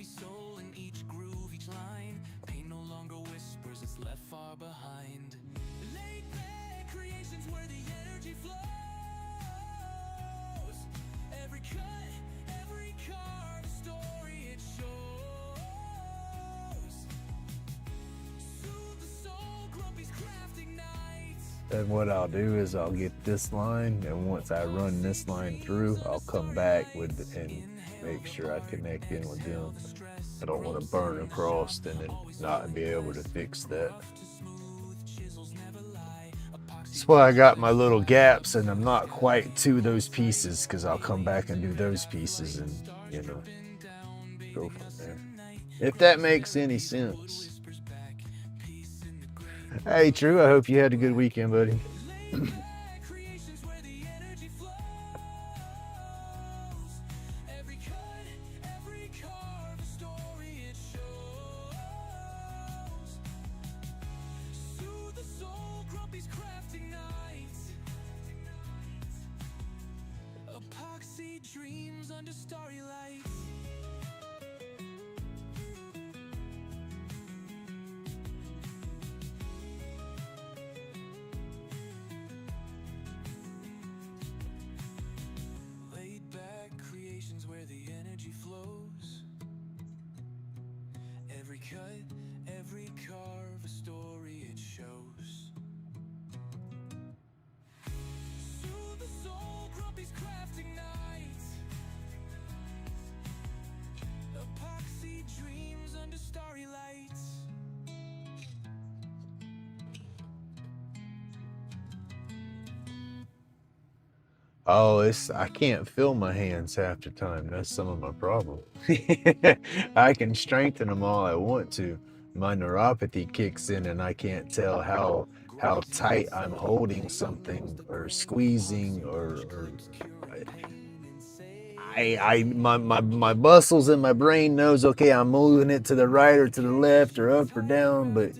And what I'll do is I'll get this line, and once I run this line through, I'll come back and make sure I connect in with them. I don't want to burn across and then not be able to fix that. That's why I got my little gaps, and I'm not quite to those pieces, because I'll come back and do those pieces and, you know, go from there. If that makes any sense. Hey, True, I hope you had a good weekend, buddy. Epoxy dreams under starry lights. Laid-back creations where the energy flows. Every cut, every carve, a story it shows. Soothe the soul, Grumpy's crafting nights. Epoxy dreams under starry lights. Oh, I can't feel my hands half the time. That's some of my problem. I can strengthen them all I want to. My neuropathy kicks in, and I can't tell how tight I'm holding something or squeezing or my muscles in my brain knows, okay, I'm moving it to the right or to the left or up or down, but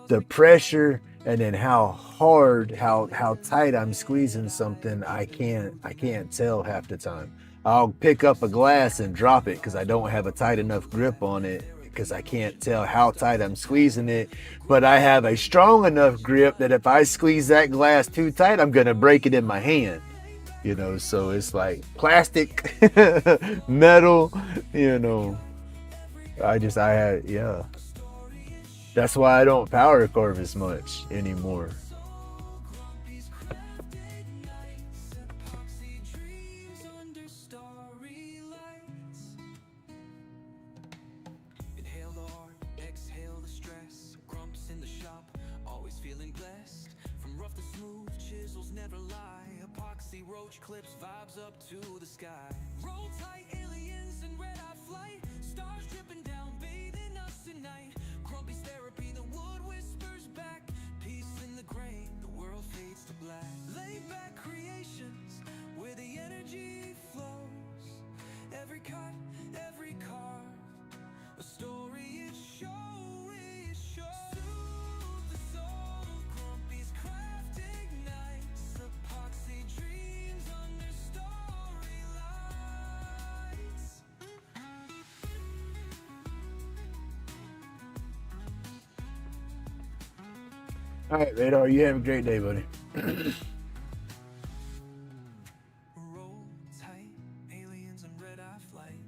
the pressure and then how hard, how tight I'm squeezing something, I can't tell half the time. I'll pick up a glass and drop it because I don't have a tight enough grip on it, because I can't tell how tight I'm squeezing it, but I have a strong enough grip that if I squeeze that glass too tight, I'm gonna break it in my hand. You know, so it's like plastic, metal, you know. Yeah. That's why I don't power carve as much anymore. Inhale the heart, exhale the stress. Grumps in the shop, always feeling blessed. From rough to smooth, chisels never lie. Epoxy roach clips, vibes up to the sky. Roll tight, aliens in red-eye flight. Stars dripping down, bathing us tonight. Grumpy's therapy, the wood whispers back. Peace in the grain, the world fades to black. Laid-back creations, where the energy flows. Every cut, every carve, a story it's showing. All right, Radar, you have a great day, buddy. Roll tight, aliens and red-eye flight.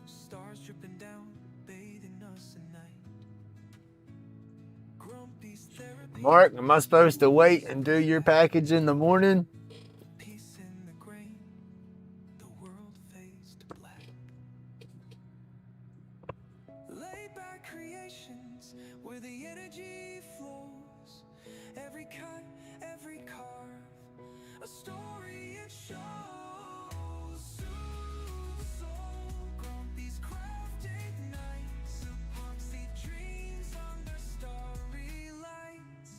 Stars dripping down, bathing us at night. Grumpy's therapy, Mark, am I supposed to wait and do your package in the morning? peace in the grain. The world faced black. Laid back creations where the energy flows. Every cut, every carve, a story it shows. Soothe the soul, Grumpy's craft ignites. Epoxy dreams under starry lights.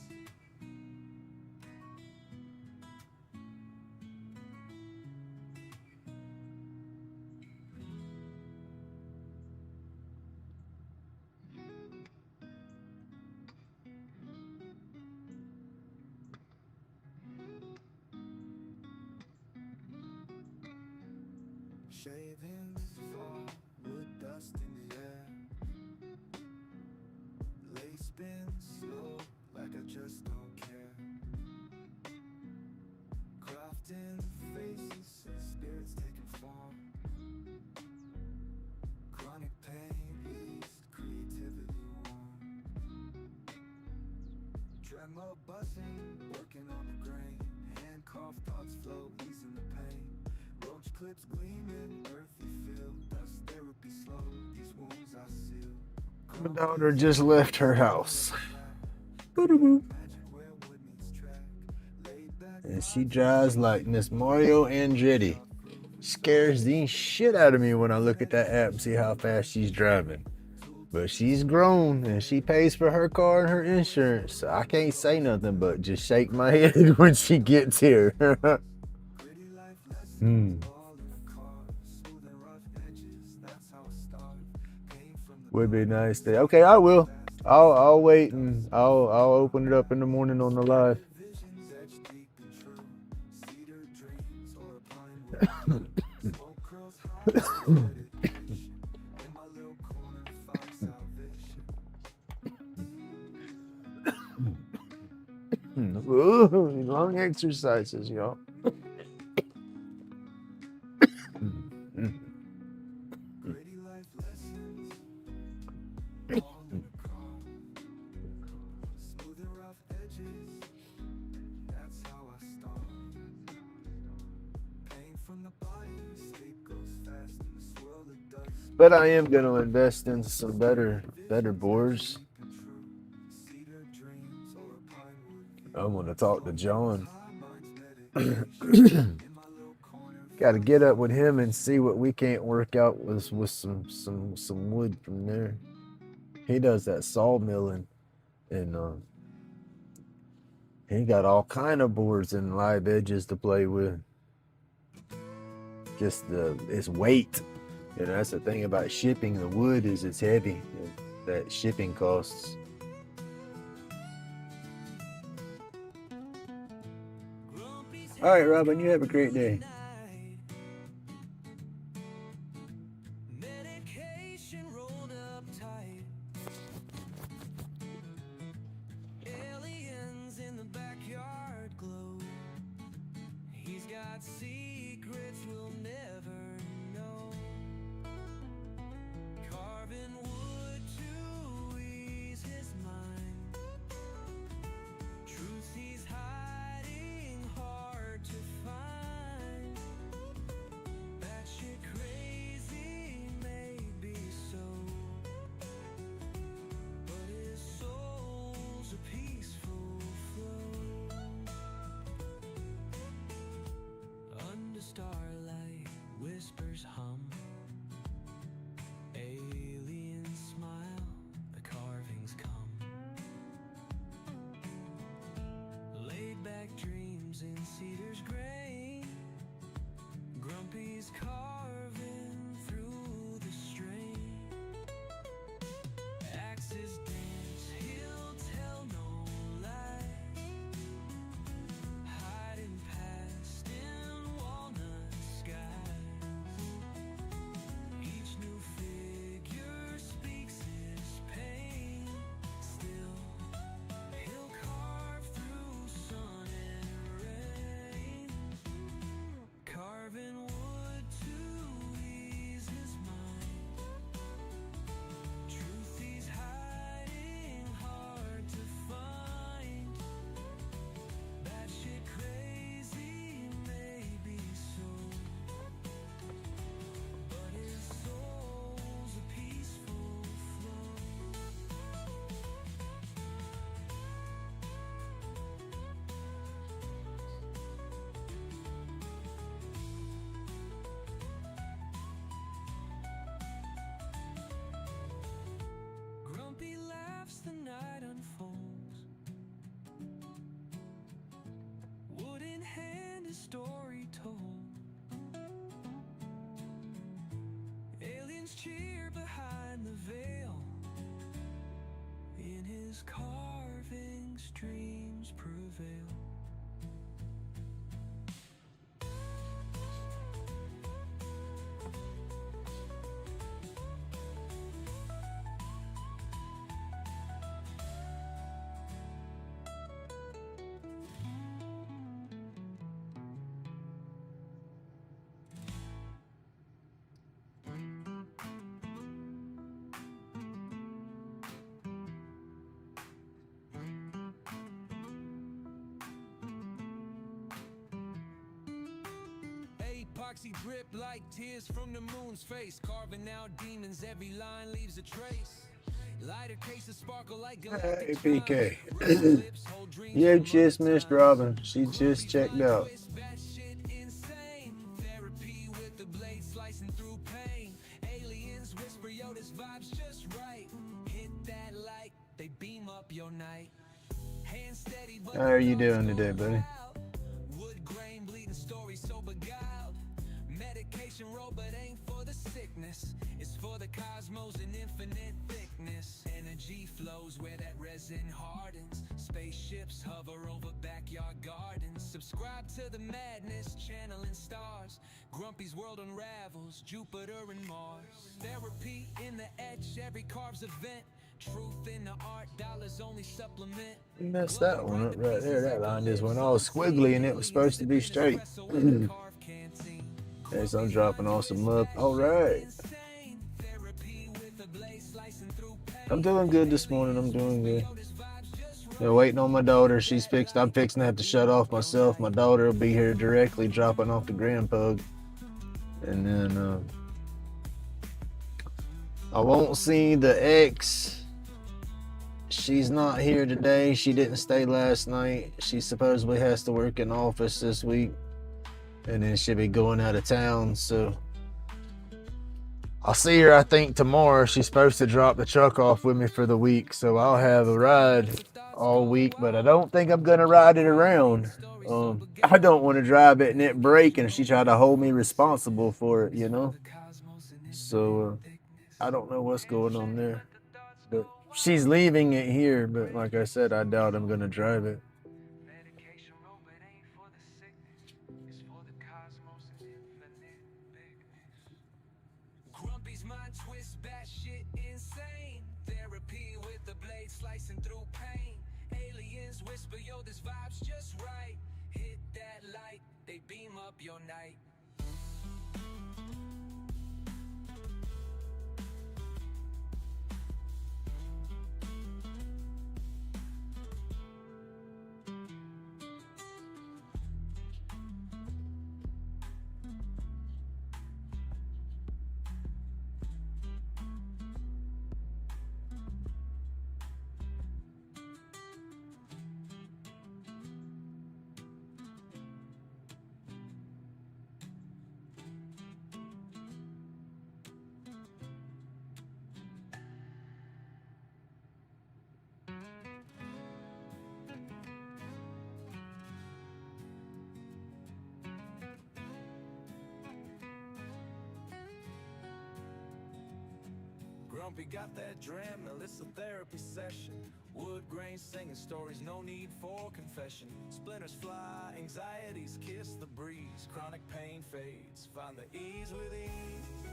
Shavings fall, wood dust in the air. Lace spins slow, like I just don't care. Crafting faces, spirits taking form. Chronic pain eased, creativity warm. Tremor buzzing, working on the grain. Hand carved thoughts flow, easing the pain. Roach clips gleaming, earthy feel. Dust therapy slow, these wounds I seal. My daughter just left her house. Magic where wood meets track. Laid back, And she drives like Miss Mario Andretti. Scares the shit out of me when I look at that app and see how fast she's driving. But she's grown and she pays for her car and her insurance. So I can't say nothing but just shake my head when she gets here. gritty life lessons, all in the car. Smooth and rough edges, that's how it started. Pain from the Would be nice day. Okay, I will. I'll wait and I'll open it up in the morning on the live. visions etched deep and true. Cedar dreams or a pine wood. Smoke curls high, meditation. In my little corner, find salvation. Ooh, long exercises, y'all. Gritty life lessons, all in the car. Smooth and rough edges, that's how I start. Pain from the body, sleep goes fast in the swirl of dust. But I am gonna invest in some better boards. And true, cedar dreams or a pine wood. I'm gonna talk to John. My mind's meditation. In my little corner, Got to get up with him and see what we can't work out with some wood from there. He does that sawmilling, and he got all kind of boards and live edges to play with. Just its weight. You know, that's the thing about shipping the wood is it's heavy. That shipping costs. All right, Robin, you have a great day. Medication rolled up tight. Aliens in the backyard glow. He's got secrets we'll never know. Carving wood to ease his mind. Truth he's hiding hard to find. Batshit crazy, maybe so, but his soul's a peaceful flow. story told. Aliens cheer behind the veil. In his carvings, dreams prevail. Epoxy drip like tears from the moon's face, carving out demons, every line leaves a trace. Lighter cases sparkle like galactic Hey, PK. You just missed Robin. She just checked out. Therapy with the blade slicing through pain. Aliens whisper, yo, this vibe's just right. Hit that light, they beam up your night. Hand steady, but How are you doing today, buddy? wood grain bleeding story so beguiled. Medication roll, but ain't for the sickness. It's for the cosmos and infinite thickness. Energy flows where that resin hardens. Spaceships hover over backyard gardens. Subscribe to the madness, channeling stars. Grumpy's world unravels, Jupiter and Mars. Therapy in the etch, every carves a vent. Truth in the art, dollars only supplement. You messed that one up right there. That line just went all squiggly and it was supposed to be straight. Okay, so I'm dropping off some love. All right. I'm doing good this morning. I'm doing good. They're waiting on my daughter. I'm fixing to have to shut off myself. My daughter will be here directly, dropping off the grandpug. And then I won't see the ex. She's not here today. She didn't stay last night. She supposedly has to work in office this week. And then she'll be going out of town. So I'll see her, I think, tomorrow. She's supposed to drop the truck off with me for the week. So I'll have a ride all week. But I don't think I'm going to ride it around. I don't want to drive it and it break. And she tried to hold me responsible for it, you know. So I don't know what's going on there. But she's leaving it here, but like I said, I doubt I'm gonna drive it. Medication roll, but ain't for the sickness. It's for the cosmos and infinite bigness. Grumpy's mind twist, batshit insane. Therapy with the blade slicing through pain. Aliens whisper, yo, this vibe's just right. Hit that light, they beam up your night. Grumpy got that dram, now it's a therapy session. Wood grain singing stories, no need for confession. Splinters fly, anxieties kiss the breeze. Chronic pain fades, find the ease with ease.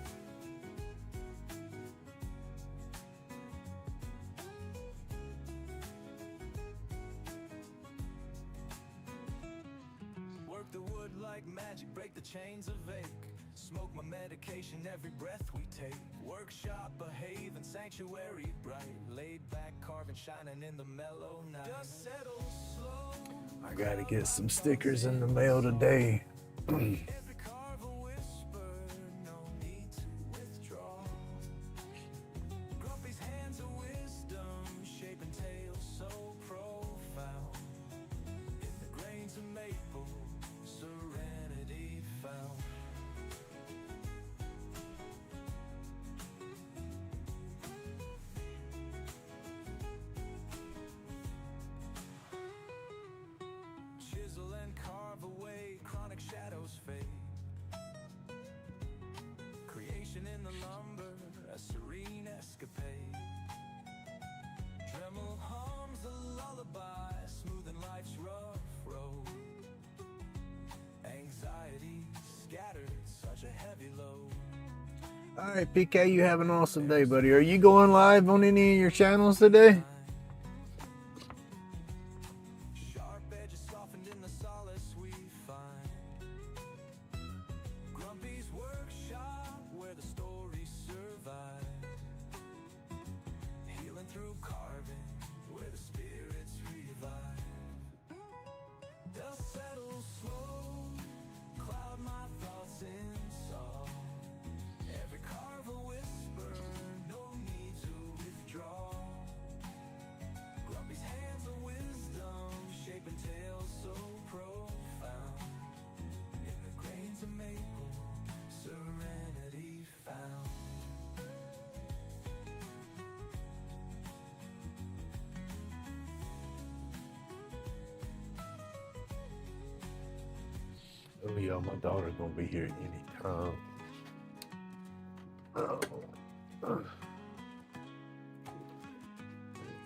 Work the wood like magic, break the chains of ache. Smoke my medication every breath we take. Workshop, behave, and sanctuary bright. Laid back, carving, shining in the mellow night. Dust settles slow. I gotta get some stickers in the mail today. Every carve a whisper, no need to withdraw. Grumpy's hands of wisdom, shaping tales so profound. In the grains of maple, serenity found. Chisel and carve away, chronic shadows All right, PK, you have an awesome day, buddy. Are you going live on any of your channels today? Sharp edges softened in the solace we find. Grumpy's workshop where the stories survive. Healing through carving where the spirits revive. Dust settles slow, cloud my thoughts in song. Every carve a whisper, no need to withdraw. Grumpy's hands of wisdom, shaping tales so profound. In the grains of maple, serenity found. Oh, yeah, my daughter's gonna be here any time.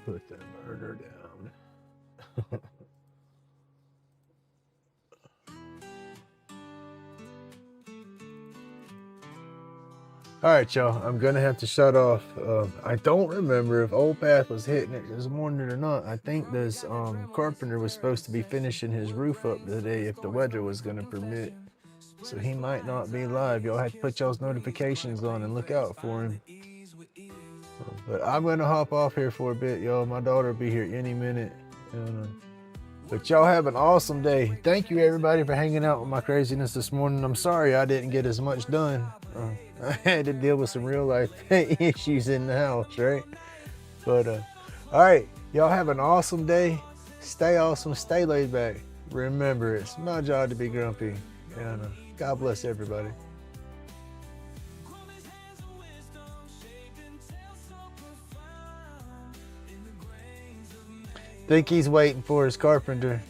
Put that burner down. All right, y'all, I'm gonna have to shut off. I don't remember if Old Path was hitting it this morning or not. I think this carpenter was supposed to be finishing his roof up today if the weather was gonna permit. So he might not be live. Y'all have to put y'all's notifications on and look out for him. But I'm gonna hop off here for a bit, y'all. My daughter will be here any minute. But y'all have an awesome day. Thank you everybody for hanging out with my craziness this morning. I'm sorry I didn't get as much done. I had to deal with some real life issues in the house, right? But all right, y'all have an awesome day. Stay awesome, stay laid back. Remember, it's my job to be grumpy. And God bless everybody. Grumpy's hands of wisdom, shaping tales so profound. In the grains of maple, Think he's waiting for his carpenter.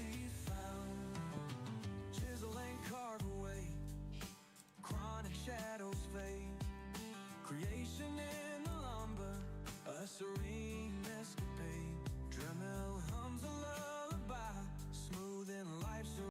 chisel and carve away. Chronic shadows fade. Creation in the lumber, a serene